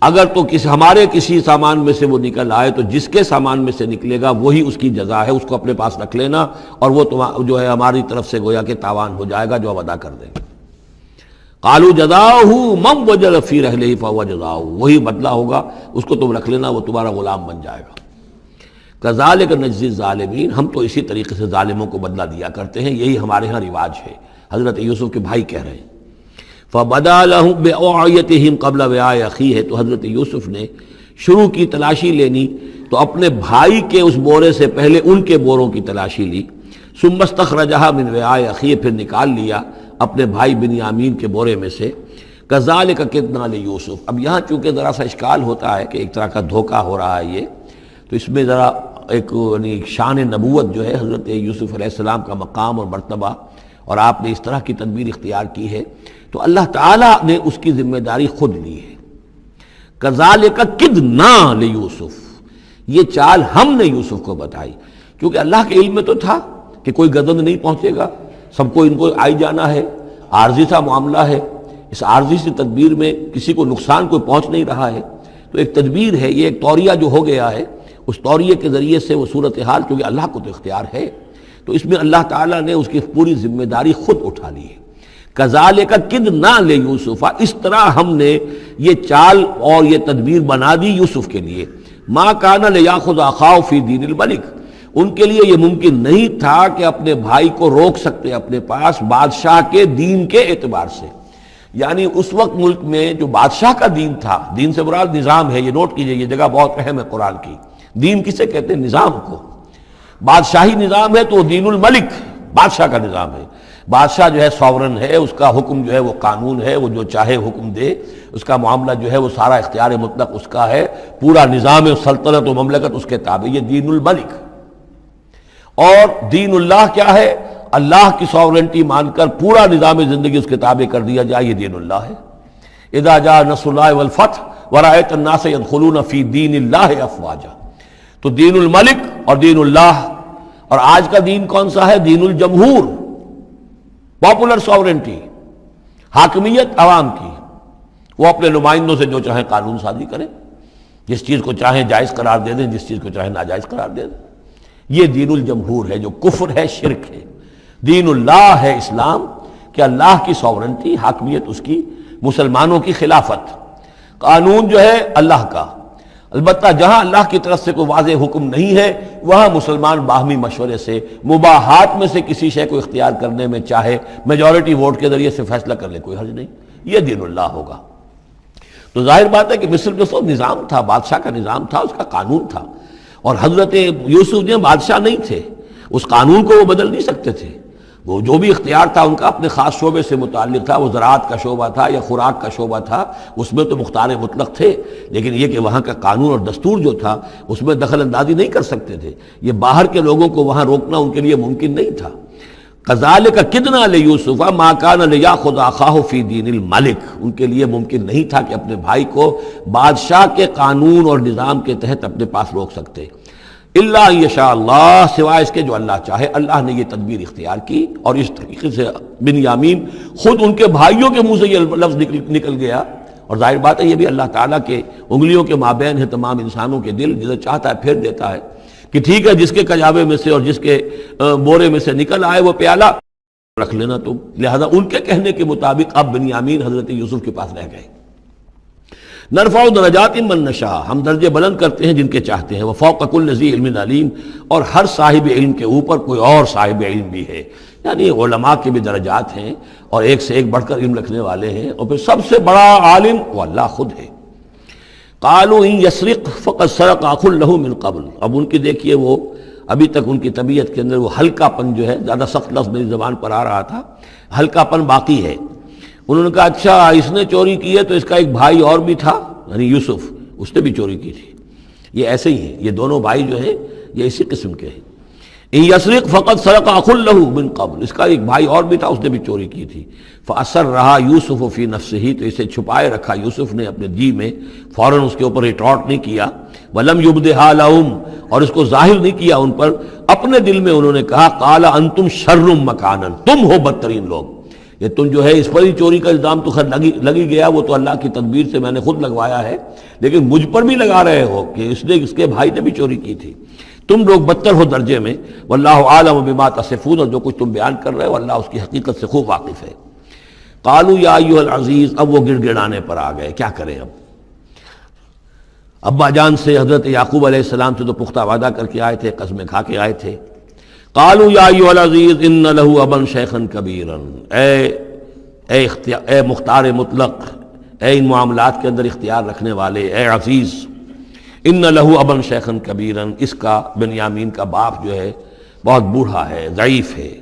اگر تو ہمارے کسی سامان میں سے وہ نکل آئے تو جس کے سامان میں سے نکلے گا وہی اس کی جزا ہے، اس کو اپنے پاس رکھ لینا، اور وہ جو ہے ہماری طرف سے گویا کہ تاوان ہو جائے گا جو ہم ادا کر دیں گے۔ قالوا جزاؤہ من وجد فی رحلہ فہو جزاؤہ، وہی بدلہ ہوگا، اس کو تم رکھ لینا، وہ تمہارا غلام بن جائے گا۔ کذالک نجزی الظالمین، ہم تو اسی طریقے سے ظالموں کو بدلہ دیا کرتے ہیں، یہی ہمارے ہاں رواج ہے۔ حضرت یوسف کے بھائی کہہ رہے ہیں فَبَدَا لَهُمْ بِأَوْعِيَتِهِمْ قَبْلَ وِعَاءِ أَخِيهِ، تو حضرت یوسف نے شروع کی تلاشی لینی تو اپنے بھائی کے اس بورے سے پہلے ان کے بوروں کی تلاشی لی، ثُمَّ اسْتَخْرَجَهَا مِنْ وِعَاءِ أَخِيهِ، پھر نکال لیا اپنے بھائی بنیامین کے بورے میں سے۔ كَذَلِكَ كِدْنَا لِيُوسُف، اب یہاں چونکہ ذرا سا اشکال ہوتا ہے کہ ایک طرح کا دھوکہ ہو رہا ہے یہ، تو اس میں ذرا ایک شان نبوت جو ہے حضرت یوسف علیہ السلام کا مقام اور مرتبہ، اور آپ نے اس طرح کی تدبیر اختیار کی ہے تو اللہ تعالیٰ نے اس کی ذمہ داری خود لی ہے۔ کذالک کدنا لیوسف، یہ چال ہم نے یوسف کو بتائی، کیونکہ اللہ کے علم میں تو تھا کہ کوئی گزند نہیں پہنچے گا، سب کو ان کو آئی جانا ہے، عارضی سا معاملہ ہے، اس عارضی سی تدبیر میں کسی کو نقصان کوئی پہنچ نہیں رہا ہے، تو ایک تدبیر ہے، یہ ایک توریہ جو ہو گیا ہے، اس توریے کے ذریعے سے وہ صورتحال، کیونکہ اللہ کو تو اختیار ہے، تو اس میں اللہ تعالیٰ نے اس کی پوری ذمہ داری خود اٹھا لی ہے۔ کذالک کدنا لیوسف، اس طرح ہم نے یہ چال اور یہ تدبیر بنا دی یوسف کے لیے۔ ما کان لیاخذ اخاہ فی دین الملک، ان کے لیے یہ ممکن نہیں تھا کہ اپنے بھائی کو روک سکتے اپنے پاس بادشاہ کے دین کے اعتبار سے، یعنی اس وقت ملک میں جو بادشاہ کا دین تھا، دین سے مراد نظام ہے، یہ نوٹ کیجئے، یہ جگہ بہت اہم ہے قرآن کی، دین کسے کہتے ہیں؟ نظام کو۔ بادشاہی نظام ہے تو وہ دین الملک، بادشاہ کا نظام ہے، بادشاہ جو ہے ساورن ہے، اس کا حکم جو ہے وہ قانون ہے، وہ جو چاہے حکم دے، اس کا معاملہ جو ہے وہ سارا اختیار مطلق اس کا ہے، پورا نظام سلطنت و مملکت اس کے تابع، یہ دین الملک۔ اور دین اللہ کیا ہے؟ اللہ کی ساورنٹی مان کر پورا نظام زندگی اس کے تابع کر دیا جائے، یہ دین اللہ ہے۔ اذا جاء نصر اللہ والفتح ورأیت الناس يدخلون فی دین اللہ افواجا، تو دین الملک اور دین اللہ، اور آج کا دین کون سا ہے؟ دین الجمہور، پاپولر ساورنٹی، حاکمیت عوام کی، وہ اپنے نمائندوں سے جو چاہیں قانون سازی کریں، جس چیز کو چاہیں جائز قرار دے دیں، جس چیز کو چاہیں ناجائز قرار دے دیں، یہ دین الجمہور ہے جو کفر ہے، شرک ہے۔ دین اللہ ہے اسلام، کہ اللہ کی ساورنٹی، حاکمیت اس کی مسلمانوں کی خلافت، قانون جو ہے اللہ کا، البتہ جہاں اللہ کی طرف سے کوئی واضح حکم نہیں ہے وہاں مسلمان باہمی مشورے سے مباحات میں سے کسی شے کو اختیار کرنے میں چاہے میجورٹی ووٹ کے ذریعے سے فیصلہ کر لے، کوئی حرج نہیں، یہ دین اللہ ہوگا۔ تو ظاہر بات ہے کہ مصر میں سو نظام تھا، بادشاہ کا نظام تھا، اس کا قانون تھا، اور حضرت یوسف جو بادشاہ نہیں تھے، اس قانون کو وہ بدل نہیں سکتے تھے، وہ جو بھی اختیار تھا ان کا اپنے خاص شعبے سے متعلق تھا، وہ زراعت کا شعبہ تھا یا خوراک کا شعبہ تھا، اس میں تو مختار مطلق تھے، لیکن یہ کہ وہاں کا قانون اور دستور جو تھا اس میں دخل اندازی نہیں کر سکتے تھے، یہ باہر کے لوگوں کو وہاں روکنا ان کے لیے ممکن نہیں تھا۔ کذالک کدنا لیوسف ما کان لیاخذ اخاہ فی دین الملک، ان کے لیے ممکن نہیں تھا کہ اپنے بھائی کو بادشاہ کے قانون اور نظام کے تحت اپنے پاس روک سکتے، الا ان یشاء اللہ، سوائے اس کے جو اللہ چاہے۔ اللہ نے یہ تدبیر اختیار کی، اور اس طریقے سے بنیامین خود ان کے بھائیوں کے منہ سے یہ لفظ نکل گیا، اور ظاہر بات ہے یہ بھی اللہ تعالیٰ کے انگلیوں کے مابین ہے تمام انسانوں کے دل، جسے چاہتا ہے پھیر دیتا ہے کہ ٹھیک ہے جس کے کجاوے میں سے اور جس کے بورے میں سے نکل آئے وہ پیالہ رکھ لینا تم، لہذا ان کے کہنے کے مطابق اب بنیامین حضرت یوسف کے پاس رہ گئے۔ نرفع درجات من نشاء، ہم درجے بلند کرتے ہیں جن کے چاہتے ہیں، وفوق کل ذی علم علیم، اور ہر صاحب علم کے اوپر کوئی اور صاحب علم بھی ہے، یعنی علماء کے بھی درجات ہیں اور ایک سے ایک بڑھ کر علم رکھنے والے ہیں، اور پھر سب سے بڑا عالم وہ اللہ خود ہے۔ قالوا ان یسرق فقد سرق اخ له من قبل، اب ان کی دیکھیے وہ ابھی تک ان کی طبیعت کے اندر وہ ہلکا پن جو ہے، زیادہ سخت لفظ میری زبان پر آ رہا تھا، ہلکا پن باقی ہے۔ انہوں نے کہا اچھا اس نے چوری کی ہے تو اس کا ایک بھائی اور بھی تھا، یعنی یوسف، اس نے بھی چوری کی تھی۔ یہ ایسے ہی ہیں، یہ دونوں بھائی جو ہیں یہ اسی قسم کے ہیں۔ ان یسرق فقد سرق اخ له من قبل، اس کا ایک بھائی اور بھی تھا، اس نے بھی چوری کی تھی۔ فاسرها یوسف فی نفسہ، تو اسے چھپائے رکھا یوسف نے اپنے جی میں، فوراً اس کے اوپر ریٹارٹ نہیں کیا۔ ولم یبدھا لهم، اور اس کو ظاہر نہیں کیا ان پر، اپنے دل میں انہوں نے کہا قال انتم شر مکانا، تم ہو بدترین لوگ، یہ تم جو ہے اس پر ہی چوری کا الزام تو خیر لگی گیا، وہ تو اللہ کی تدبیر سے میں نے خود لگوایا ہے، لیکن مجھ پر بھی لگا رہے ہو کہ اس کے بھائی نے بھی چوری کی تھی، تم لوگ بدتر ہو درجے میں۔ واللہ عالم بما تصفون، اور جو کچھ تم بیان کر رہے ہو اللہ اس کی حقیقت سے خوب واقف ہے۔ قالوا یا ایھا العزیز، اب وہ گڑ گڑانے پر آ گئے، کیا کریں اب؟ ابا جان سے حضرت یعقوب علیہ السلام سے تو پختہ وعدہ کر کے آئے تھے، قسمیں کھا کے آئے تھے۔ قالوا یا ایھا العزیز ان له ابا شیخا کبیرا، اے مختار مطلق، اے ان معاملات کے اندر اختیار رکھنے والے، اے عزیز، ان له ابا شیخا کبیرا، اس کا بنیامین کا باپ جو ہے بہت بوڑھا ہے، ضعیف ہے۔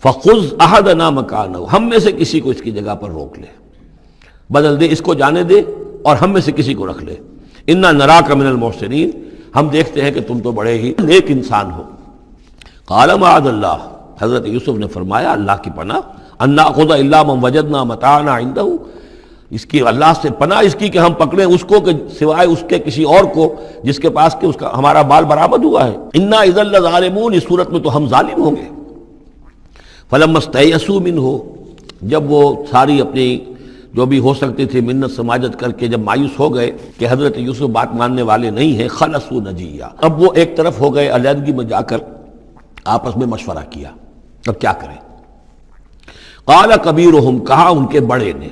فخذ احدنا مکانہ، ہم میں سے کسی کو اس کی جگہ پر روک لے، بدل دے، اس کو جانے دے اور ہم میں سے کسی کو رکھ لے۔ انا نراک من المحسنین، ہم دیکھتے ہیں کہ تم تو بڑے ہی نیک انسان ہو۔ قال معاذ اللہ، حضرت یوسف نے فرمایا اللہ کی پناہ، ان ناخذ الا من وجدنا متاعنا عنده، اس کی اللہ سے پناہ اس کی کہ ہم پکڑیں اس کو کہ سوائے اس کے کسی اور کو جس کے پاس کہ اس کا ہمارا بال برآمد ہوا ہے۔ انا اذا لظالمون، اس صورت میں تو ہم ظالم ہوں گے۔ فلما استيئسوا منه، جب وہ ساری اپنی جو بھی ہو سکتی تھی منت سماجت کر کے جب مایوس ہو گئے کہ حضرت یوسف بات ماننے والے نہیں ہیں، خلصوا نجیا، اب وہ ایک طرف ہو گئے، علیحدگی میں جا کر آپس میں مشورہ کیا اب کیا کریں۔ قال کبیرہم، کہا ان کے بڑے نے،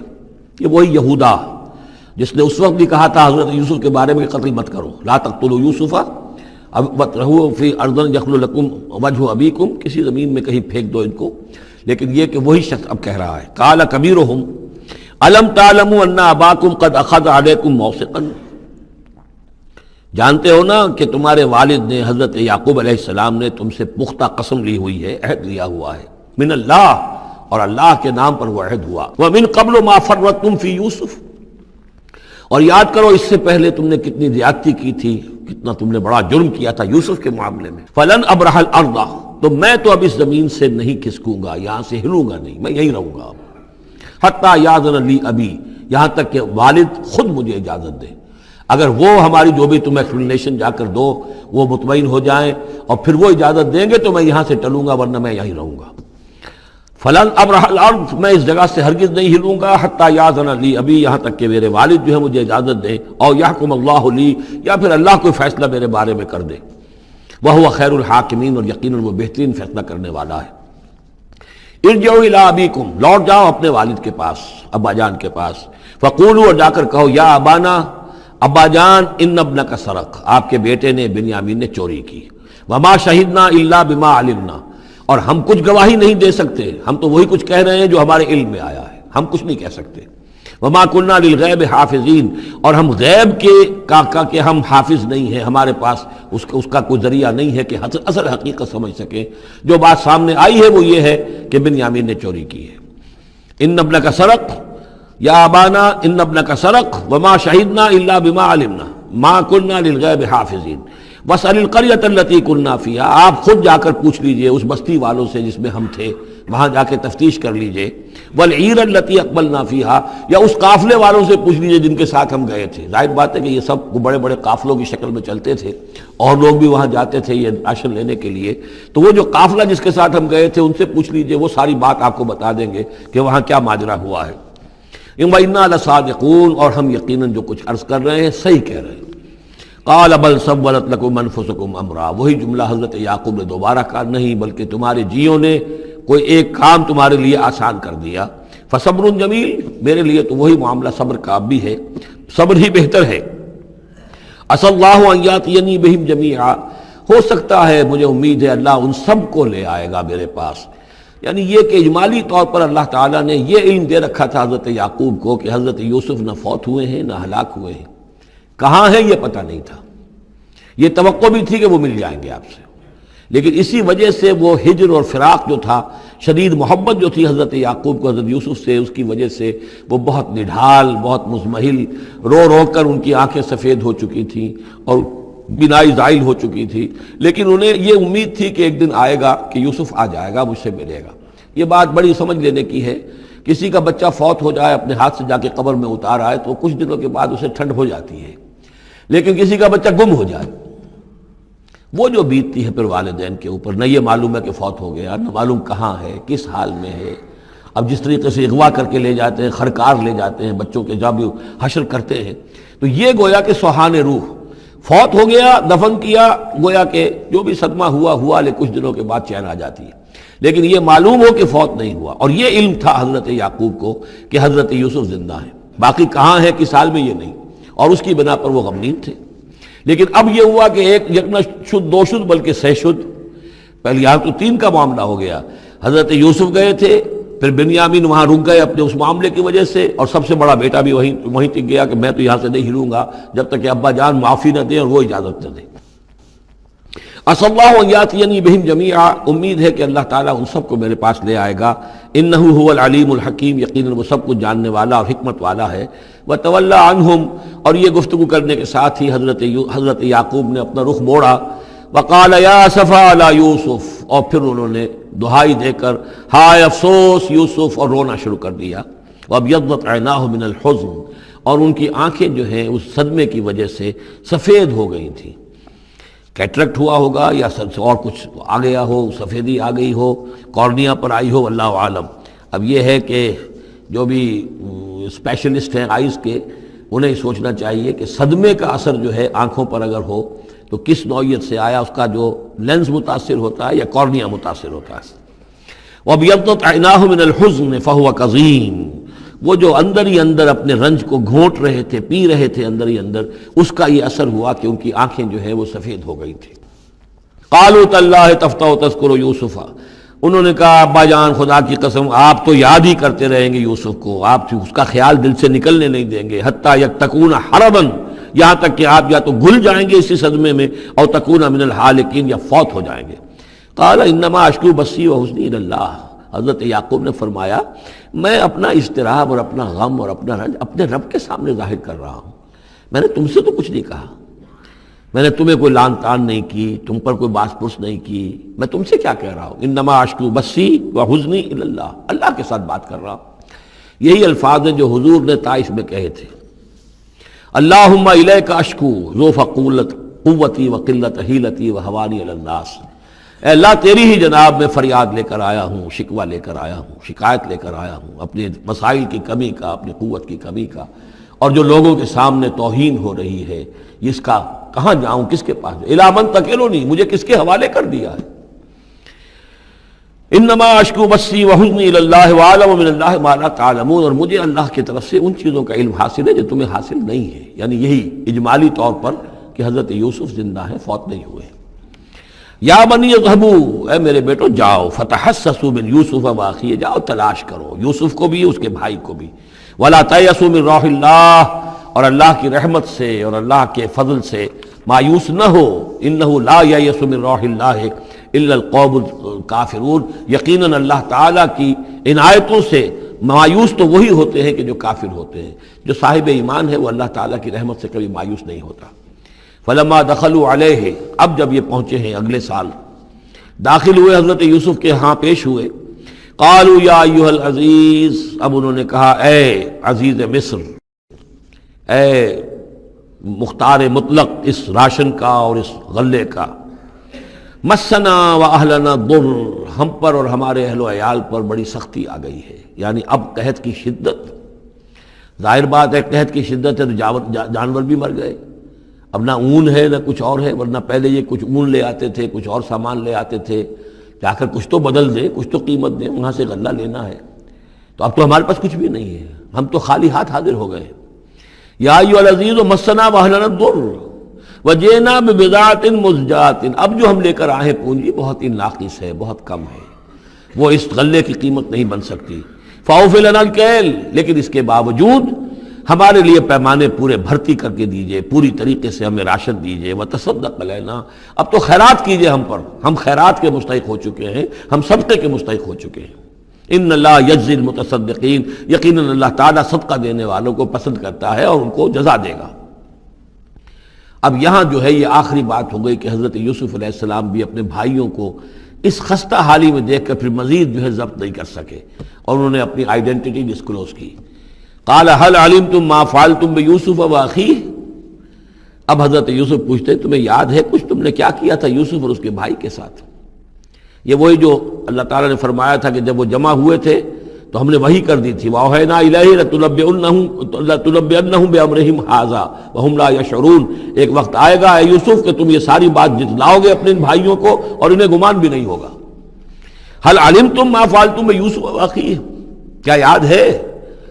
یہ وہی یہودا جس نے اس وقت بھی کہا تھا حضرت یوسف کے بارے میں قتل مت کرو، لا تقتلوا یوسف وَاطْرَحُوهُ فِي أَرْضٍ يَخْلُ لَكُمْ وَجْهُ أَبِيكُمْ، کسی زمین میں کہیں پھینک دو ان کو، لیکن یہ کہ وہی شخص اب کہہ رہا ہے قال کبیرہم أَلَمْ تَعْلَمُوا أَنَّ أَبَاكُمْ قَدْ أَخَذَ عَلَيْكُمْ مَوْثِقًا، جانتے ہو نا کہ تمہارے والد نے حضرت یعقوب علیہ السلام نے تم سے پختہ قسم لی ہوئی ہے، عہد لیا ہوا ہے، من اللہ، اور اللہ کے نام پر وہ عہد ہوا، وَمِن قَبْلُ مَا فَرَّطْتُمْ فِي يُوسُف، اور یاد کرو اس سے پہلے تم نے کتنی زیادتی کی تھی، کتنا تم نے بڑا جرم کیا تھا یوسف کے معاملے میں۔ فَلَنْ أَبْرَحَ الْأَرْضَ، تو میں تو اب اس زمین سے نہیں کھسکوں گا، یہاں سے ہلوں گا نہیں، میں یہیں رہوں گا حَتَّى يَأْذَنَ لِي أَبِي، یہاں تک کہ والد خود مجھے اجازت دے، اگر وہ ہماری جو بھی تم ایکسپلینیشن جا کر دو وہ مطمئن ہو جائیں اور پھر وہ اجازت دیں گے تو میں یہاں سے ٹلوں گا، ورنہ میں یہیں رہوں گا۔ فلن ابرح الارض، میں اس جگہ سے ہرگز نہیں ہلوں گا، حتی یاذن لی ابھی، یہاں تک کہ میرے والد جو ہے مجھے اجازت دیں، اور یحکم اللہ لی، یا پھر اللہ کوئی فیصلہ میرے بارے میں کر دے، وہو خیر الحاکمین، اور یقیناً وہ بہترین فیصلہ کرنے والا ہے۔ ارجعوا الی ابیکم، لوٹ جاؤ اپنے والد کے پاس، ابا جان کے پاس، فقولوا اور جا کر کہو یا ابانا ابا جان ان ابنک سرق، آپ کے بیٹے نے بنیامین نے چوری کی، وما شہدنا الا بما علمنا، اور ہم کچھ گواہی نہیں دے سکتے، ہم تو وہی کچھ کہہ رہے ہیں جو ہمارے علم میں آیا ہے، ہم کچھ نہیں کہہ سکتے، وما کننا للغیب حافظین، اور ہم غیب کے ہم حافظ نہیں ہیں، ہمارے پاس اس کا کوئی ذریعہ نہیں ہے کہ اصل حقیقت سمجھ سکیں، جو بات سامنے آئی ہے وہ یہ ہے کہ بنیامین نے چوری کی ہے۔ ان ابنک سرق یا ابانا ان ابنک سرق وما شہدنا الا بما علمنا ما کننا للغیب حافظین واسأل القریۃ التی کننا فیہا، آپ خود جا کر پوچھ لیجئے اس بستی والوں سے جس میں ہم تھے، وہاں جا کے تفتیش کر لیجئے، والعیر التی اقبلنا فیہا، یا اس قافلے والوں سے پوچھ لیجئے جن کے ساتھ ہم گئے تھے۔ ظاہر بات ہے کہ یہ سب بڑے بڑے قافلوں کی شکل میں چلتے تھے اور لوگ بھی وہاں جاتے تھے یہ راشن لینے کے لیے، تو وہ جو قافلہ جس کے ساتھ ہم گئے تھے ان سے پوچھ لیجئے، وہ ساری بات آپ کو بتا دیں گے کہ وہاں کیا ماجرا ہوا ہے۔ وَإِنَّا لَصَادِقُونَ، اور ہم یقیناً جو کچھ عرض کر رہے ہیں صحیح کہہ رہے ہیں۔ قال بل سولت لكم انفسكم امرا، وہی جملہ حضرت یعقوب نے دوبارہ کہا، نہیں بلکہ تمہارے جیوں نے کوئی ایک کام تمہارے لیے آسان کر دیا، فصبر جمیل، میرے لیے تو وہی معاملہ صبر کا بھی ہے، صبر ہی بہتر ہے۔ عسى الله ان ياتيني بهم جميعا، ہو سکتا ہے مجھے امید ہے اللہ ان سب کو لے آئے گا میرے پاس، یعنی یہ کہ اجمالی طور پر اللہ تعالیٰ نے یہ علم دے رکھا تھا حضرت یعقوب کو کہ حضرت یوسف نہ فوت ہوئے ہیں نہ ہلاک ہوئے ہیں، کہاں ہیں یہ پتہ نہیں تھا، یہ توقع بھی تھی کہ وہ مل جائیں گے آپ سے، لیکن اسی وجہ سے وہ ہجر اور فراق جو تھا، شدید محبت جو تھی حضرت یعقوب کو حضرت یوسف سے، اس کی وجہ سے وہ بہت نڈھال، بہت مزمحل، رو رو کر ان کی آنکھیں سفید ہو چکی تھیں اور بینائی زائل ہو چکی تھی، لیکن انہیں یہ امید تھی کہ ایک دن آئے گا کہ یوسف آ جائے گا، مجھ سے ملے گا۔ یہ بات بڑی سمجھ لینے کی ہے، کسی کا بچہ فوت ہو جائے، اپنے ہاتھ سے جا کے قبر میں اتار آئے تو کچھ دنوں کے بعد اسے ٹھنڈ ہو جاتی ہے، لیکن کسی کا بچہ گم ہو جائے وہ جو بیتتی ہے پھر والدین کے اوپر، نہ یہ معلوم ہے کہ فوت ہو گیا، نہ معلوم کہاں ہے، کس حال میں ہے۔ اب جس طریقے سے اغوا کر کے لے جاتے ہیں، خرکار لے جاتے ہیں بچوں کے، جب حشر کرتے ہیں، تو یہ گویا کہ سوہان روح، فوت ہو گیا، دفن کیا، گویا کہ جو بھی صدمہ ہوا لیکن کچھ دنوں کے بعد چین آ جاتی ہے، لیکن یہ معلوم ہو کہ فوت نہیں ہوا، اور یہ علم تھا حضرت یعقوب کو کہ حضرت یوسف زندہ ہیں، باقی کہاں ہے کس حال میں یہ نہیں، اور اس کی بنا پر وہ غمگین تھے۔ لیکن اب یہ ہوا کہ ایک یکنا شد دو شد بلکہ سہ شد، پہلے یہاں تو 3 کا معاملہ ہو گیا، حضرت یوسف گئے تھے، پھر بنیامین وہاں رک گئے اپنے اس معاملے کی وجہ سے، اور سب سے بڑا بیٹا بھی وہیں تک گیا کہ میں تو یہاں سے نہیں ہلوں گا جب تک کہ ابا جان معافی نہ دیں اور وہ اجازت نہ دیں۔ عسى الله ان ياتيني بهم جميعا، امید ہے کہ اللہ تعالیٰ ان سب کو میرے پاس لے آئے گا، انه هو العلیم الحکیم، یقیناً وہ سب کچھ جاننے والا اور حکمت والا ہے۔ وتولى عنهم، اور یہ گفتگو کرنے کے ساتھ ہی حضرت یعقوب نے اپنا رخ موڑا، وقال یا اسفا علی یوسف، اور پھر انہوں نے دہائی دے کر ہائے افسوس یوسف، اور رونا شروع کر دیا۔ وابیضت عیناہ من الحزن، اور ان کی آنکھیں جو ہیں اس صدمے کی وجہ سے سفید ہو گئی تھیں، کیٹریکٹ ہوا ہوگا یا اور کچھ آ گیا ہو، سفیدی آ گئی ہو، کارنیا پر آئی ہو، اللہ عالم۔ اب یہ ہے کہ جو بھی اسپیشلسٹ ہیں آئیز کے، انہیں سوچنا چاہیے کہ صدمے کا اثر جو ہے آنکھوں پر اگر ہو تو کس نوعیت سے آیا، اس کا جو لینز متاثر ہوتا ہے یا کارنیا متاثر ہوتا ہے۔ وَابْيَضَّتْ عَيْنَاهُ مِنَ الْحُزْنِ فَهُوَ كَظِيمٌ، وہ جو اندر ہی اندر اپنے رنج کو گھونٹ رہے تھے، پی رہے تھے اندر ہی اندر، اس کا یہ اثر ہوا کہ ان کی آنکھیں جو ہے وہ سفید ہو گئی تھی۔ قالوا تاللہ تفتأ تذکر یوسف، انہوں نے کہا ابا جان خدا کی قسم آپ تو یاد ہی کرتے رہیں گے یوسف کو، آپ اس کا خیال دل سے نکلنے نہیں دیں گے، حتی یکتکون حربا، یہاں تک کہ آپ یا تو گھل جائیں گے اسی صدمے میں، اور تکون من الحالکین، یا فوت ہو جائیں گے۔ قال انما اشکو بثی وحزنی الی اللہ، حضرت یعقوب نے فرمایا میں اپنا اضطراب اور اپنا غم اور اپنا رنج اپنے رب کے سامنے ظاہر کر رہا ہوں، میں نے تم سے تو کچھ نہیں کہا، میں نے تمہیں کوئی لان تان نہیں کی، تم پر کوئی باس پرس نہیں کی، میں تم سے کیا کہہ رہا ہوں، انما اشکو بثی وحزنی الی اللہ، اللہ کے ساتھ بات کر رہا ہوں۔ یہی الفاظ ہیں جو حضور نے طائف میں کہے تھے، اللہم الیک اشکو ضعف قوتی وقلت حیلتی وہوانی علی الناس، اے اللہ تیری ہی جناب میں فریاد لے کر آیا ہوں، شکوہ لے کر آیا ہوں، شکایت لے کر آیا ہوں اپنے مسائل کی کمی کا، اپنی قوت کی کمی کا، اور جو لوگوں کے سامنے توہین ہو رہی ہے اس کا کہاں جاؤں، کس کے پاس، الی من تکلنی، مجھے کس کے حوالے کر دیا ہے۔ انما اشکو بثی وحزنی الی اللہ واعلم من اللہ ما لا تعلمون، اور مجھے اللہ کی طرف سے ان چیزوں کا علم حاصل ہے جو تمہیں حاصل نہیں ہے، یعنی یہی اجمالی طور پر کہ حضرت یوسف زندہ ہیں، فوت نہیں ہوئے۔ یا بنی اذهبوا، اے میرے بیٹو جاؤ، فتحسسوا من یوسف واخیہ، جاؤ تلاش کرو یوسف کو بھی اس کے بھائی کو بھی، ولا تیأسوا من روح اللہ، اور اللہ کی رحمت سے اور اللہ کے فضل سے مایوس نہ ہو، انہ لا ییأس من روح اللہ الا القوم الکافرون، یقیناً اللہ تعالیٰ کی عنایتوں سے مایوس تو وہی ہوتے ہیں کہ جو کافر ہوتے ہیں، جو صاحب ایمان ہے وہ اللہ تعالیٰ کی رحمت سے کبھی مایوس نہیں ہوتا۔ فلما دخلوا علیہ، اب جب یہ پہنچے ہیں اگلے سال، داخل ہوئے حضرت یوسف کے ہاں پیش ہوئے، قالوا یا ایھا العزیز، اب انہوں نے کہا اے عزیز مصر، اے مختار مطلق اس راشن کا اور اس غلے کا، مسنا و اہلنا الضر، ہم پر اور ہمارے اہل و عیال پر بڑی سختی آ گئی ہے، یعنی اب قحط کی شدت، ظاہر بات ہے قحط کی شدت ہے تو جانور بھی مر گئے، اب نہ اون ہے نہ کچھ اور ہے، ورنہ پہلے یہ کچھ اون لے آتے تھے، کچھ اور سامان لے آتے تھے، جا کر کچھ تو بدل دیں، کچھ تو قیمت دیں، وہاں سے غلہ لینا ہے، تو اب تو ہمارے پاس کچھ بھی نہیں ہے، ہم تو خالی ہاتھ حاضر ہو گئے۔ یا ایھا العزیز مسنا و اہلنا الضر وجئنا ببضاعۃ مزجاۃ، اب جو ہم لے کر آئے پونجی بہت ہی ناقص ہے، بہت کم ہے، وہ اس غلے کی قیمت نہیں بن سکتی، فاوف لنا الکیل، لیکن اس کے باوجود ہمارے لیے پیمانے پورے بھرتی کر کے دیجئے، پوری طریقے سے ہمیں راشن دیجئے، وتصدق علینا، اب تو خیرات کیجئے ہم پر، ہم خیرات کے مستحق ہو چکے ہیں، ہم صدقے کے مستحق ہو چکے ہیں۔ ان اللہ یجزی المتصدقین، یقیناً اللہ تعالیٰ صدقہ دینے والوں کو پسند کرتا ہے اور ان کو جزا دے گا۔ اب یہاں جو ہے یہ آخری بات ہو گئی کہ حضرت یوسف علیہ السلام بھی اپنے بھائیوں کو اس خستہ حالی میں دیکھ کر پھر مزید جو ہے ضبط نہیں کر سکے، اور انہوں نے اپنی آئیڈینٹی ڈسکلوز کی۔ قال هل علمتم ما فعلتم بيوسف واخيه، اب حضرت یوسف پوچھتے ہیں تمہیں یاد ہے کچھ تم نے کیا کیا تھا یوسف اور اس کے بھائی کے ساتھ؟ یہ وہی جو اللہ تعالیٰ نے فرمایا تھا کہ جب وہ جمع ہوئے تھے تو ہم نے وحی کر دی تھی، وَأَوْحَيْنَا إِلَيْهِ لَتُنَبِّئَنَّهُم بِأَمْرِهِمْ هَٰذَا وَهُمْ لَا يَشْعُرُونَ، ایک وقت آئے گا اے یوسف کہ تم یہ ساری بات جتلاؤ گے اپنے ان بھائیوں کو اور انہیں گمان بھی نہیں ہوگا۔ هل علمتم ما فعلتم بيوسف واخيه، کیا یاد ہے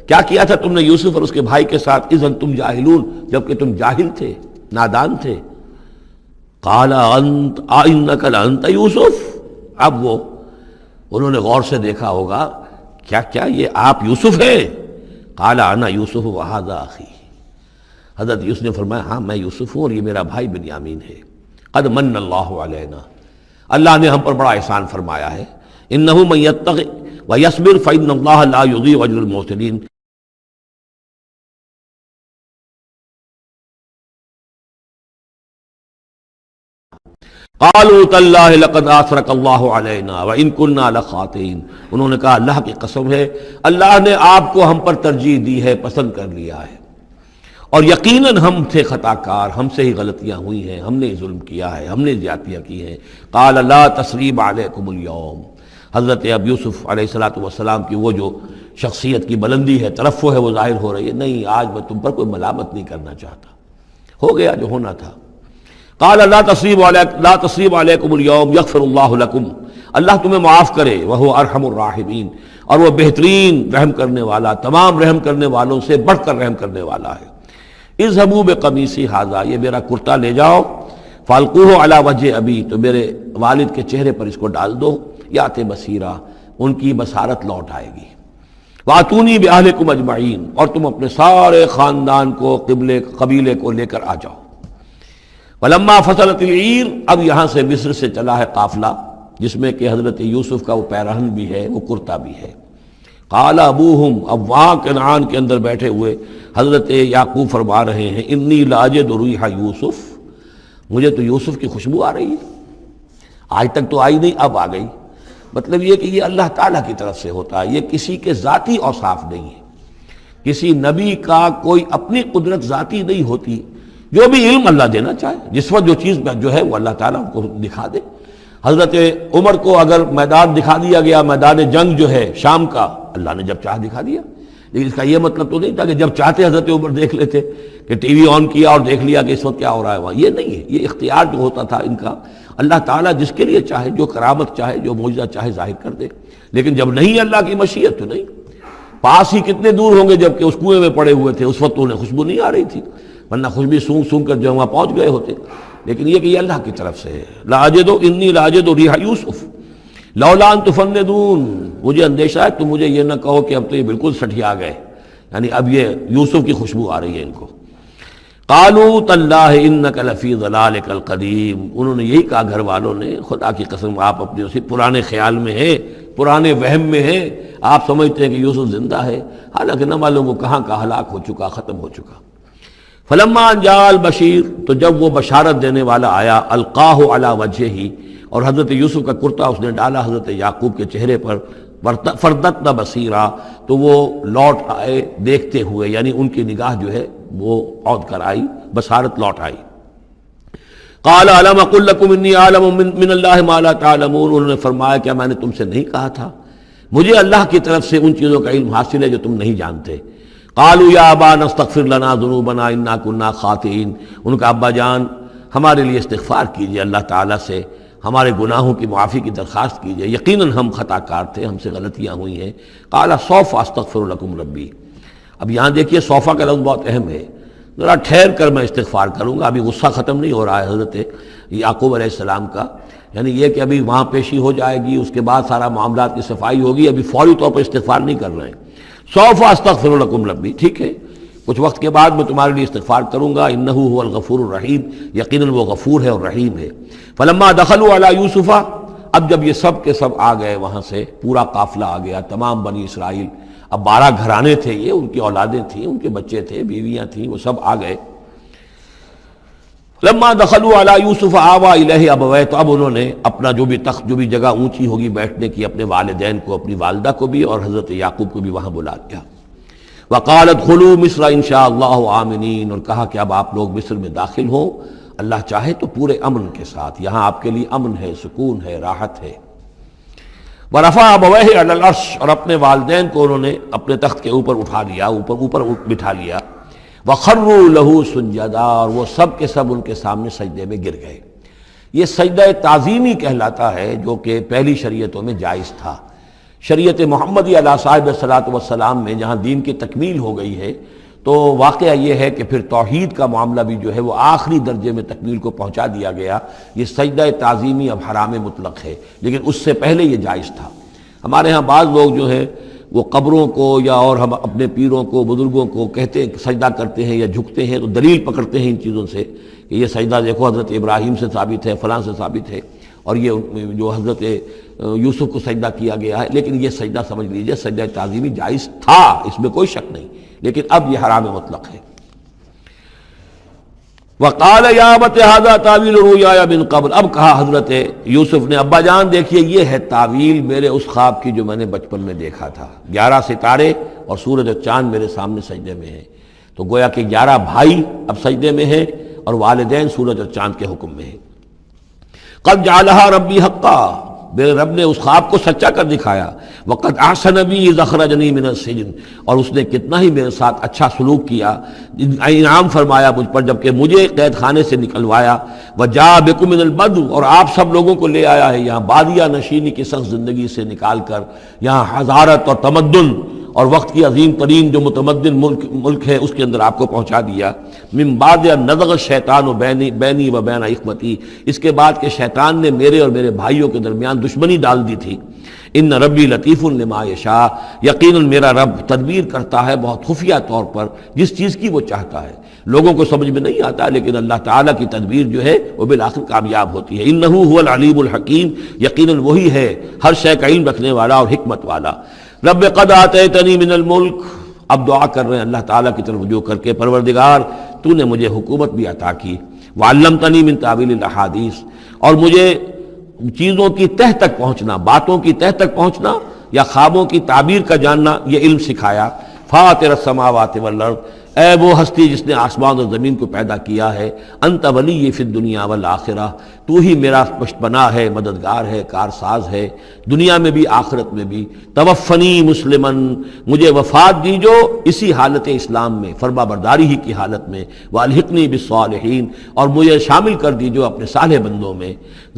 کیا کیا تھا تم نے یوسف اور اس کے بھائی کے ساتھ؟ اذ انتم جاہلون، جبکہ تم جاہل تھے، نادان تھے۔ قال انت انک لانت یوسف، اب وہ انہوں نے غور سے دیکھا ہوگا کیا یہ آپ یوسف ہیں؟ قال انا یوسف وھذا اخی، حضرت یوسف نے فرمایا ہاں میں یوسف ہوں اور یہ میرا بھائی بنیامین ہے۔ قد من اللہ علینا، اللہ نے ہم پر بڑا احسان فرمایا ہے۔ انہ من یتق ویصبر فإن اللہ لا یضیع اجر المحسنین، قالوا تاللہ لقد آثرک اللہ علینا وإن كنا لخاطئین، انہوں نے کہا اللہ کی قسم ہے اللہ نے آپ کو ہم پر ترجیح دی ہے، پسند کر لیا ہے، اور یقیناً ہم تھے خطا کار، ہم سے ہی غلطیاں ہوئی ہیں، ہم نے ظلم کیا ہے، ہم نے زیادتیاں کی ہیں۔ قال لا تثریب علیکم اليوم، حضرت اب یوسف علیہ السلام کی وہ جو شخصیت کی بلندی ہے، ترفع ہے، وہ ظاہر ہو رہی ہے، نہیں آج میں تم پر کوئی ملامت نہیں کرنا چاہتا، ہو گیا جو ہونا تھا۔ قال لا تصریب علیکم اليوم یغفر اللہ لکم، اللہ تمہیں معاف کرے، وہو ارحم الراحمین، اور وہ بہترین رحم کرنے والا، تمام رحم کرنے والوں سے بڑھ کر رحم کرنے والا ہے۔ اذهبوا بقمیصی ھذا، یہ میرا کرتا لے جاؤ، فالقوہ علی وجہ ابی، تو میرے والد کے چہرے پر اس کو ڈال دو، یات بصیرہ، ان کی بصارت لوٹ آئے گی۔ واتونی باہلکم اجمعین، اور تم اپنے سارے خاندان کو، قبیلے کو لے کر آ جاؤ۔ ولما فصلت العیر، اب یہاں سے مصر سے چلا ہے قافلہ جس میں کہ حضرت یوسف کا وہ پیرہن بھی ہے، وہ کرتا بھی ہے۔ قال ابوہم، اب وہاں کنعان کے اندر بیٹھے ہوئے حضرت یعقوب فرما رہے ہیں انی لاجد ریح یوسف، مجھے تو یوسف کی خوشبو آ رہی ہے، آج تک تو آئی نہیں اب آ گئی۔ مطلب یہ کہ یہ اللہ تعالیٰ کی طرف سے ہوتا ہے، یہ کسی کے ذاتی اوصاف نہیں ہے، کسی نبی کا کوئی اپنی قدرت ذاتی نہیں ہوتی، جو بھی علم اللہ دینا چاہے، جس وقت جو چیز جو ہے وہ اللہ تعالیٰ کو دکھا دے۔ حضرت عمر کو اگر میدان دکھا دیا گیا، میدان جنگ جو ہے شام کا، اللہ نے جب چاہ دکھا دیا، لیکن اس کا یہ مطلب تو نہیں تھا کہ جب چاہتے حضرت عمر دیکھ لیتے، کہ ٹی وی آن کیا اور دیکھ لیا کہ اس وقت کیا ہو رہا ہے وہاں، یہ نہیں ہے، یہ اختیار جو ہوتا تھا ان کا اللہ تعالیٰ جس کے لیے چاہے جو کرامت چاہے جو معجزہ چاہے ظاہر کر دے، لیکن جب نہیں اللہ کی مشیت تو نہیں۔ پاس ہی کتنے دور ہوں گے جب کہ اس کنویں میں پڑے ہوئے تھے، اس وقت انہیں خوشبو نہیں آ رہی تھی، ورنہ خوشبو سونگ سونگ کر جو وہاں پہنچ گئے ہوتے۔ لیکن یہ کہ یہ اللہ کی طرف سے ہے، لاجد انی لاجد ریح یوسف لولا ان تفندون، مجھے اندیشہ ہے تم مجھے یہ نہ کہو کہ اب تو یہ بالکل سٹھیا گئے، یعنی اب یہ یوسف کی خوشبو آ رہی ہے ان کو۔ قالوا تاللہ انک لفی ضلالک القدیم، انہوں نے یہی کہا گھر والوں نے، خدا کی قسم آپ اپنے اسی پرانے خیال میں ہیں، پرانے وہم میں ہیں، آپ سمجھتے ہیں کہ یوسف زندہ ہے، حالانکہ نہ معلوم وہ کہاں کا ہلاک ہو چکا، ختم ہو چکا۔ فلما جاء البشیر، تو جب وہ بشارت دینے والا آیا، القاہ علی وجہہ، اور حضرت یوسف کا کرتا اس نے ڈالا حضرت یعقوب کے چہرے پر، فردتنا بصیرا، تو وہ لوٹ آئے دیکھتے ہوئے، یعنی ان کی نگاہ جو ہے وہ عود کر آئی، بصارت لوٹ آئی۔ قال الم اقل لکم انی اعلم من اللہ ما لا تعلمون، انہوں نے فرمایا کیا میں نے تم سے نہیں کہا تھا مجھے اللہ کی طرف سے ان چیزوں کا علم حاصل ہے جو تم نہیں جانتے۔ قالوا یا ابانا استغفر لنا ذنوبنا انا كنا خاطئین، ان کا ابا جان ہمارے لیے استغفار کیجئے اللہ تعالیٰ سے، ہمارے گناہوں کی معافی کی درخواست کیجئے، یقیناً ہم خطا کار تھے، ہم سے غلطیاں ہوئی ہیں۔ قال سوف استغفر لکم ربی، اب یہاں دیکھیے صوفہ کا لفظ بہت اہم ہے، ذرا ٹھہر کر میں استغفار کروں گا، ابھی غصہ ختم نہیں ہو رہا ہے حضرت یعقوب علیہ السلام کا، یعنی یہ کہ ابھی وہاں پیشی ہو جائے گی، اس کے بعد سارا معاملات کی صفائی ہوگی، ابھی فوری طور پر استغفار نہیں کر رہے ہیں۔ سوف استغفر لکم ربی، ٹھیک ہے کچھ وقت کے بعد میں تمہارے لیے استغفار کروں گا، انہ هو الغفور الرحیم، یقیناً وہ غفور ہے اور رحیم ہے۔ فلما دخلوا علی یوسف، اب جب یہ سب کے سب آ گئے وہاں سے، پورا قافلہ آ گیا، تمام بنی اسرائیل، اب 12 گھرانے تھے یہ، ان کی اولادیں تھیں، ان کے بچے تھے، بیویاں تھیں، وہ سب آ گئے۔ لما دخلوا علی یوسف آوا الیہ ابویہ، تو اب انہوں نے اپنا جو بھی تخت، جو بھی جگہ اونچی ہوگی بیٹھنے کی، اپنے والدین کو، اپنی والدہ کو بھی اور حضرت یعقوب کو بھی وہاں بلا لیا۔ وقال ادخلوا مصر ان شاء اللہ آمنین، اور کہا کہ اب آپ لوگ مصر میں داخل ہوں اللہ چاہے تو پورے امن کے ساتھ، یہاں آپ کے لیے امن ہے، سکون ہے، راحت ہے۔ ورفع ابویہ علی العرش، اور اپنے والدین کو انہوں نے اپنے تخت کے اوپر اٹھا لیا، اوپر بٹھا لیا۔ وخروا لہ سجدا، اور وہ سب کے سب ان کے سامنے سجدے میں گر گئے۔ یہ سجدہ تعظیمی کہلاتا ہے، جو کہ پہلی شریعتوں میں جائز تھا۔ شریعت محمدی علیہ صاحب الصلاۃ والسلام میں جہاں دین کی تکمیل ہو گئی ہے، تو واقعہ یہ ہے کہ پھر توحید کا معاملہ بھی جو ہے وہ آخری درجے میں تکمیل کو پہنچا دیا گیا۔ یہ سجدہ تعظیمی اب حرام مطلق ہے، لیکن اس سے پہلے یہ جائز تھا۔ ہمارے ہاں بعض لوگ جو ہے وہ قبروں کو یا اور ہم اپنے پیروں کو، بزرگوں کو کہتے ہیں سجدہ کرتے ہیں یا جھکتے ہیں، تو دلیل پکڑتے ہیں ان چیزوں سے کہ یہ سجدہ دیکھو حضرت ابراہیم سے ثابت ہے، فلاں سے ثابت ہے، اور یہ جو حضرت یوسف کو سجدہ کیا گیا ہے، لیکن یہ سجدہ سمجھ لیجئے سجدہ تعظیمی جائز تھا، اس میں کوئی شک نہیں، لیکن اب یہ حرام مطلق ہے۔ وقال یا ابت ھذا تاویل رؤیایا من قبل، اب کہا حضرت یوسف نے ابا جان دیکھیے یہ ہے تعویل میرے اس خواب کی جو میں نے بچپن میں دیکھا تھا، 11 ستارے اور سورج اور چاند میرے سامنے سجدے میں ہیں، تو گویا کہ 11 بھائی اب سجدے میں ہیں اور والدین سورج اور چاند کے حکم میں ہیں۔ قد جعلها ربی حقا، میرے رب نے اس خواب کو سچا کر دکھایا۔ وقد احسن بی اذ اخرجنی من السجن، اور اس نے کتنا ہی میرے ساتھ اچھا سلوک کیا، انعام فرمایا مجھ پر جب کہ مجھے قید خانے سے نکلوایا۔ وجاء بکم من البدو، اور آپ سب لوگوں کو لے آیا ہے یہاں بادیہ نشینی کی سخت زندگی سے نکال کر یہاں حضارت اور تمدن اور وقت کی عظیم ترین جو متمدن ملک ہے اس کے اندر آپ کو پہنچا دیا۔ من بعد ان نزغ الشیطان بینی و بین اخوتی، اس کے بعد کہ شیطان نے میرے اور میرے بھائیوں کے درمیان دشمنی ڈال دی تھی۔ ان ربی لطیف لما یشاء، یقیناً میرا رب تدبیر کرتا ہے بہت خفیہ طور پر جس چیز کی وہ چاہتا ہے، لوگوں کو سمجھ میں نہیں آتا، لیکن اللہ تعالیٰ کی تدبیر جو ہے وہ بالآخر کامیاب ہوتی ہے۔ انہ هو العلیم الحکیم، یقیناً وہی ہے ہر شے کا علم رکھنے والا اور حکمت والا۔ رب قد آتیتنی من الملک، اب دعا کر رہے ہیں اللہ تعالیٰ کی طرف رجوع کر کے، پروردگار تو نے مجھے حکومت بھی عطا کی، وعلمتنی من تعویل الاحادیث، اور مجھے چیزوں کی تہ تک پہنچنا، باتوں کی تہ تک پہنچنا یا خوابوں کی تعبیر کا جاننا یہ علم سکھایا۔ فاطر السماوات والارض، اے وہ ہستی جس نے آسمان اور زمین کو پیدا کیا ہے، انت ولی فی الدنیا والآخرہ، تو ہی میرا پشتپناہ ہے، مددگار ہے، کارساز ہے، دنیا میں بھی آخرت میں بھی۔ توفنی مسلمن، مجھے وفات دیجو اسی حالت اسلام میں، فرما برداری ہی کی حالت میں، والحقنی بالصالحین، اور مجھے شامل کر دیجو اپنے صالح بندوں میں۔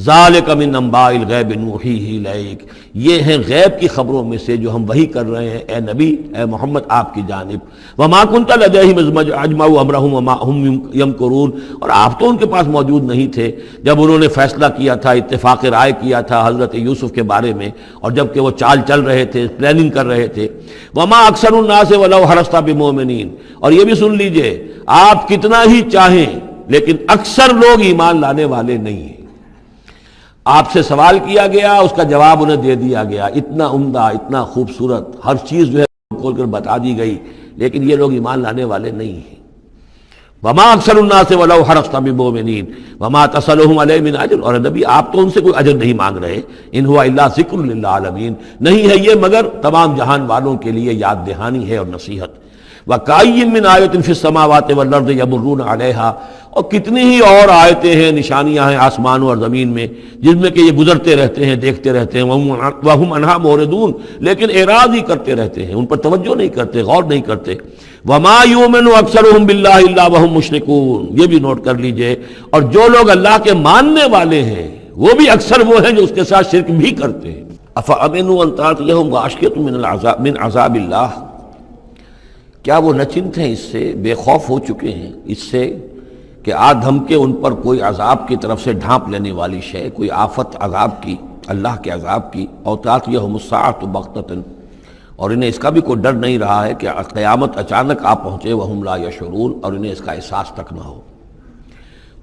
ذالک من انباء الغیب نوحیہ الیک، یہ ہیں غیب کی خبروں میں سے جو ہم وحی کر رہے ہیں اے نبی، اے محمد آپ کی جانب۔ وما کنت لدیہم اذ اجمعوا امرہم وما ہم یمکرون، اور آپ تو ان کے پاس موجود نہیں تھے جب انہوں نے فیصلہ کیا تھا، اتفاق رائے کیا تھا حضرت یوسف کے بارے میں، اور جب کہ وہ چال چل رہے تھے، پلاننگ کر رہے تھے۔ وما اکثر الناس ولو حرصت بمؤمنین، اور یہ بھی سن لیجئے، آپ کتنا ہی چاہیں لیکن اکثر لوگ ایمان لانے والے نہیں ہیں۔ آپ سے سوال کیا گیا، اس کا جواب انہیں دے دیا گیا، اتنا عمدہ، اتنا خوبصورت، ہر چیز جو ہے کھول کر بتا دی گئی، لیکن یہ لوگ ایمان لانے والے نہیں ہیں۔ وما اکثر الناس ولو حرصت بمؤمنین وما تصلهم علیہ من اجر، اور نبی آپ تو ان سے کوئی اجر نہیں مانگ رہے، ان هو الا ذکر للعالمین، نہیں ہے یہ مگر تمام جہان والوں کے لیے یاد دہانی ہے اور نصیحت۔ وَكَأَيٍّ مِّنْ آیَةٍ فِي السَّمَاوَاتِ وَالْأَرْضِ يَمُرُّونَ عَلَيْهَا، اور کتنی ہی اور آیتیں ہیں، نشانیاں ہیں آسمانوں اور زمین میں، جن میں کہ یہ گزرتے رہتے ہیں، دیکھتے رہتے ہیں، وَهُمْ عَنْهَا مُعْرِضُونَ، لیکن اعراض ہی کرتے رہتے ہیں، ان پر توجہ نہیں کرتے، غور نہیں کرتے۔ وَمَا يُؤْمِنُ أَكْثَرُهُم بِاللَّهِ إِلَّا وَهُمْ مُشْرِكُونَ، یہ بھی نوٹ کر لیجئے، اور جو لوگ اللہ کے ماننے والے ہیں وہ بھی اکثر وہ ہیں جو اس کے ساتھ شرک بھی کرتے ہیں۔ أَفَأَمِنُوا أَن تَأْتِيَهُمْ غَاشِيَةٌ مِّنْ عَذَابِ اللَّهِ، کیا وہ نچنت ہیں، اس سے بے خوف ہو چکے ہیں، اس سے کہ دھم کے ان پر کوئی عذاب کی طرف سے ڈھانپ لینے والی شے، کوئی آفت عذاب کی، اللہ کے عذاب کی، او تأتیہم الساعۃ بغتۃ، اور انہیں اس کا بھی کوئی ڈر نہیں رہا ہے کہ قیامت اچانک آ پہنچے، وہم لا یشعرون، اور انہیں اس کا احساس تک نہ ہو۔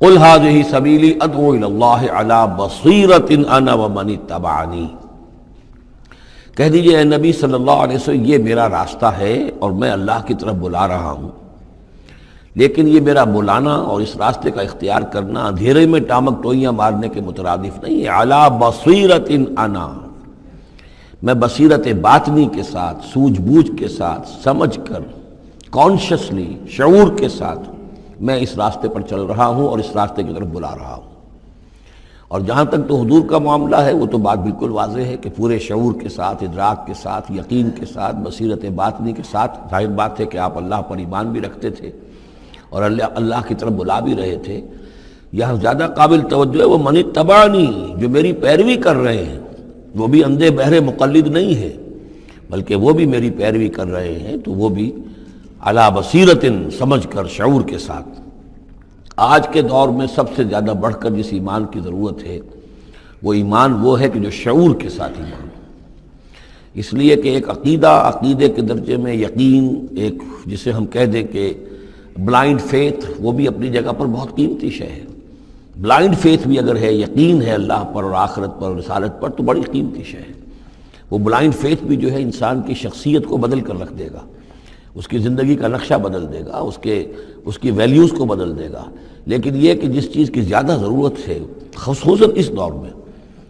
قل ھذہ سبیلی ادعو الی اللہ علی بصیرۃ انا ومن اتبعنی، کہہ دیجئے اے نبی صلی اللہ علیہ وسلم، یہ میرا راستہ ہے اور میں اللہ کی طرف بلا رہا ہوں، لیکن یہ میرا بلانا اور اس راستے کا اختیار کرنا اندھیرے میں ٹامک ٹوئیاں مارنے کے مترادف نہیں ہے۔ علی بصیرۃ انا، میں بصیرت باطنی کے ساتھ، سوجھ بوجھ کے ساتھ، سمجھ کر، کانشیسلی، شعور کے ساتھ میں اس راستے پر چل رہا ہوں اور اس راستے کی طرف بلا رہا ہوں۔ اور جہاں تک تو حضور کا معاملہ ہے، وہ تو بات بالکل واضح ہے کہ پورے شعور کے ساتھ، ادراک کے ساتھ، یقین کے ساتھ، بصیرت باطنی کے ساتھ، ظاہر بات ہے کہ آپ اللہ پر ایمان بھی رکھتے تھے اور اللہ کی طرف بلا بھی رہے تھے۔ یہاں زیادہ قابل توجہ ہے وہ من اتبعنی، جو میری پیروی کر رہے ہیں، وہ بھی اندھے بہرے مقلد نہیں ہے، بلکہ وہ بھی میری پیروی کر رہے ہیں، تو وہ بھی علی بصیرت، سمجھ کر، شعور کے ساتھ۔ آج کے دور میں سب سے زیادہ بڑھ کر جس ایمان کی ضرورت ہے وہ ایمان وہ ہے کہ جو شعور کے ساتھ ایمان ہو۔ اس لیے کہ ایک عقیدے کے درجے میں یقین، ایک جسے ہم کہہ دیں کہ بلائنڈ فیتھ، وہ بھی اپنی جگہ پر بہت قیمتی شے ہے۔ بلائنڈ فیتھ بھی اگر ہے، یقین ہے اللہ پر اور آخرت پر اور رسالت پر، تو بڑی قیمتی شے ہے۔ وہ بلائنڈ فیتھ بھی جو ہے انسان کی شخصیت کو بدل کر رکھ دے گا، اس کی زندگی کا نقشہ بدل دے گا، اس کی ویلیوز کو بدل دے گا۔ لیکن یہ کہ جس چیز کی زیادہ ضرورت ہے خصوصاً اس دور میں،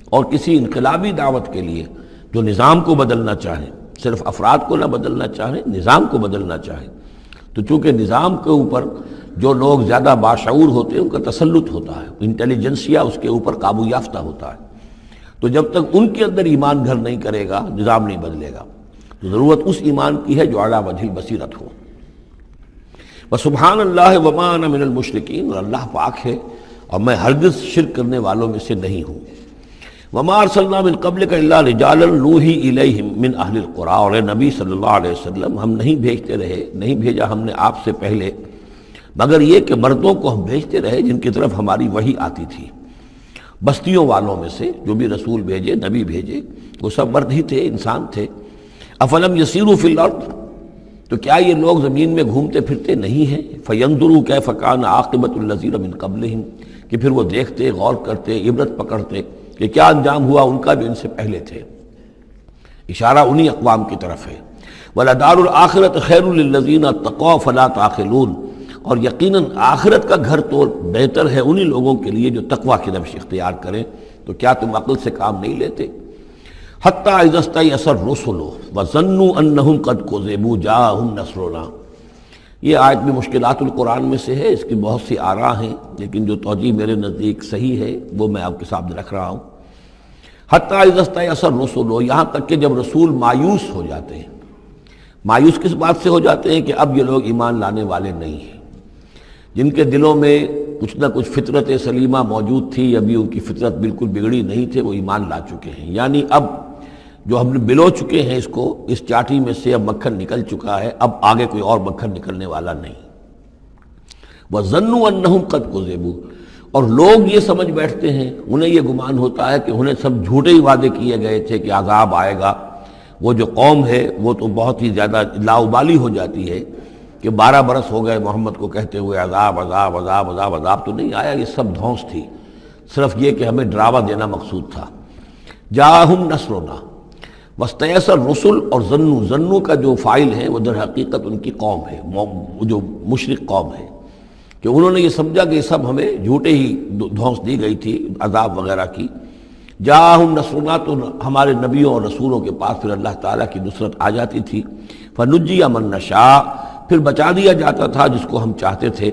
اور کسی انقلابی دعوت کے لیے جو نظام کو بدلنا چاہیں، صرف افراد کو نہ بدلنا چاہیں، نظام کو بدلنا چاہیں، تو چونکہ نظام کے اوپر جو لوگ زیادہ باشعور ہوتے ہیں ان کا تسلط ہوتا ہے، انٹیلیجنسیا اس کے اوپر قابو یافتہ ہوتا ہے، تو جب تک ان کے اندر ایمان گھر نہیں کرے گا، نظام نہیں بدلے گا۔ تو ضرورت اس ایمان کی ہے جو اعلیٰ وجہ البصیرت ہو۔ وسبحان اللہ وما انا من المشرکین، اور اللہ پاک ہے اور میں ہرگز شرک کرنے والوں میں سے نہیں ہوں۔ وما ارسلنا من قبلک الا رجالا نوحی الیہم من اہل القری، اور اے نبی صلی اللہ علیہ وسلم، ہم نہیں بھیجا ہم نے آپ سے پہلے مگر یہ کہ مردوں کو ہم بھیجتے رہے جن کی طرف ہماری وحی آتی تھی، بستیوں والوں میں سے جو بھی رسول بھیجے، نبی بھیجے، وہ سب مرد ہی تھے، انسان تھے۔ افلم یسیروا فی الارض، تو کیا یہ لوگ زمین میں گھومتے پھرتے نہیں ہیں؟ فینظروا کیف کان عاقبۃ الذین من قبلہم، کہ پھر وہ دیکھتے، غور کرتے، عبرت پکڑتے کہ کیا انجام ہوا ان کا جو ان سے پہلے تھے۔ اشارہ انہی اقوام کی طرف ہے۔ وَلَدَارُ الْآخِرَةِ خَيْرٌ لِلَّذِينَ اتَّقَوْا فَلَا تَعْقِلُونَ، اور یقیناً آخرت کا گھر تو بہتر ہے انہی لوگوں کے لیے جو تقویٰ کی روش اختیار کریں، تو کیا تم عقل سے کام نہیں لیتے؟ حَتَّىٰ اِذَا اسْتَيْأَسَ الرُّسُلُ وَظَنُّوا أَنَّهُمْ قَدْ كُذِبُوا جَاءَهُمْ نَصْرُنَا، یہ آیت بھی مشکلات القرآن میں سے ہے، اس کی بہت سی آراء ہیں، لیکن جو توجیہ میرے نزدیک صحیح ہے وہ میں آپ کے سامنے رکھ رہا ہوں۔ حتیٰ اذا استیأس الرسل، یہاں تک کہ جب رسول مایوس ہو جاتے ہیں۔ مایوس کس بات سے ہو جاتے ہیں؟ کہ اب یہ لوگ ایمان لانے والے نہیں ہیں، جن کے دلوں میں کچھ نہ کچھ فطرت سلیمہ موجود تھی، ابھی ان کی فطرت بالکل بگڑی نہیں تھے، وہ ایمان لا چکے ہیں۔ یعنی اب جو ہم نے بلو چکے ہیں اس کو، اس چاٹی میں سے اب مکھن نکل چکا ہے، اب آگے کوئی اور مکھن نکلنے والا نہیں۔ وَظَنُّوا أَنَّهُمْ قَدْ كُذِبُوا، اور لوگ یہ سمجھ بیٹھتے ہیں، انہیں یہ گمان ہوتا ہے کہ انہیں سب جھوٹے ہی وعدے کیے گئے تھے کہ عذاب آئے گا۔ وہ جو قوم ہے وہ تو بہت ہی زیادہ لاؤبالی ہو جاتی ہے کہ 12 برس ہو گئے محمد کو کہتے ہوئے عذاب عذاب عذاب عذاب، عذاب تو نہیں آیا، یہ سب دھونس تھی، صرف یہ کہ ہمیں ڈراوا دینا مقصود تھا۔ جاءہم نصرنا واستیأس الرسل، اور ظنو کا جو فاعل ہے وہ در حقیقت ان کی قوم ہے، جو مشرک قوم ہے، کہ انہوں نے یہ سمجھا کہ یہ سب ہمیں جھوٹے ہی دھونس دی گئی تھی عذاب وغیرہ کی۔ جاءہم نصرنا، تو ہمارے نبیوں اور رسولوں کے پاس پھر اللہ تعالیٰ کی نصرت آ جاتی تھی۔ فنجی من نشاء، پھر بچا دیا جاتا تھا جس کو ہم چاہتے تھے۔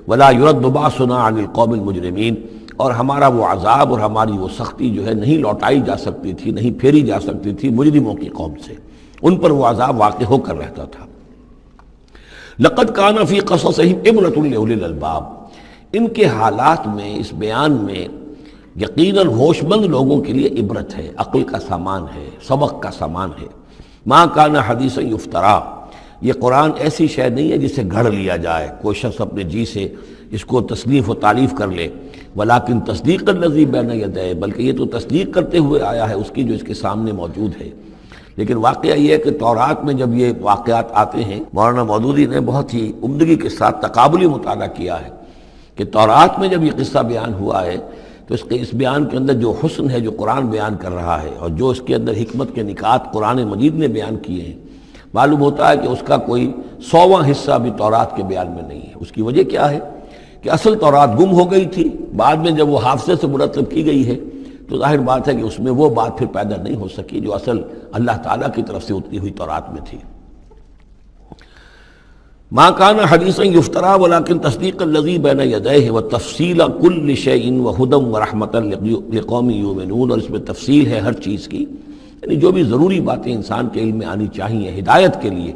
ولا يرد باسنا عن القوم المجرمین، اور ہمارا وہ عذاب اور ہماری وہ سختی جو ہے نہیں لوٹائی جا سکتی تھی، نہیں پھیری جا سکتی تھی مجرموں کی قوم سے، ان پر وہ عذاب واقع ہو کر رہتا تھا۔ لقد كان في قصصهم عبرة لأولي الألباب، ان کے حالات میں، اس بیان میں یقیناً ہوش مند لوگوں کے لیے عبرت ہے، عقل کا سامان ہے، سبق کا سامان ہے۔ ما كان حدیثا یفترا، یہ قرآن ایسی شے نہیں ہے جسے گھڑ لیا جائے، کوئی شخص اپنے جی سے اس کو تصنیف و تعریف کر لے۔ ولیکن تصدیق الذی بین یدیہ، بلکہ یہ تو تصدیق کرتے ہوئے آیا ہے اس کی جو اس کے سامنے موجود ہے۔ لیکن واقعہ یہ ہے کہ تورات میں جب یہ واقعات آتے ہیں، مولانا مودودی نے بہت ہی عمدگی کے ساتھ تقابلی مطالعہ کیا ہے کہ تورات میں جب یہ قصہ بیان ہوا ہے تو اس بیان کے اندر جو حسن ہے جو قرآن بیان کر رہا ہے، اور جو اس کے اندر حکمت کے نکات قرآن مجید نے بیان کیے ہیں، معلوم ہوتا ہے کہ اس کا کوئی 100واں حصہ بھی تورات کے بیان میں نہیں ہے۔ اس کی وجہ کیا ہے کہ اصل تورات گم ہو گئی تھی، بعد میں جب وہ حافظے سے مرتب کی گئی ہے تو ظاہر بات ہے کہ اس میں وہ بات پھر پیدا نہیں ہو سکی جو اصل اللہ تعالیٰ کی طرف سے اتری ہوئی تورات میں تھی۔ ما كان حدیثا یفترا ولکن تصدیق الذی بین یدیہ وتفصیل کل شیء وہدی ورحمۃ لقوم یؤمنون، اور اس میں تفصیل ہے ہر چیز کی، یعنی جو بھی ضروری باتیں انسان کے علم میں آنی چاہیے ہدایت کے لیے،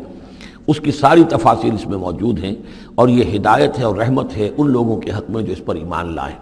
اس کی ساری تفاصیل اس میں موجود ہیں، اور یہ ہدایت ہے اور رحمت ہے ان لوگوں کے حق میں جو اس پر ایمان لائیں۔